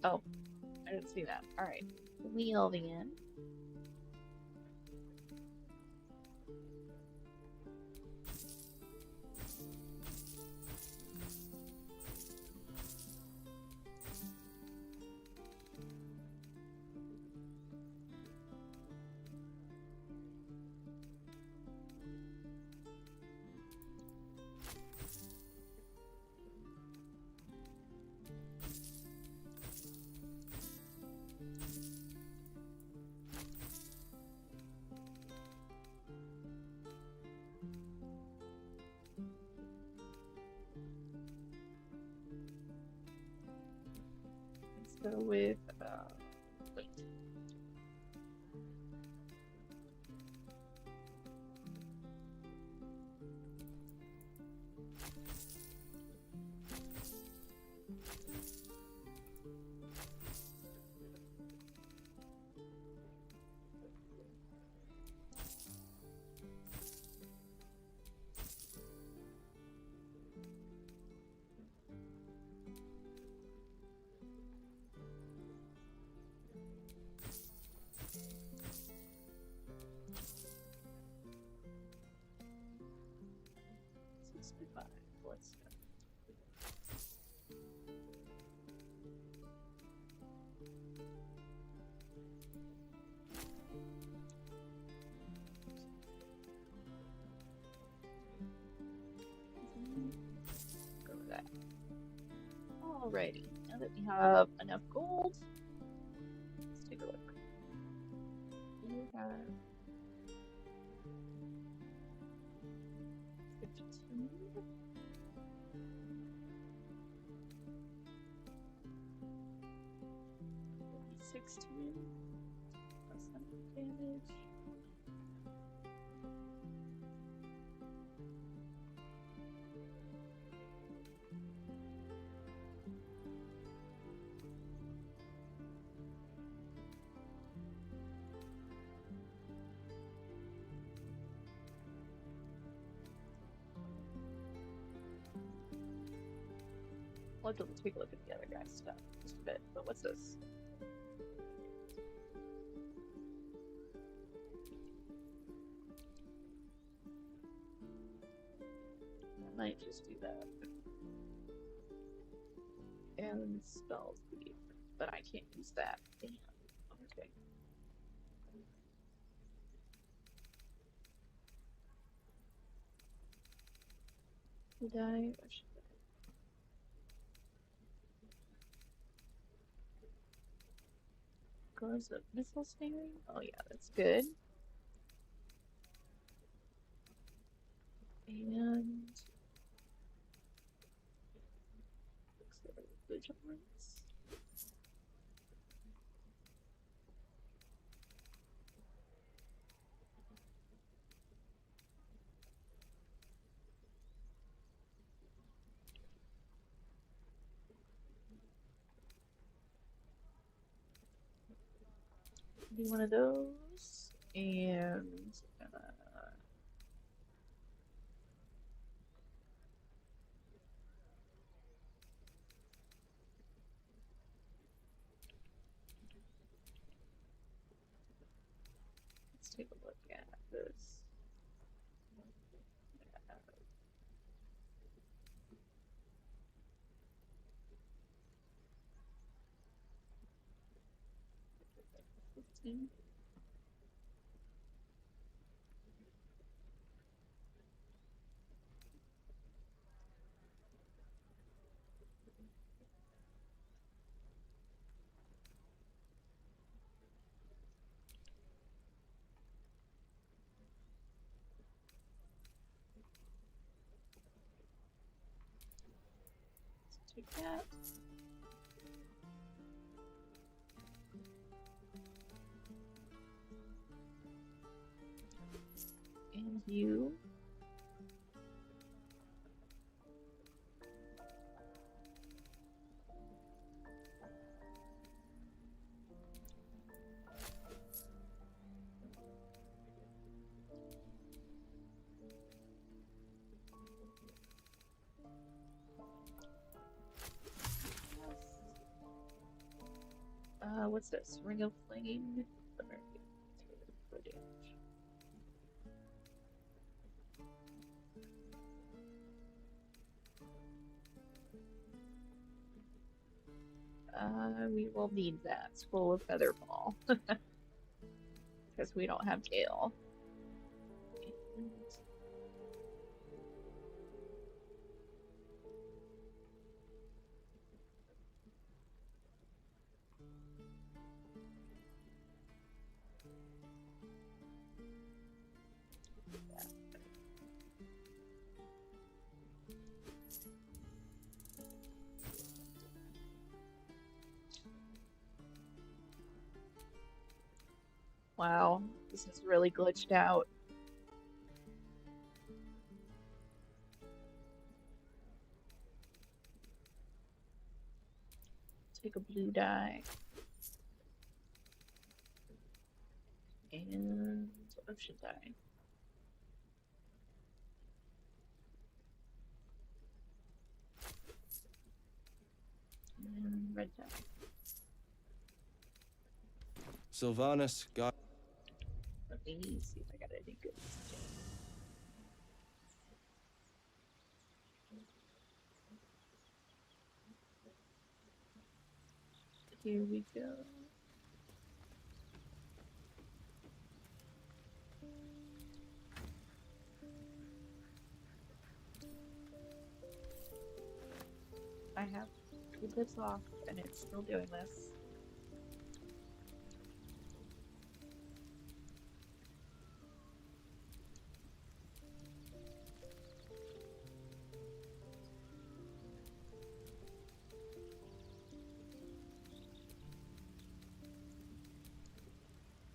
Oh, I didn't see that. All right. Wheel in. Let's go with wait. Alrighty, now that we have enough gold, let's take a look. We have 15, 16, plus some damage. We'll have to take a look at the other guy's stuff just a bit. But what's this? I might just do that. And spells leave, but I can't use that. Damn. Okay. Should I or should I? Goes of missile snaring? Oh yeah, that's good. And vigilance. Do one of those, and let's take a look at this. 15. Let's take that. And you. What's this? Ring of Flame. For damage. We will need that. Scroll of Featherball. Because we don't have Gale. And wow, this is really glitched out. Take a blue die. And ocean die. And red die. Sylvanas, God. Let me see if I got any good. Here we go. I have It lives off, and it's still doing this.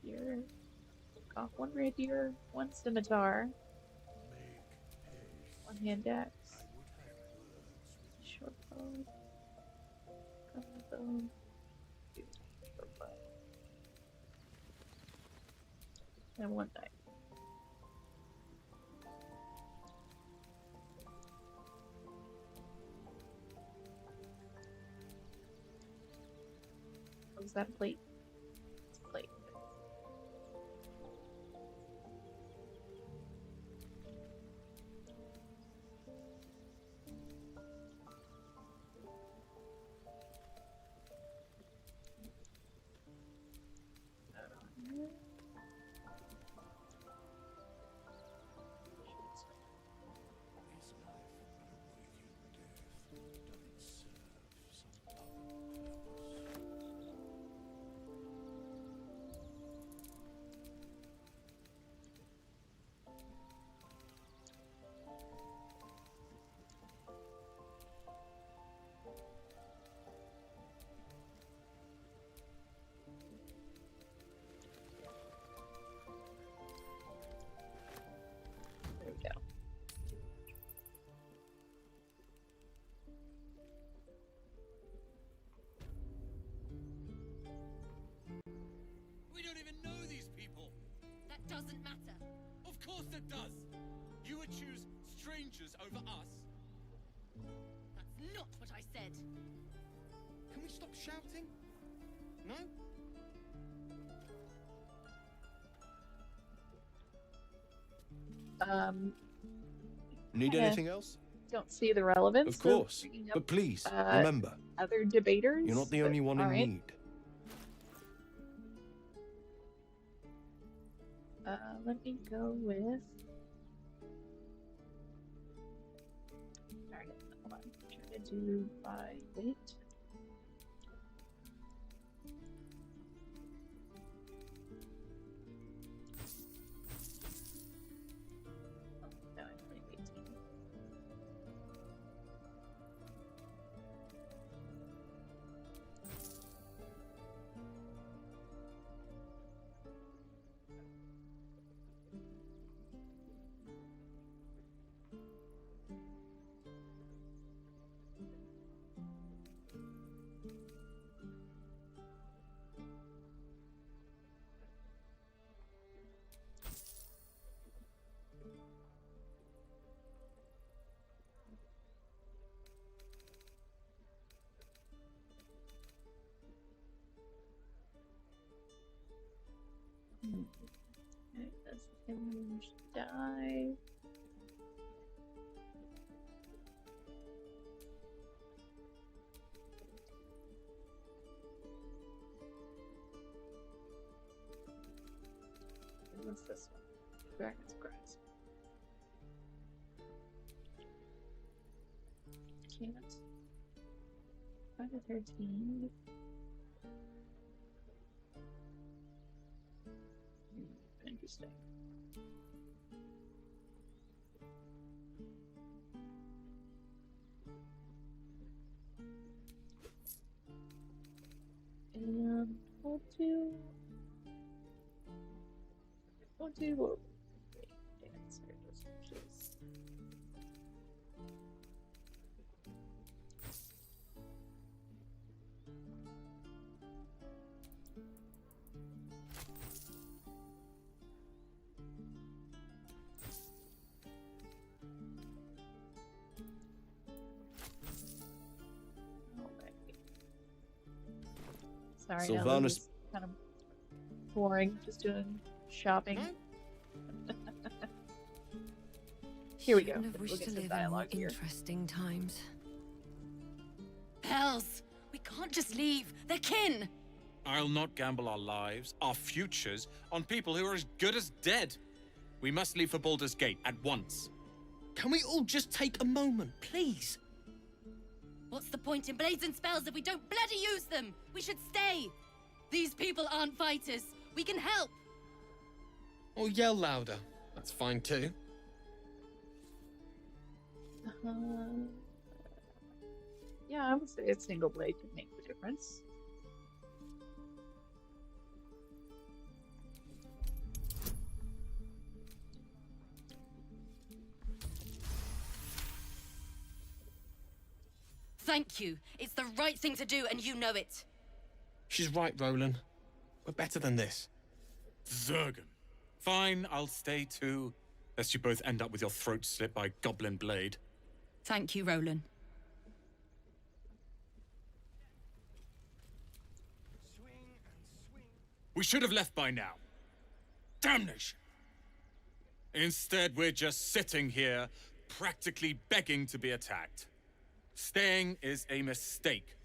Deer. Off one rapier, one scimitar, one hand axe, short bow, bow, short bow, and one knife. Oh, is that a plate? It's a plate. There we go. We don't even know these people. That doesn't matter. Of course it does. You would choose strangers over us. That's not what I said. Can we stop shouting? No? Need Yeah. anything else? Don't see the relevance. Of course. Bringing up, But please, remember, other debaters. you're not the only one in alright. need. Let me go with. Darn it, hold on. Try to do by weight. Oh, no, I'm playing weight team. Okay, that's hinge die. What's this one? Dragon's Grasp. Can't. 5 to 13. Interesting. And we'll do what dance here just in case. Sorry, no, Sylvanas- this is kind of boring. Just doing shopping. Here we go. Shouldn't have We'll wished get to some live in more dialogue here. interesting times. Hells! We can't just leave. They're kin! I'll not gamble our lives, our futures, on people who are as good as dead. We must leave for Baldur's Gate at once. Can we all just take a moment, please? What's the point in blades and spells if we don't bloody use them? We should stay. These people aren't fighters. We can help. Or yell louder. That's fine too. Yeah, I would say a single blade can make the difference. Thank you. It's the right thing to do, and you know it. She's right, Roland. We're better than this. Zergan. Fine, I'll stay too. Lest you both end up with your throats slit by goblin blade. Thank you, Roland. We should have left by now. Damnation! Instead, we're just sitting here, practically begging to be attacked. Staying is a mistake.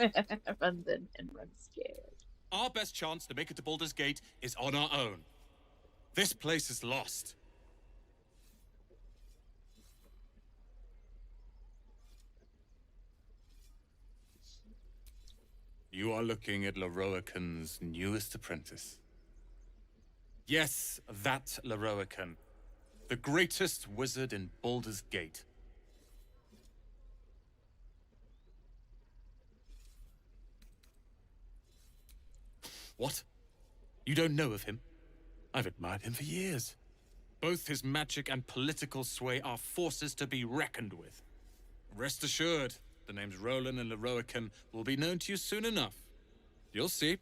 Run then and run scared. Our best chance to make it to Baldur's Gate is on our own. This place is lost. You are looking at Leroican's newest apprentice. Yes, that Leroican. The greatest wizard in Baldur's Gate. What? You don't know of him? I've admired him for years. Both his magic and political sway are forces to be reckoned with. Rest assured, the names Roland and Leroican will be known to you soon enough. You'll see.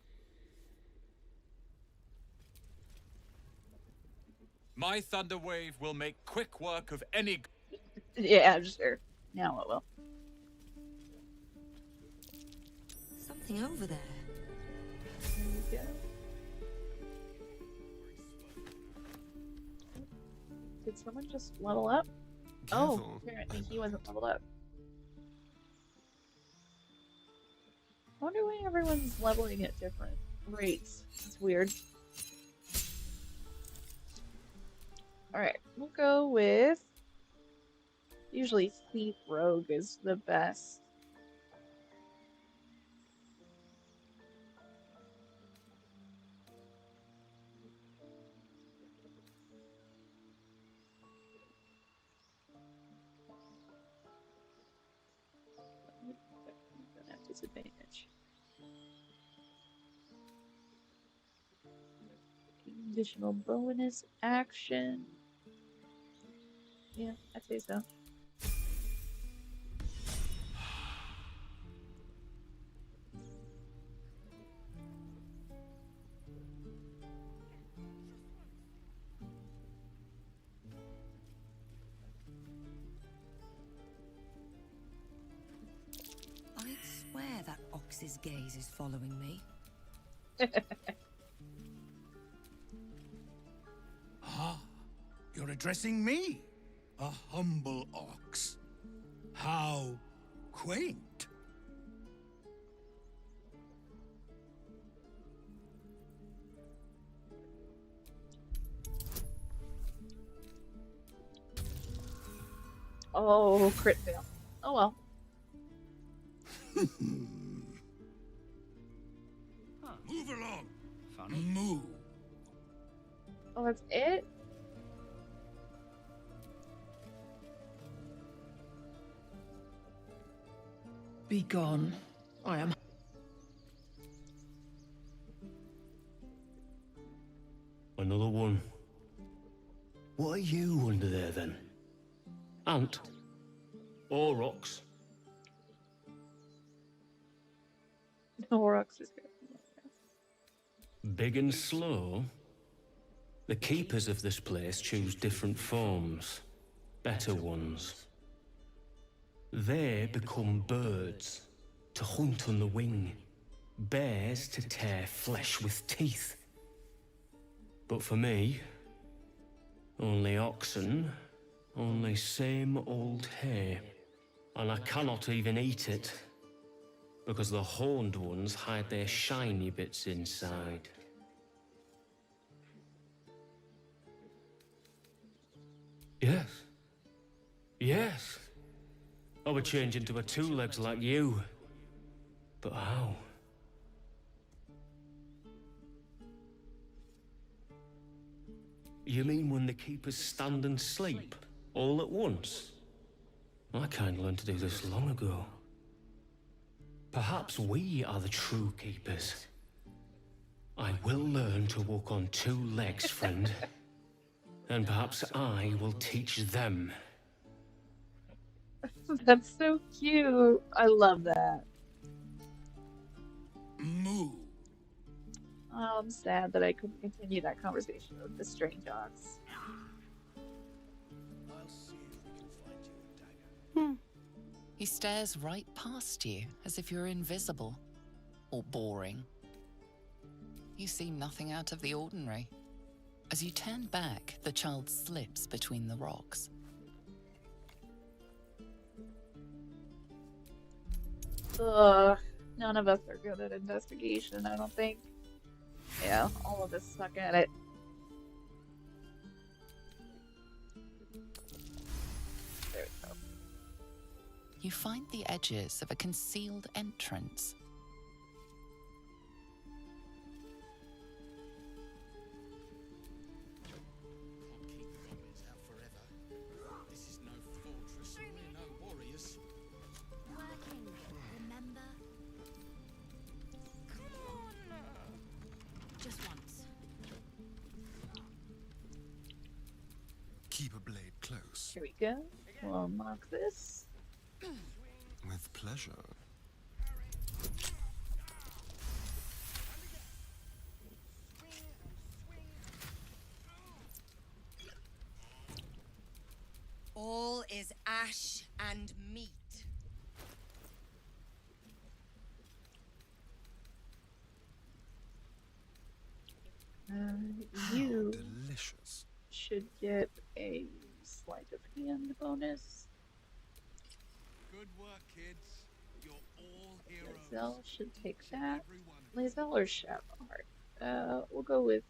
My thunder wave will make quick work of any... Yeah, sure. Now it will. Something over there. There you go. Did someone just level up? Oh, apparently he wasn't leveled up. I wonder why everyone's leveling at different rates. It's weird. Alright, we'll go with... Usually Thief Rogue is the best. Don't have disadvantage. Additional bonus action. Yeah, I'd say so. I swear that ox's gaze is following me. Ah, you're addressing me, a humble ox. How quaint. Oh, crit fail. Oh well. Move along. Funny. Move. Oh, that's it? Be gone. I am. Another one. What are you under there then? Ant? Or ox? Aurochs is good. Big and slow? The keepers of this place choose different forms. Better ones. They become birds, to hunt on the wing. Bears to tear flesh with teeth. But for me, only oxen, only same old hay. And I cannot even eat it, because the horned ones hide their shiny bits inside. Yes. Yes. I would change into a two-legs like you. But how? You mean when the keepers stand and sleep, all at once? I kind of learned to do this long ago. Perhaps we are the true keepers. I will learn to walk on two legs, friend. And perhaps I will teach them. That's so cute. I love that. Moo. Oh, I'm sad that I couldn't continue that conversation with the stray dogs. I'll see if we can find you a dagger. He stares right past you as if you're invisible or boring. You see nothing out of the ordinary. As you turn back, the child slips between the rocks. Ugh, none of us are good at investigation, I don't think. Yeah, all of us suck at it. There we go. You find the edges of a concealed entrance. Can't keep the goblins out forever. This is no fortress, and we're no warriors. Working, remember? Come on! Just once. Keep a blade close. Here we go. We'll unlock this. With pleasure. All is ash and meat. You Delicious. should get a sleight of hand bonus. Good work, kids. You're all heroes. Exzel should take that. Lazel or Shadowheart? We'll go with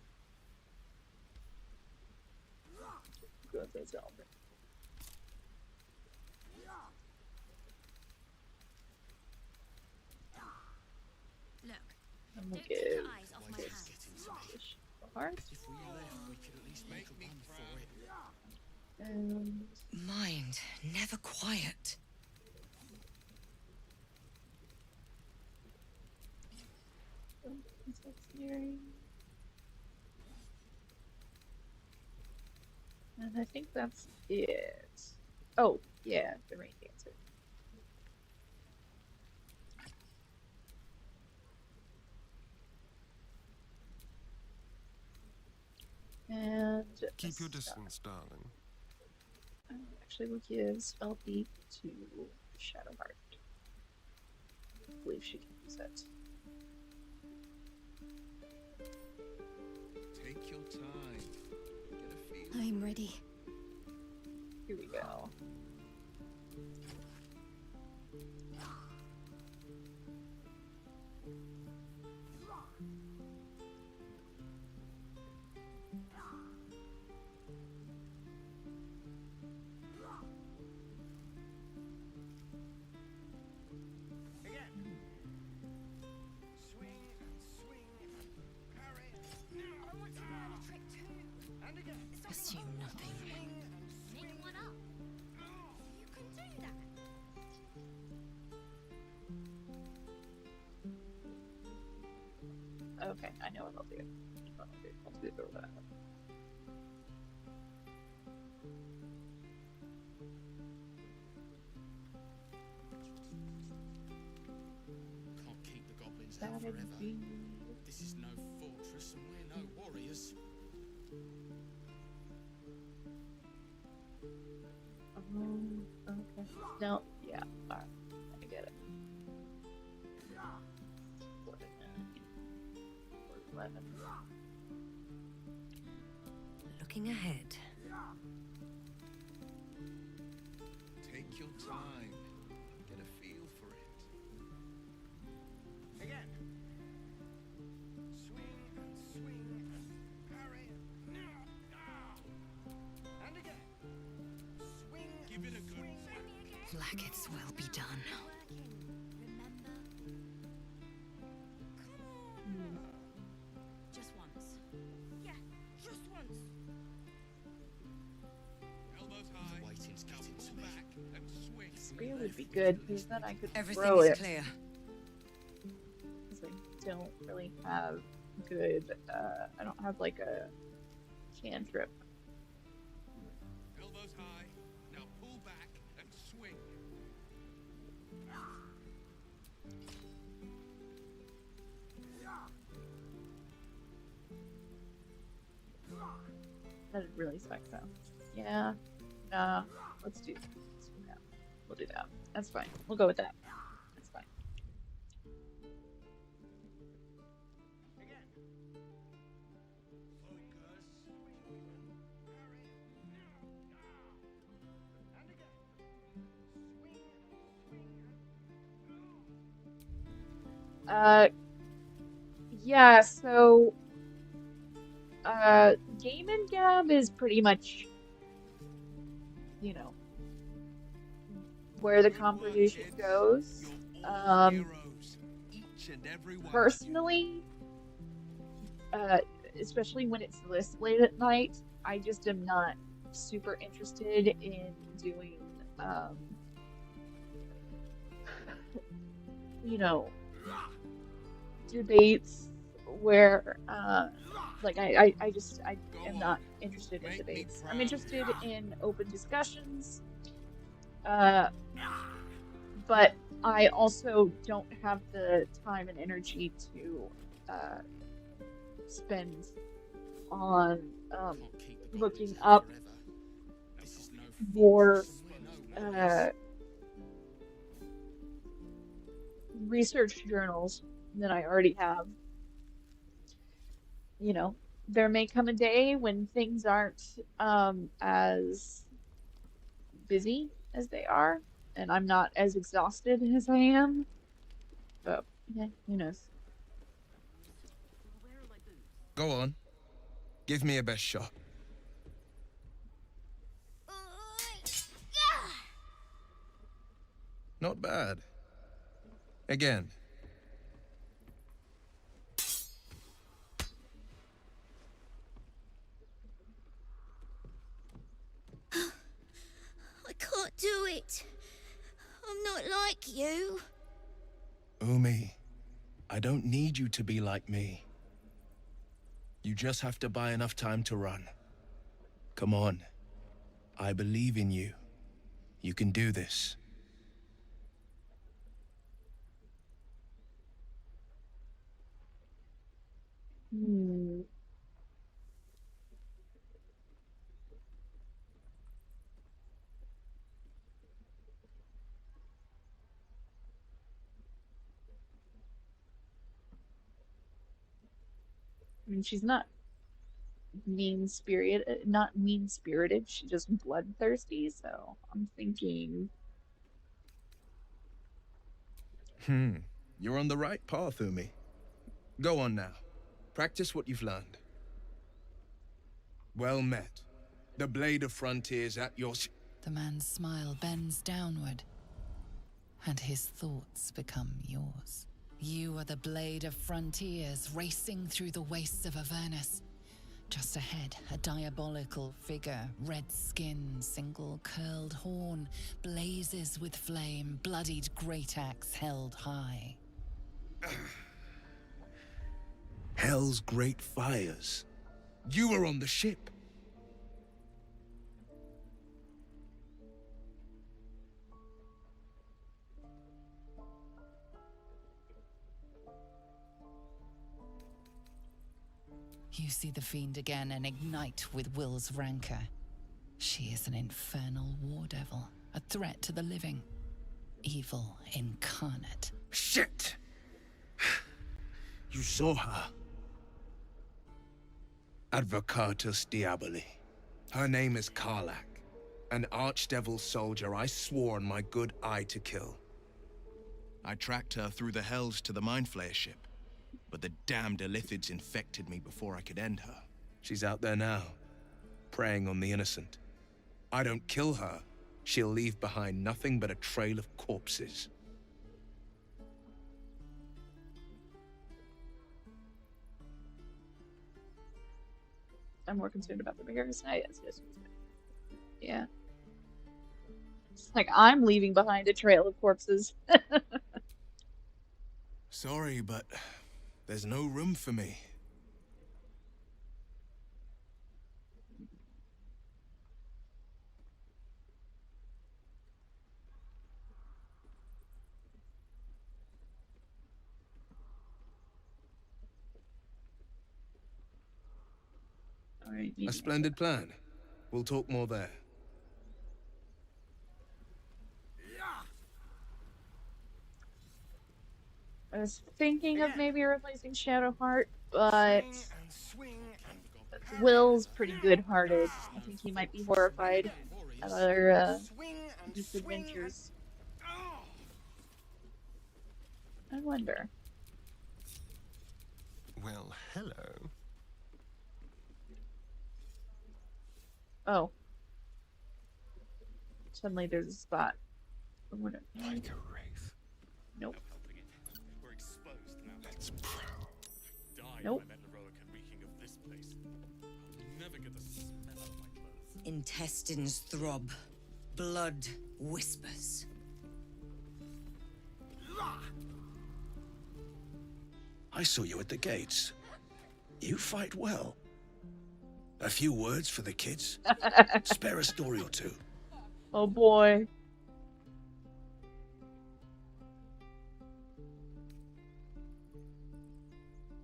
Exzel. Look, I'm gonna don't give take your eyes off my this hands. Shadowheart. If we left, we could at least make a run for it. And Mind never quiet. and I think that's it. Oh, yeah, the rain dancer. And Keep your distance, darling. actually, we'll give spell thief to Shadowheart. I believe she can use it. Take your time. Get a feel. I'm ready. Here we go. Assume nothing. Make one up. You can do that. Okay, I know what I'll do. I'll do that. Can't keep the goblins out That'd forever. be... This is no fortress, and we're no warriors. Okay. No, yeah, alright. I get it. 11. Looking ahead. Take your time. Get a feel for it. Again. Swing and swing and parry. And again. Like its will be done. Just once. Yeah, just once. Elbows high. Waiting to Now get into pull me. back and swing. Spear would be good because then I could Everything throw is it. clear. Because I don't really have good. I don't have like a cantrip. Elbows high. Now pull back and swing. That really sucks though. Yeah. Let's do that. We'll do that. That's fine. We'll go with that. That's fine. Yeah, so Game and Gab is pretty much, you know, where the conversation goes. Personally, especially when it's this late at night, I just am not super interested in doing, you know, debates where, like I am not interested in debates. I'm interested in open discussions, but I also don't have the time and energy to spend on looking up more research journals than I already have. You know, there may come a day when things aren't as busy as they are, and I'm not as exhausted as I am. But yeah, who knows? Go on. Give me a best shot. Not bad. Again. I can't do it. I'm not like you. Umi, I don't need you to be like me. You just have to buy enough time to run. Come on. I believe in you. You can do this. Hmm. I mean, she's not not mean spirited. She's just bloodthirsty. So I'm thinking, You're on the right path, Umi. Go on now. Practice what you've learned. Well met. The blade of frontiers at your... The man's smile bends downward, and his thoughts become yours. You are the blade of frontiers racing through the wastes of Avernus. Just ahead, a diabolical figure, red skin, single curled horn, blazes with flame, bloodied great axe held high. Hell's great fires. You were on the ship. You see the fiend again and ignite with Will's rancor. She is an infernal war devil, a threat to the living. Evil incarnate. Shit! You saw her. Advocatus Diaboli. Her name is Karlak, an archdevil soldier I swore on my good eye to kill. I tracked her through the hells to the Mind Flayer ship, but the damned Illithids infected me before I could end her. She's out there now, preying on the innocent. I don't kill her, she'll leave behind nothing but a trail of corpses. I'm more concerned about the bears. Yes. Yeah. It's like I'm leaving behind a trail of corpses. Sorry, but there's no room for me. All right, A splendid plan. We'll talk more there. I was thinking of maybe replacing Shadowheart, but Will's pretty good-hearted. I think he might be horrified at our misadventures. I wonder. Well, hello. Oh. Suddenly there's a spot. I wonder. Like a wraith. Nope. We're exposed now. Let's prowl. Die Nope. if I met Heroic and reeking of this place. I'll never get the smell out of my clothes. Intestines throb. Blood whispers. I saw you at the gates. You fight well. A few words for the kids? Spare a story or two. Oh boy.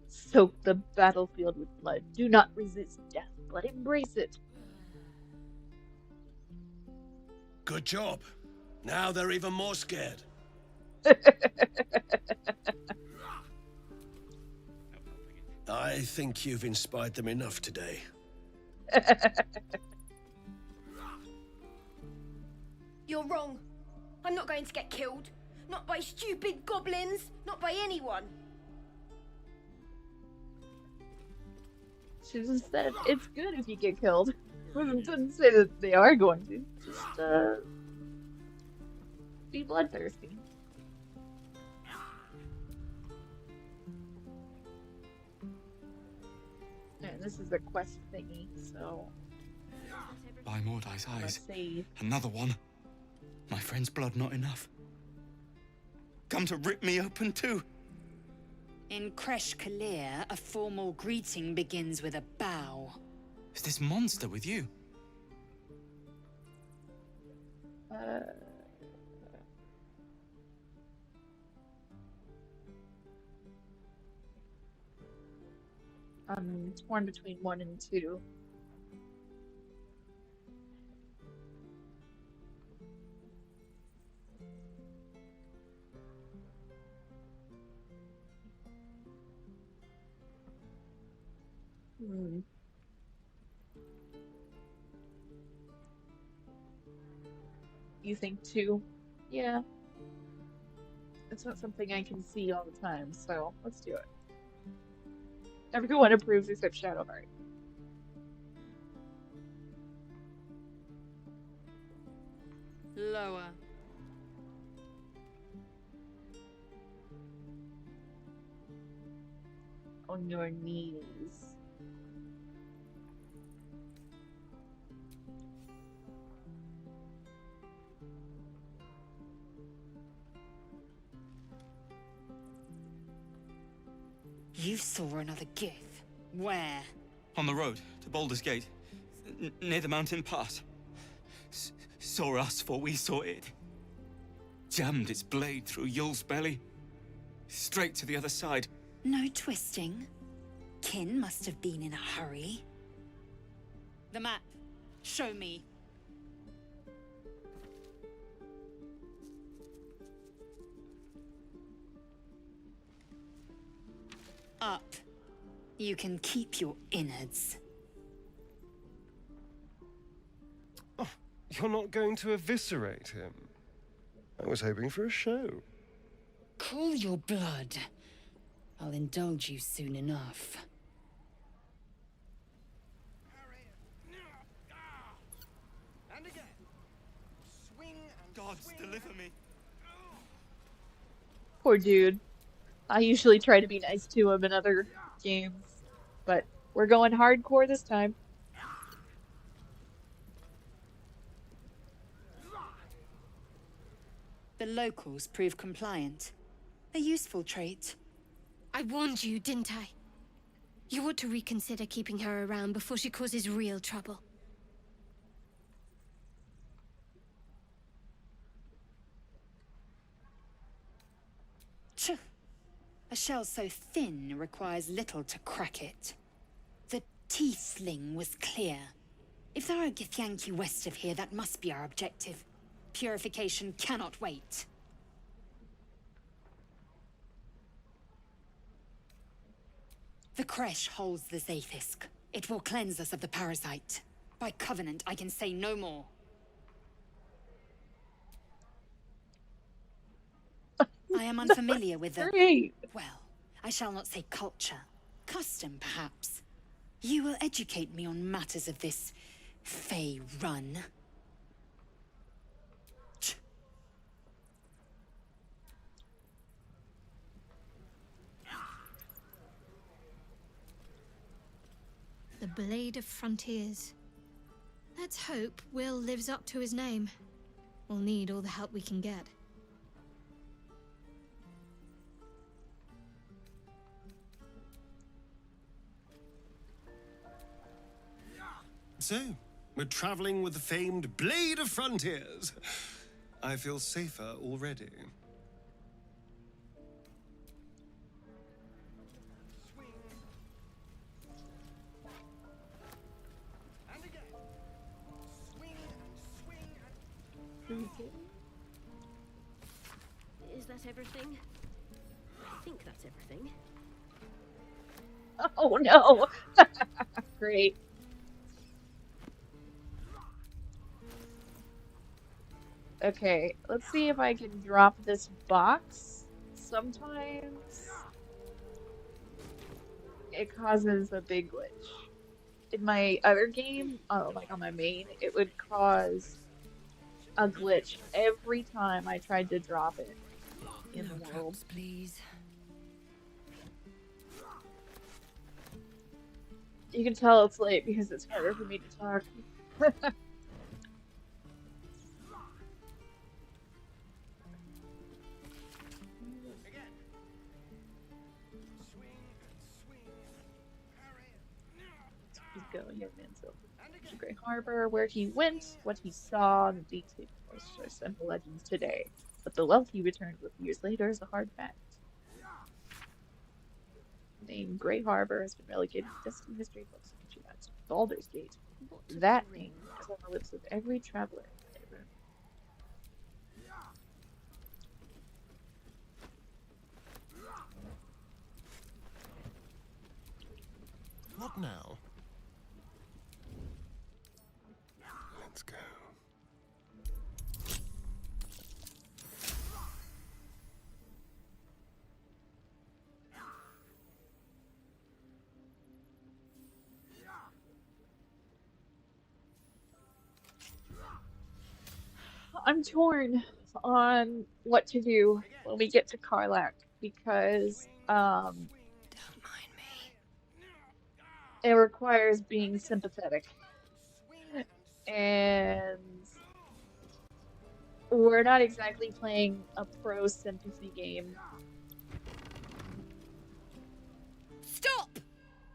Soak the battlefield with blood. Do not resist death, but embrace it. Good job. Now they're even more scared. I think you've inspired them enough today. You're wrong. I'm not going to get killed. Not by stupid goblins. Not by anyone. She just said it's good if you get killed. Didn't say that they are going to. Just be bloodthirsty. And this is a quest thingy, so. By Mordai's eyes. Let's see. Another one. My friend's blood not enough. Come to rip me open too. In Kresh Kalir, a formal greeting begins with a bow. Is this monster with you? I'm torn between 1 and 2. You think 2? Yeah. It's not something I can see all the time, so let's do it. Everyone approves except Shadowheart. Lower. On your knees. You saw another gif. Where? On the road to Baldur's Gate, near the mountain pass. Saw us, for we saw it. Jammed its blade through Yul's belly, straight to the other side. No twisting. Kin must have been in a hurry. The map. Show me. Up. You can keep your innards. Oh, you're not going to eviscerate him? I was hoping for a show. Cool your blood. I'll indulge you soon enough. And again. Gods, deliver me. Poor dude. I usually try to be nice to him in other games, but we're going hardcore this time. The locals prove compliant. A useful trait. I warned you, didn't I? You ought to reconsider keeping her around before she causes real trouble. Tch. A shell so thin requires little to crack it. The tiefling was clear. If there are Githyanki west of here, that must be our objective. Purification cannot wait. The creche holds the Zaithisk. It will cleanse us of the parasite. By covenant, I can say no more. I am unfamiliar with the... Great. Well, I shall not say culture. Custom, perhaps. You will educate me on matters of this... Fey run. The Blade of Frontiers. Let's hope Will lives up to his name. We'll need all the help we can get. So, we're traveling with the famed Blade of Frontiers. I feel safer already. Is that everything? I think that's everything. Oh no! Great. Okay, let's see if I can drop this box. Sometimes it causes a big glitch. In my other game, like on my main, it would cause a glitch every time I tried to drop it in the world. Traps, please. You can tell it's late because it's harder for me to talk. He's going young man so to Grey Harbor, where he went, what he saw, the details are simple legends today. But the wealth he returned with years later is a hard fact. The name Grey Harbor has been relegated to distant history books since that's Baldur's Gate. That name is on the lips of every traveler ever. What now? Let's go. I'm torn on what to do when we get to Karlak because it requires being sympathetic. And we're not exactly playing a pro sympathy game. Stop!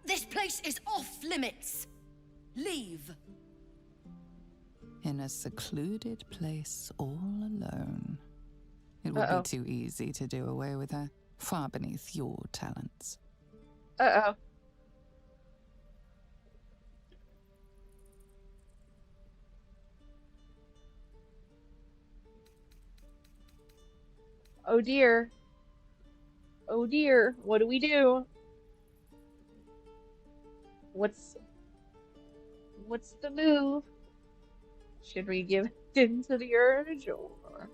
This place is off limits. Leave. In a secluded place all alone. It would be too easy to do away with her, far beneath your talents. Uh-oh. Oh dear. Oh dear, what do we do? What's the move? Should we give in to the urge or?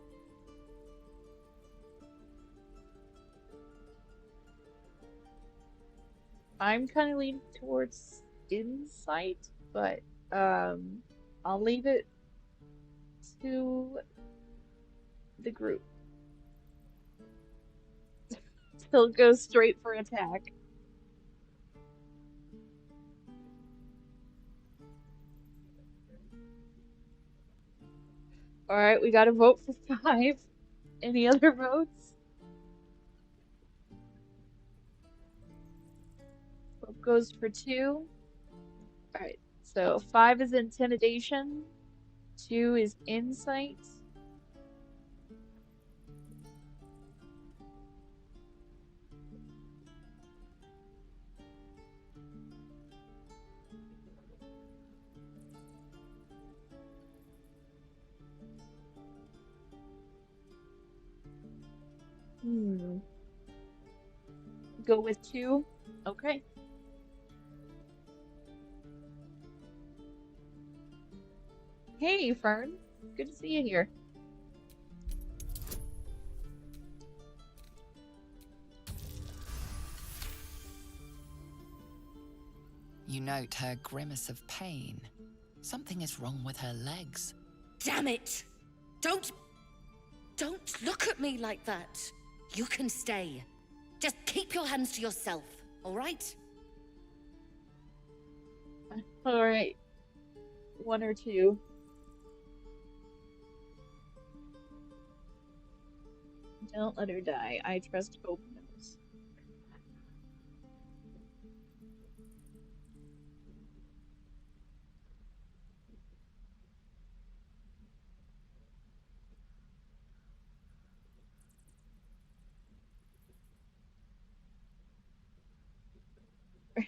I'm kind of leaning towards insight, but I'll leave it to the group. Still goes straight for attack. All right, we got a vote for 5. Any other votes? Vote goes for 2. All right, so 5 is intimidation, 2 is insight. Go with 2. Okay. Hey, Fern. Good to see you here. You note her grimace of pain. Something is wrong with her legs. Damn it! Don't look at me like that. You can stay. Just keep your hands to yourself, all right? All right. 1 or 2. Don't let her die. I trust Hope knows.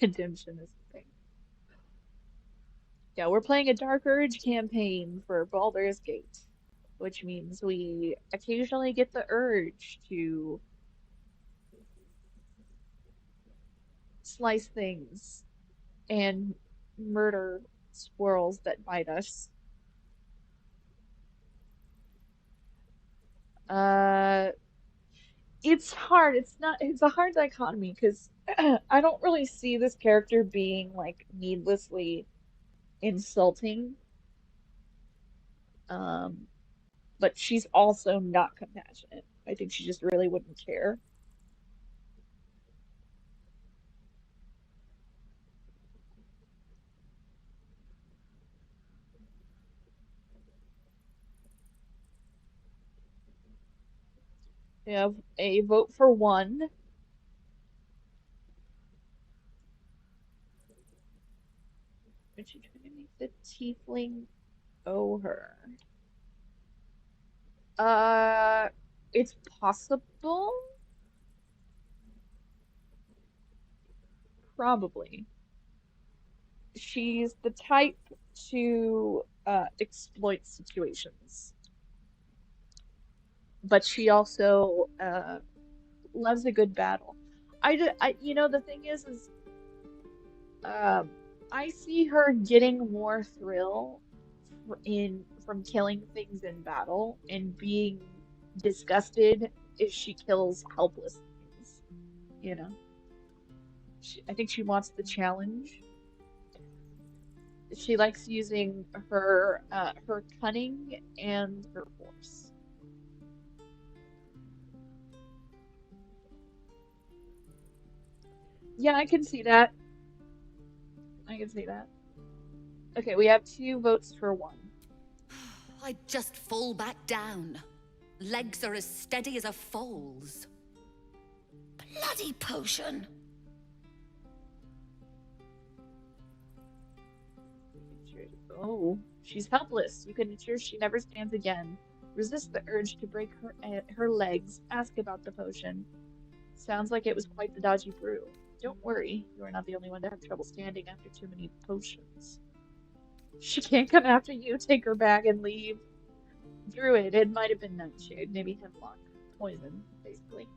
Redemption is the thing. Yeah, we're playing a Dark Urge campaign for Baldur's Gate, which means we occasionally get the urge to slice things and murder squirrels that bite us. It's hard. It's a hard dichotomy because I don't really see this character being like needlessly insulting. But she's also not compassionate. I think she just really wouldn't care. We have a vote for 1. Is she trying to make the tiefling owe her? It's possible. Probably. She's the type to exploit situations, but she also loves a good battle. You know, the thing is I see her getting more thrill from killing things in battle and being disgusted if she kills helpless things. You know, I think she wants the challenge. She likes using her cunning and her force. Yeah, I can see that. I can see that. Okay, we have 2 votes for 1. I'd just fall back down. Legs are as steady as a foal's. Bloody potion! Oh, she's helpless. You can ensure she never stands again. Resist the urge to break her legs. Ask about the potion. Sounds like it was quite the dodgy brew. Don't worry, you are not the only one to have trouble standing after too many potions. She can't come after you. Take her bag and leave. Druid, it might have been nightshade, maybe hemlock. Poison, basically.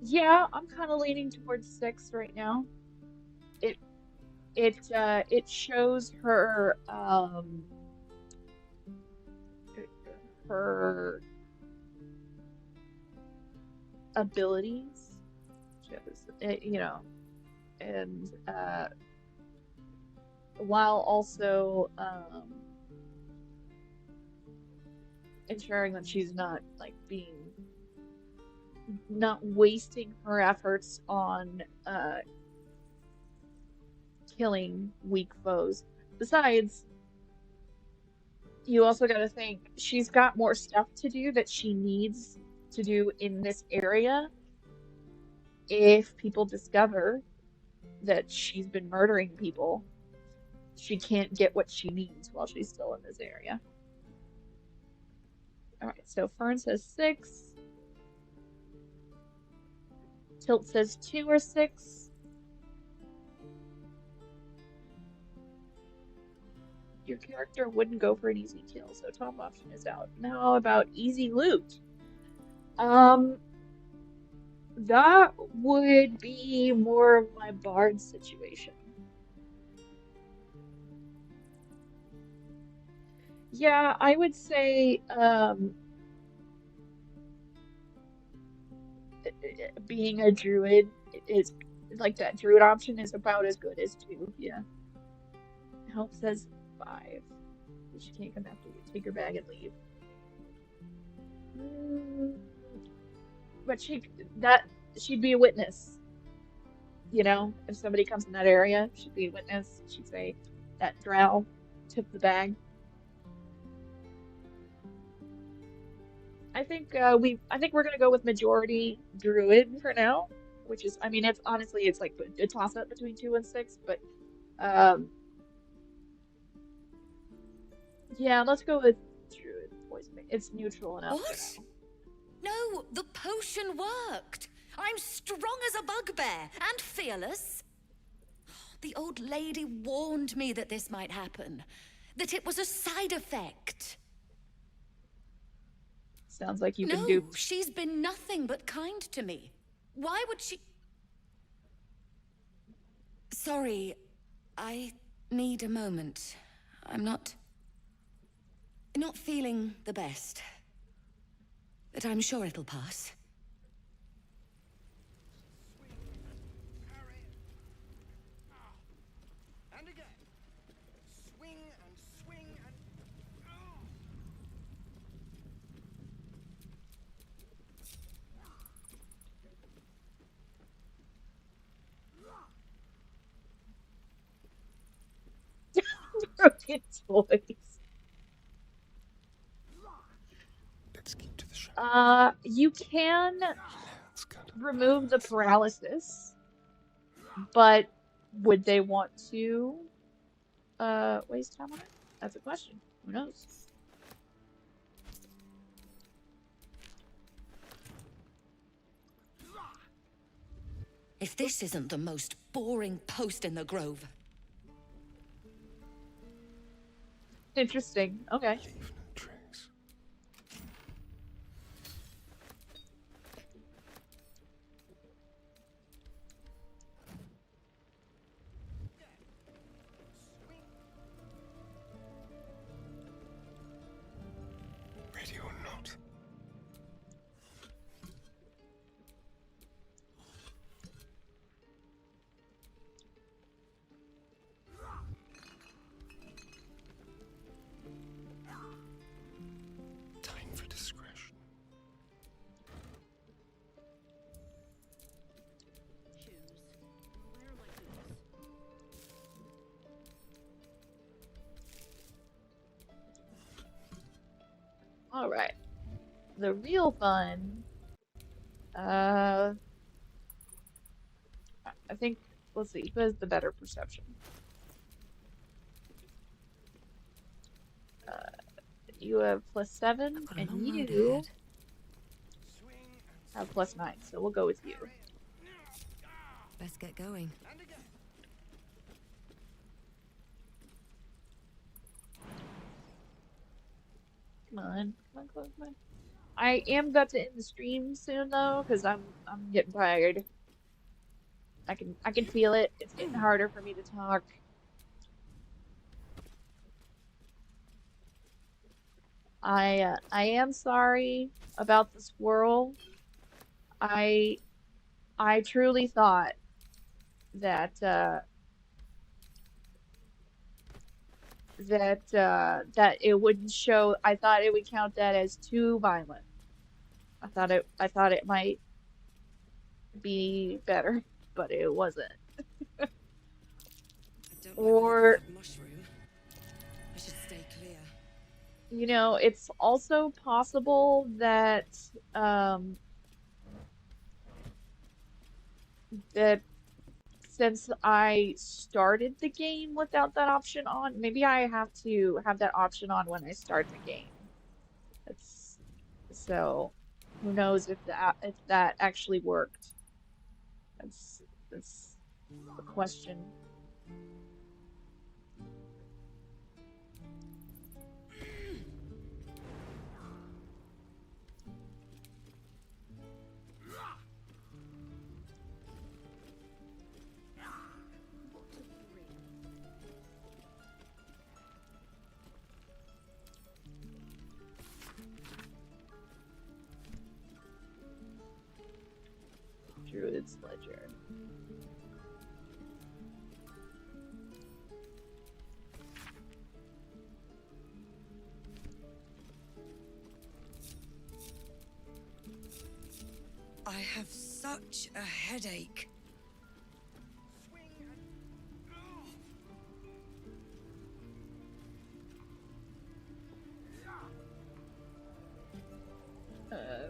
Yeah, I'm kind of leaning towards 6 right now. It shows her her abilities. She has, you know, and while also ensuring that she's not like not wasting her efforts on killing weak foes. Besides, you also got to think she's got more stuff to do that she needs to do in this area. If people discover that she's been murdering people, she can't get what she needs while she's still in this area. All right, so Fern says 6. Tilt says 2 or 6. Your character wouldn't go for an easy kill, so top option is out. Now about easy loot. That would be more of my bard situation. Yeah, I would say being a druid is like that druid option is about as good as 2. Yeah. Help says 5. She can't come after you. Take her bag and leave. But she'd be a witness. You know, if somebody comes in that area, she'd be a witness. She'd say that drow took the bag. I think we're gonna go with majority druid for now, which is, I mean, it's honestly it's like a toss up between 2 and 6, but yeah, let's go with druid poisoning. It's neutral enough for What? now. No, the potion worked. I'm strong as a bugbear and fearless. The old lady warned me that this might happen, that it was a side effect. Sounds like you've been No, duped. she's been nothing but kind to me. Why would she... Sorry, I need a moment. I'm not feeling the best. But I'm sure it'll pass. And again. Swing and swing and... Broken toys. Let's keep to the shadows. You can remove the paralysis, but would they want to waste time on it? That's a question. Who knows? If this isn't the most boring post in the Grove. Interesting. Okay. Ready or not. Time for discretion. All right. The real fun. I think, let's see, who has the better perception? You have +7, and you have +9, so we'll go with you. Best get going. Come on, close my. I am about to end the stream soon though, because I'm getting tired. I can feel it. It's getting harder for me to talk. I am sorry about the squirrel. I I truly thought that that it wouldn't show. I thought it would count that as too violent. I thought it might be better, but it wasn't. Or, I should stay clear. you know, it's also possible that um that since I started the game without that option on, maybe I have to have that option on when I start the game. That's so who knows if that actually worked. That's a question. Druid's Ledger. I have such a headache.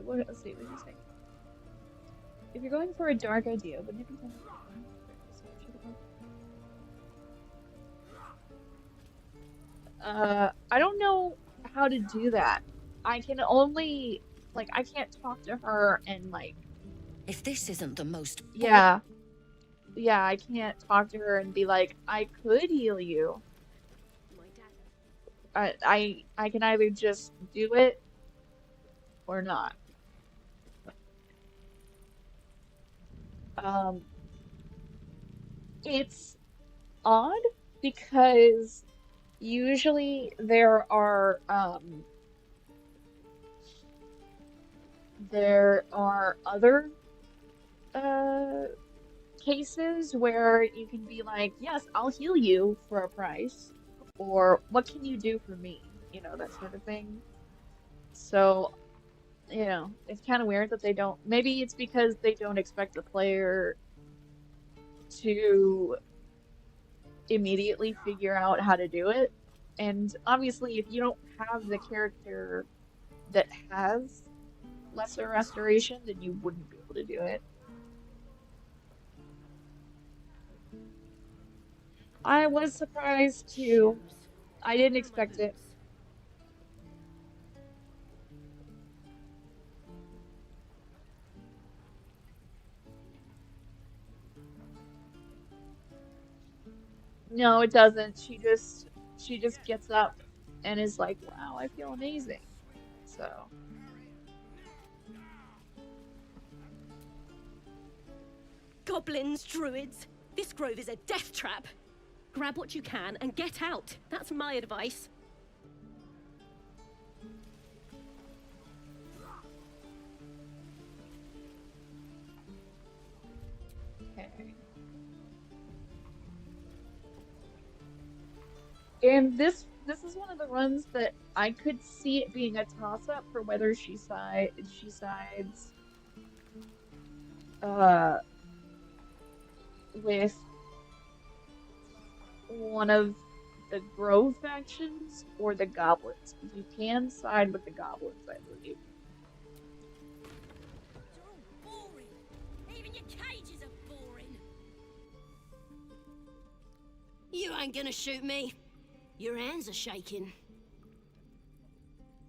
Let's see, what do you say? If you're going for a dark idea, wouldn't it be time to I don't know how to do that. I can only, like, I can't talk to her and, like, If this isn't the most yeah, yeah, I can't talk to her and be like, I could heal you. I can either just do it or not. Um, it's odd because usually there are other uh cases where you can be like, yes, I'll heal you for a price, or what can you do for me? You know, that sort of thing. So, you know, it's kind of weird that they don't, maybe it's because they don't expect the player to immediately figure out how to do it. And obviously, if you don't have the character that has lesser restoration, then you wouldn't be able to do it. I was surprised too. I didn't expect it. No, it doesn't. She just gets up and is like, "Wow, I feel amazing." So, Goblins, druids, this grove is a death trap. Grab what you can and get out. That's my advice. okay. And this is one of the runs that I could see it being a toss up for whether she sides uh with one of the Grove factions or the goblins, because you can side with the goblins, I believe. You're all boring. Even your cages are boring. You ain't gonna shoot me. Your hands are shaking.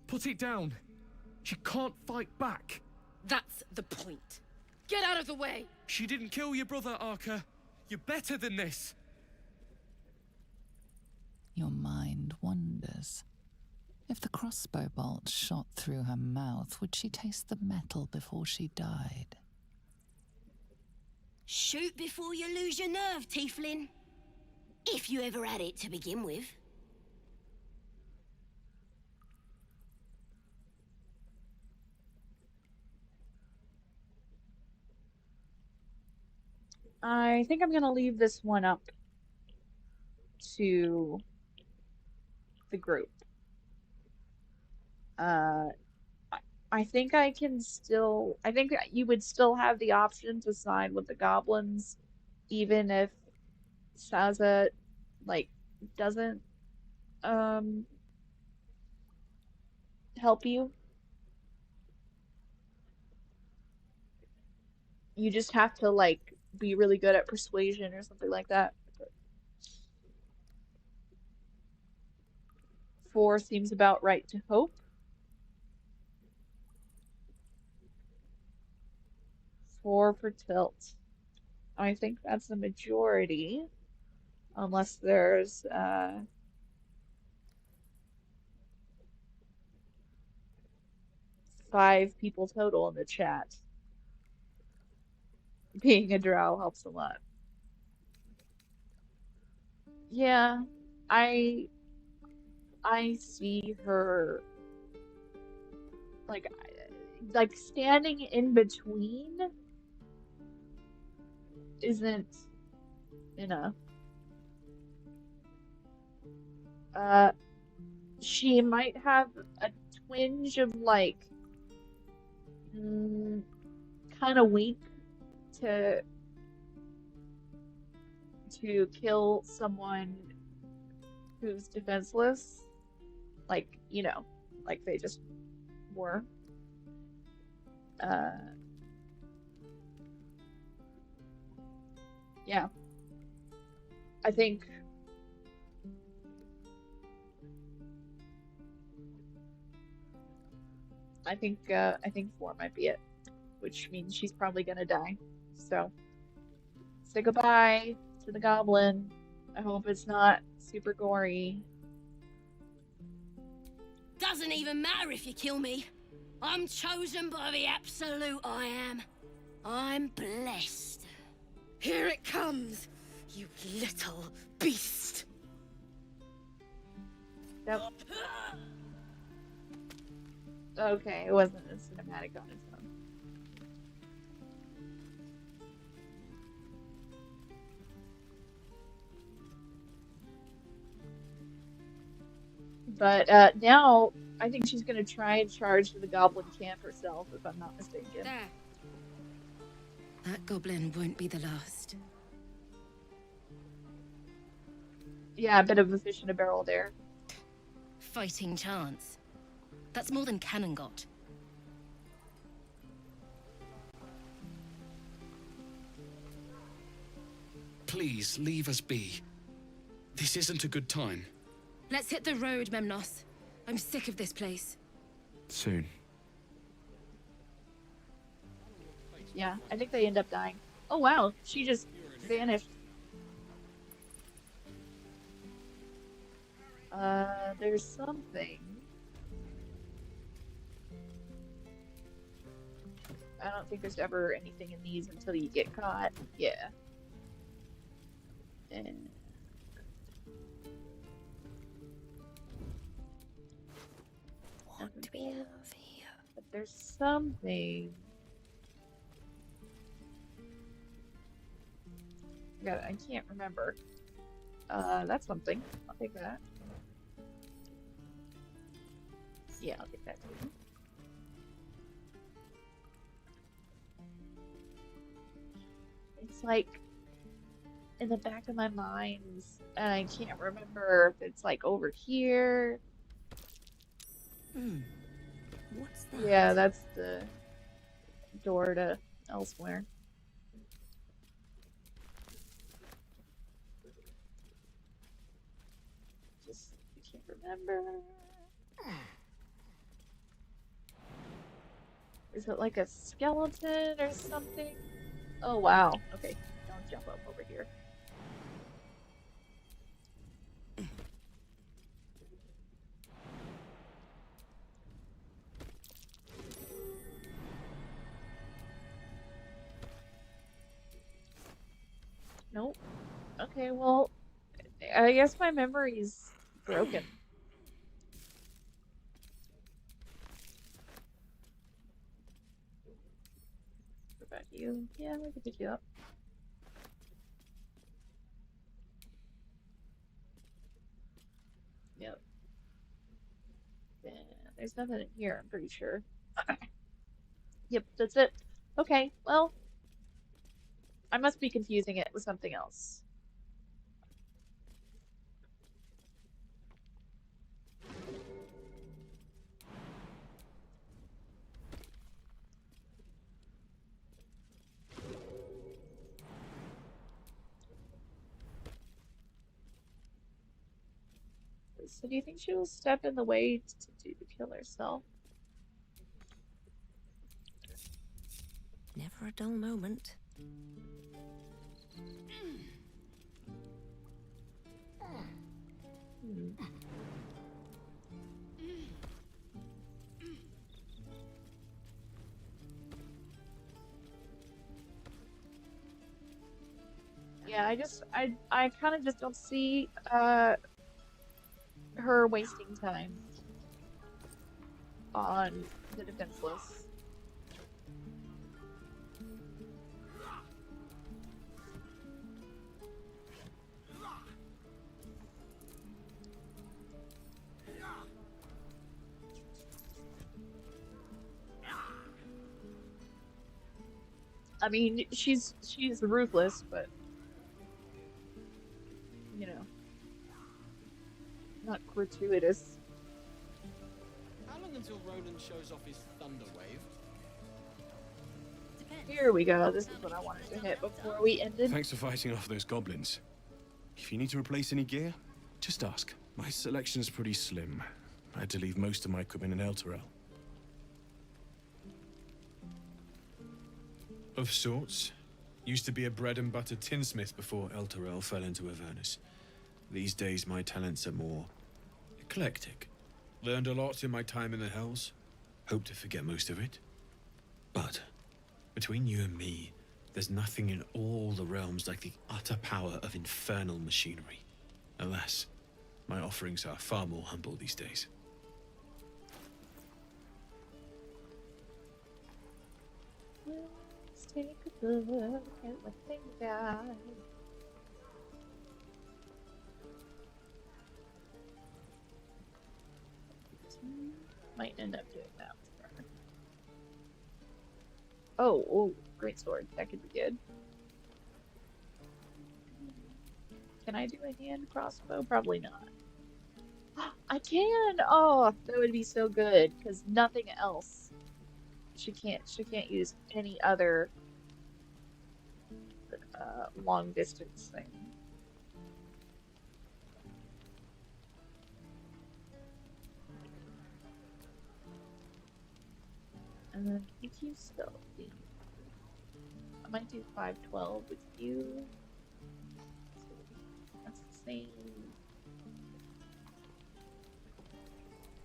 Put it down. She can't fight back. That's the point. Get out of the way. She didn't kill your brother, Arca. You're better than this. Your mind wanders. If the crossbow bolt shot through her mouth, would she taste the metal before she died? Shoot before you lose your nerve, Tiefling. If you ever had it to begin with. I think I'm gonna leave this one up to the group. Uh, I think I can still. I think that you would still have the option to side with the goblins, even if Saza, like, doesn't help you. You just have to like be really good at persuasion or something like that. 4 seems about right to Hope. 4 for Tilt. I think that's the majority, unless there's 5 people total in the chat. Being a drow helps a lot. Yeah, I see her like standing in between isn't enough. She might have a twinge of like kind of weak to kill someone who's defenseless, like, you know, like they just were. Yeah. I think I think 4 might be it, which means she's probably gonna die. So say goodbye to the goblin. I hope it's not super gory. Doesn't even matter if you kill me. I'm chosen by the absolute I am. I'm blessed. Here it comes, you little beast. Yep. Okay, it wasn't a cinematic on its own. But now I think she's gonna try and charge to the goblin camp herself, if I'm not mistaken. There. That goblin won't be the last. Yeah, a bit of a fish in a barrel there. Fighting chance. That's more than Cannon got. Please, leave us be. This isn't a good time. Let's hit the road, Memnos. I'm sick of this place. Soon. Yeah, I think they end up dying. Oh wow, she just vanished. There's something. I don't think there's ever anything in these until you get caught. Yeah. And what do we have here? But there's something. God, I can't remember. That's something. I'll take that. Yeah, I'll take that too. It's like in the back of my mind, and I can't remember if it's like over here. What's that? Yeah, that's the door to elsewhere. Just I can't remember. Is it like a skeleton or something? Oh wow. Okay, don't jump up over here. Nope. Okay, well, I guess my memory's broken. What about you? Yeah, we can pick you up. There's nothing in here, I'm pretty sure. Yep, that's it. Okay, well, I must be confusing it with something else. So do you think she will step in the way to kill herself? Never a dull moment. Yeah, I kind of just don't see her wasting time on the defenseless. I mean, she's ruthless, but you know, not gratuitous. How long until Roland shows off his thunder wave? Here we go. This is what I wanted to hit before we ended. Thanks for fighting off those goblins. If you need to replace any gear, just ask. My selection's pretty slim. I had to leave most of my equipment in Elturel. Of sorts. Used to be a bread and butter tinsmith before Elturel fell into Avernus. These days my talents are more eclectic. Learned a lot in my time in the Hells. Hope to forget most of it. But between you and me, there's nothing in all the realms like the utter power of infernal machinery. Alas, my offerings are far more humble these days. Let's take a look at what they got. Might end up doing that with her. Oh, great sword. That could be good. Can I do a hand crossbow? Probably not. I can! Oh, that would be so good, because nothing else. She can't use any other long distance thing. And then keep you stealthy. I might do 512 with you. That's the same.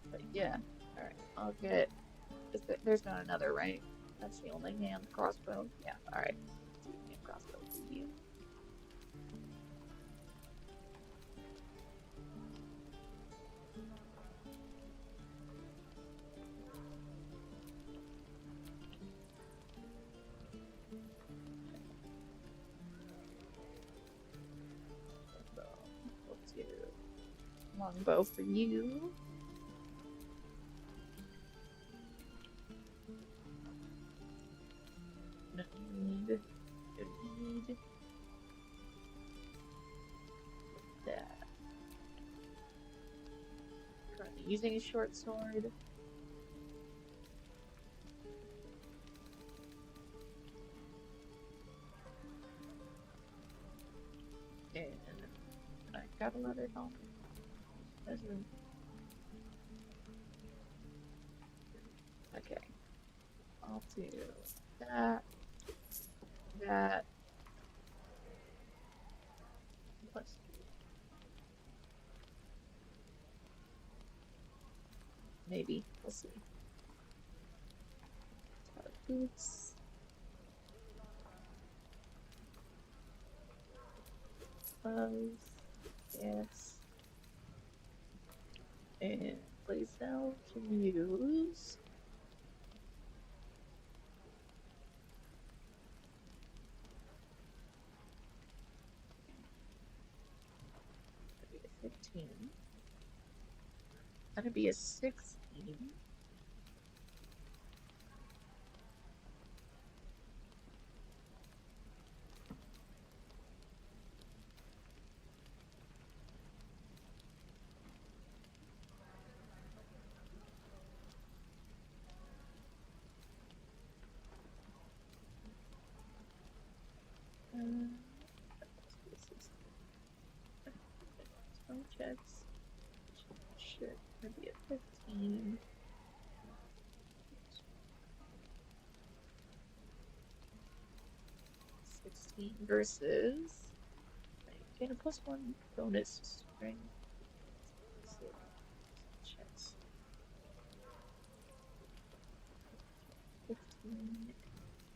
But yeah, alright, I'll get. There's not another, right? That's the only hand crossbow. Yeah, alright. Hand crossbow for you. We'll do longbow for you. Need that. Currently using a short sword. And I got a leather helmet. Okay. I'll do that. That. Plus 3. Maybe. We'll see. Boots. Clothes. Yes. And Blazel can use. 15. gonna be a 16. Spell checks. Shit, gonna be a 15. 16 versus. Get a +1 bonus strength. Checks. 15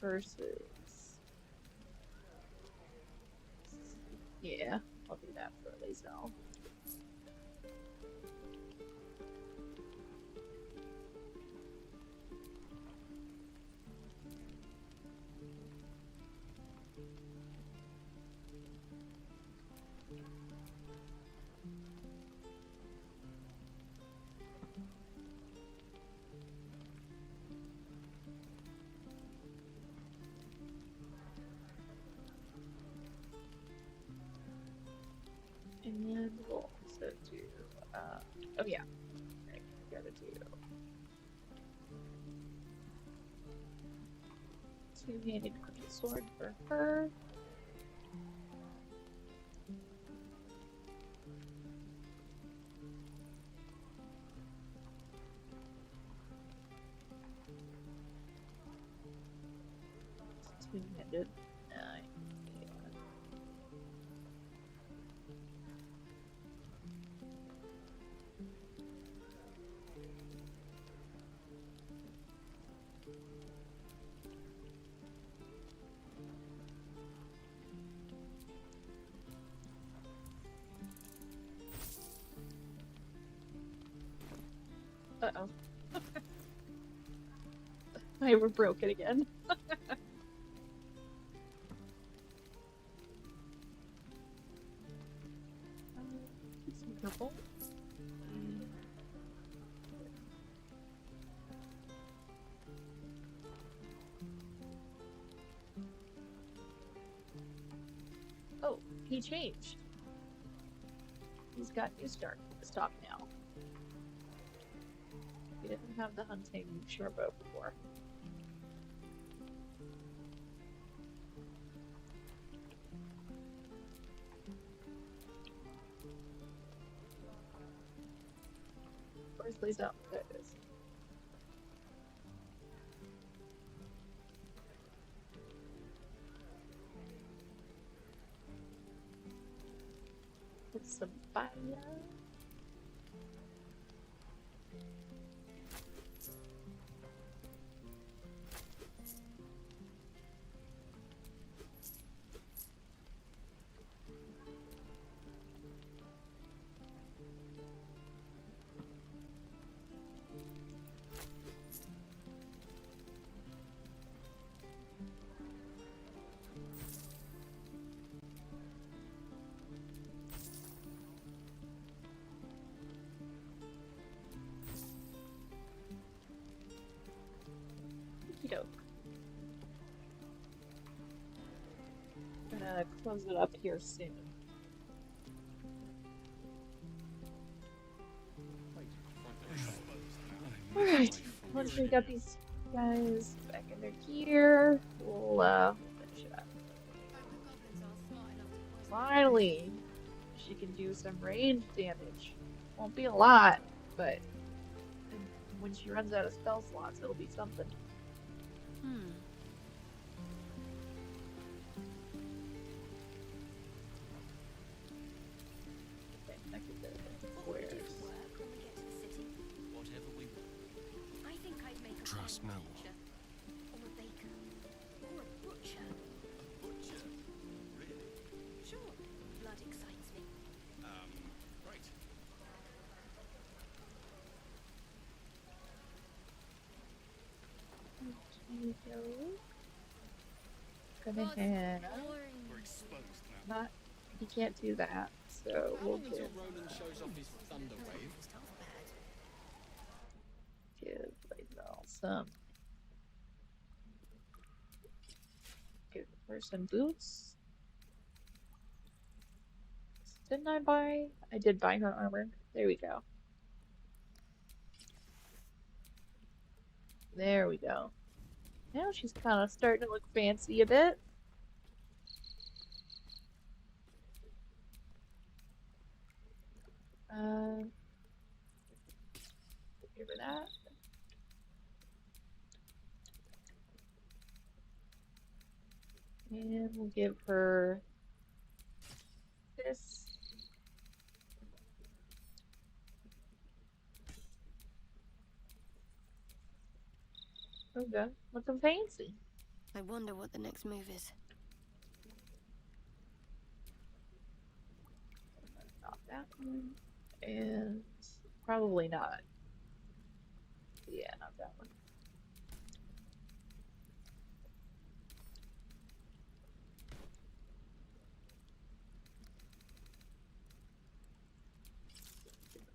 versus. Yeah, I'll do that for Lazel. And then we'll also do, oh yeah, right, we gotta do two-handed crooked sword for her. Two-handed, yeah. Uh-oh. I broke it again. Some purple. Oh, he changed. He's got new start stock now. He didn't have the hunting shortbow before. Where's Lisa? There it is. It's some fire. Okey-doke. Gonna close it up here soon. Alright, once we got these guys back in their gear, we'll finish it up. Finally, she can do some range damage. Won't be a lot, but when she runs out of spell slots, it'll be something. Okay, next is the squares. Whatever we want. I think I'd make a Trust no one. teacher, or a baker, or a butcher. Butcher? Really? Sure, blood excites me. Right. Gonna head up. We're exposed now. Not, he can't do that, so How we'll long do. until Roland shows off his thunder wave? Give Exzel some. Give her some boots. Didn't I buy? I did buy her armor. There we go. There we go. Now she's kind of starting to look fancy a bit. Give her that. And we'll give her this. Okay, looking fancy. I wonder what the next move is. Not that one. And probably not. Yeah, not that one.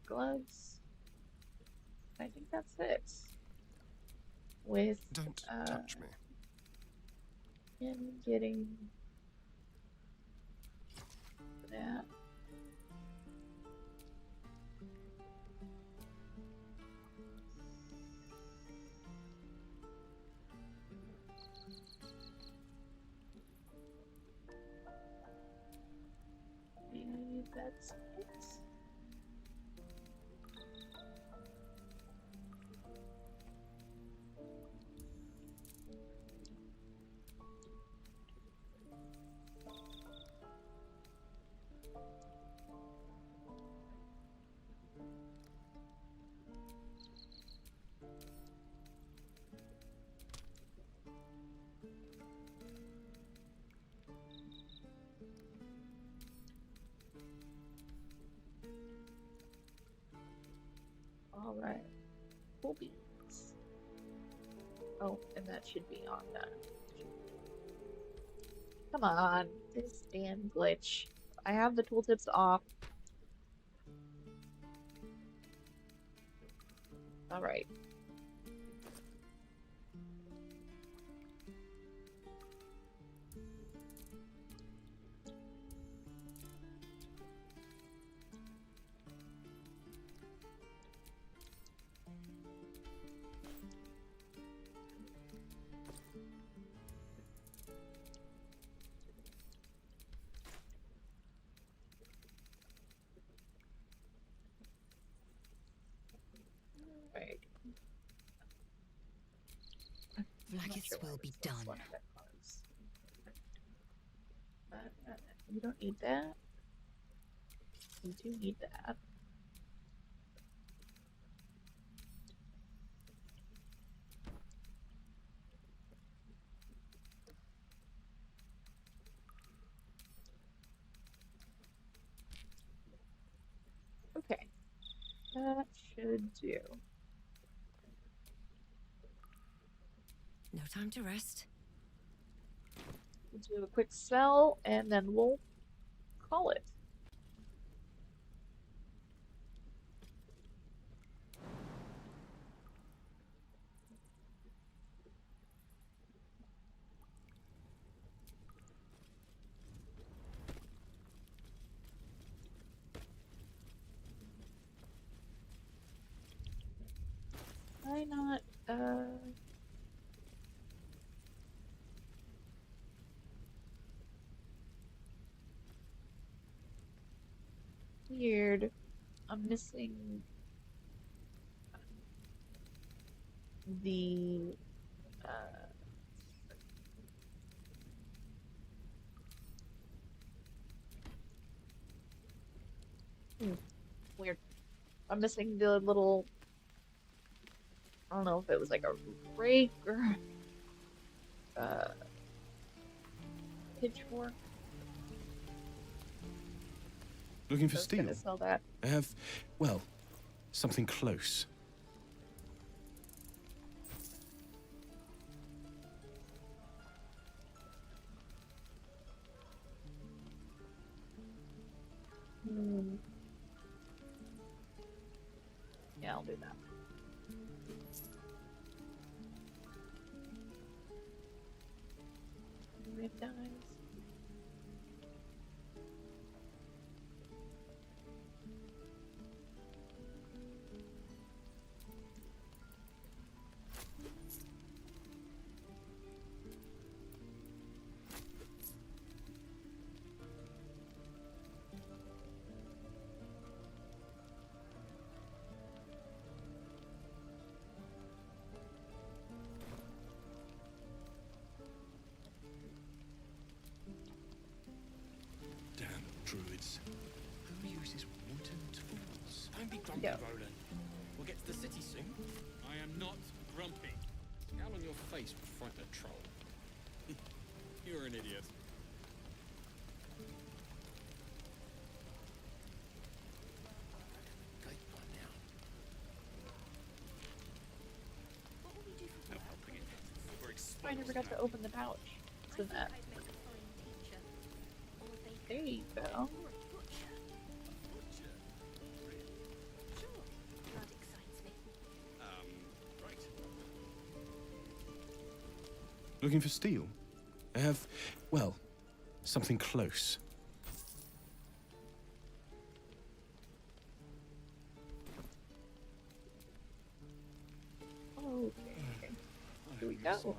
Gloves. I think that's it. With Don't touch me. Him getting that. And that's it. All right. Cool beans. Oh, and that should be on that. Come on, this damn glitch. I have the tooltips off. All right. Right. Vlakith's will be done. You don't need that. You do need that. Okay. That should do. No time to rest. We'll do a quick sell and then we'll call it. Why not, weird. I'm missing the, weird. I'm missing the little, I don't know if it was like a rake or, pitchfork. Looking for I was steel? gonna sell that. I have, well, something close. Yeah, I'll do that. it does. Damn druids. Who uses wooden tools? Don't be grumpy, Roland. We'll get to the city soon. I am not grumpy. Scowl on your face will frighten a troll. You're an idiot. No helping it. We're exposed I never got to open the pouch. So that. There you go. Right. Looking for steel? I have, well, something close. Okay. Here we go.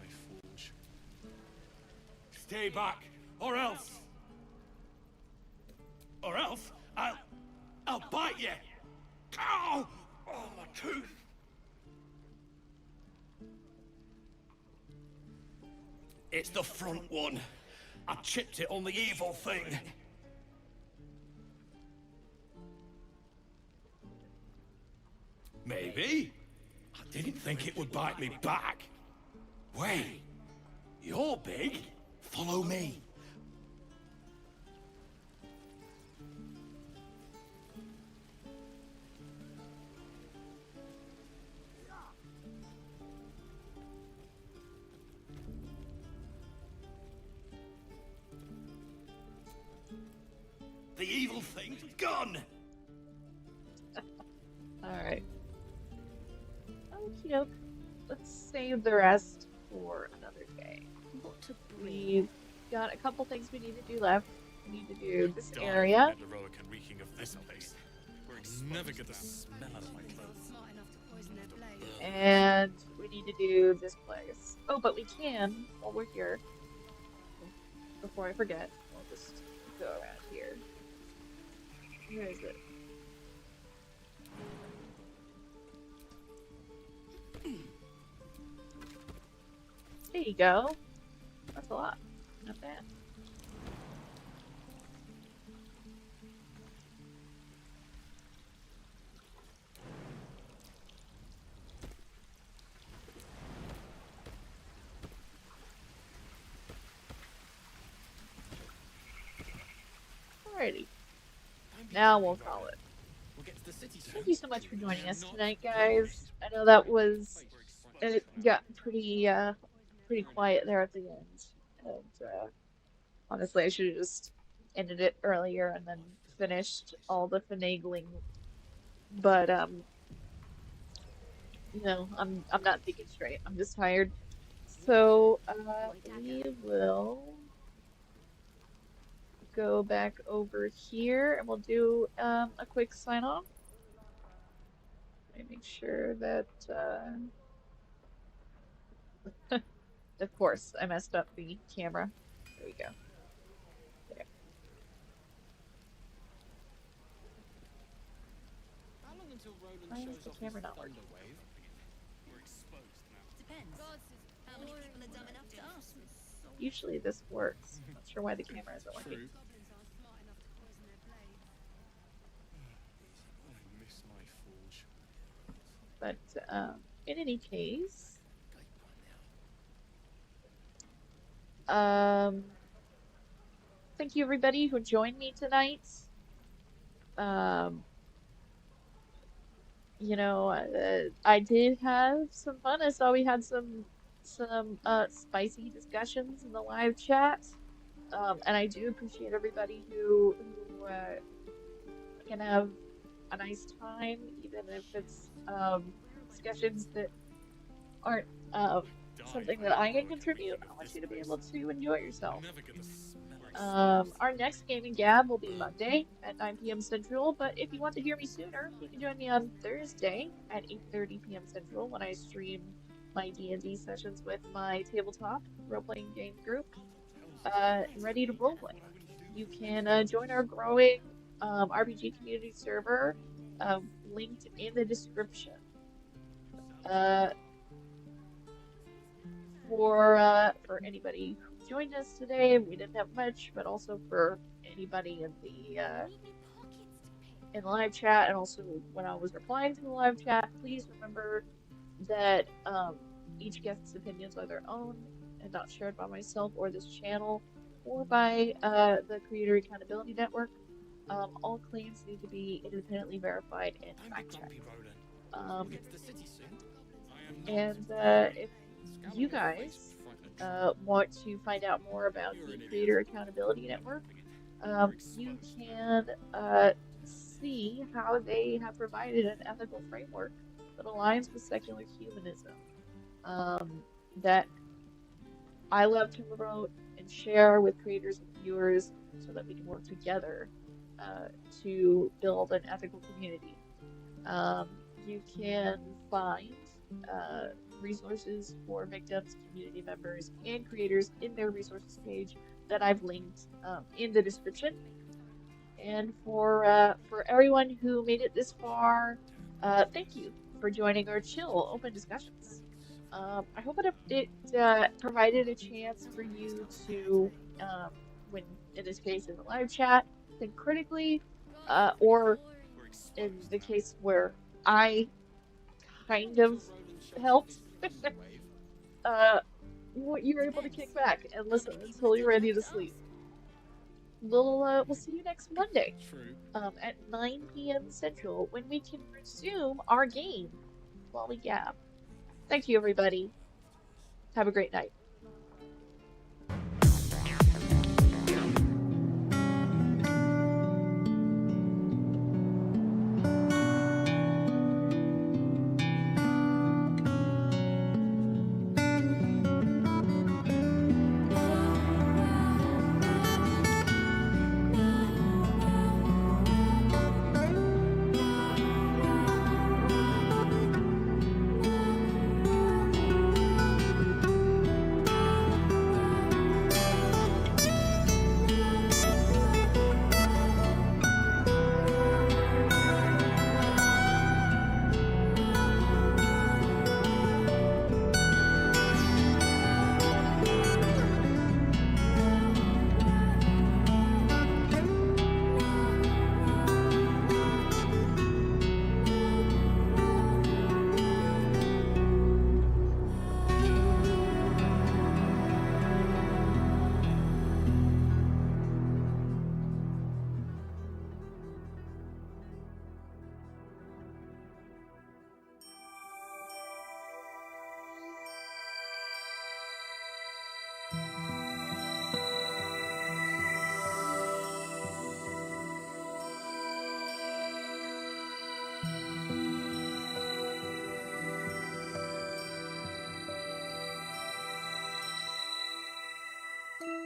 Stay back, or else. Or else, I'll bite you. Ow! Oh, my tooth. It's the front one. I chipped it on the evil thing. Maybe. I didn't think it would bite me back. Wait, you're big. Follow me. The evil thing's gone. Alright. Okie doke. Let's save the rest for another day. We've got a couple things we need to do left. We need to do this area. Heroic and reeking of this place. We're never get the smell out of my clothes. And we need to do this place. Oh, but we can, while we're here, before I forget, we'll just go around here. Where is it? There you go. That's a lot. Not bad. Alrighty. Now we'll call it. Thank you so much for joining us tonight, guys. I know that was... It got pretty quiet there at the end. And honestly, I should have just ended it earlier and then finished all the finagling. But you know, I'm not thinking straight. I'm just tired. So we will go back over here and we'll do a quick sign off. Let me make sure that of course I messed up the camera. There we go. There. How long until Roland Why is shows the off camera his not working? thunder wave? We're exposed now. Depends. How many people are dumb enough to ask? Usually this works. I'm not sure why the camera isn't working. True. I miss my forge. But in any case, thank you everybody who joined me tonight. You know, I did have some fun. I saw we had some spicy discussions in the live chat. And I do appreciate everybody who can have a nice time, even if it's discussions that aren't something that I can contribute. I want you to be able to enjoy yourself. Never get the smell of Our next gaming gab will be Monday at 9 p.m. Central, but if you want to hear me sooner, you can join me on Thursday at 8:30 p.m. Central when I stream my D&D sessions with my tabletop role-playing game group, Ready to Roleplay. You can join our growing RPG community server, linked in the description. For anybody who joined us today, we didn't have much, but also for anybody in the live chat, and also when I was replying to the live chat, please remember that each guest's opinions are their own and not shared by myself or this channel or by the Creator Accountability Network. All claims need to be independently verified and fact-checked. If you guys want to find out more about the Creator Accountability Network, you can see how they have provided an ethical framework that aligns with secular humanism that I love to promote and share with creators and viewers so that we can work together to build an ethical community. You can find resources for victims, community members, and creators in their resources page that I've linked in the description. And for everyone who made it this far, thank you for joining our chill open discussions. I hope it provided a chance for you to, when in this case in the live chat, think critically, or in the case where I kind of helped, you're able to kick back and listen until you're ready to sleep. We'll see you next Monday at 9 p.m. Central when we can resume our game while we gab. Thank you, everybody. Have a great night.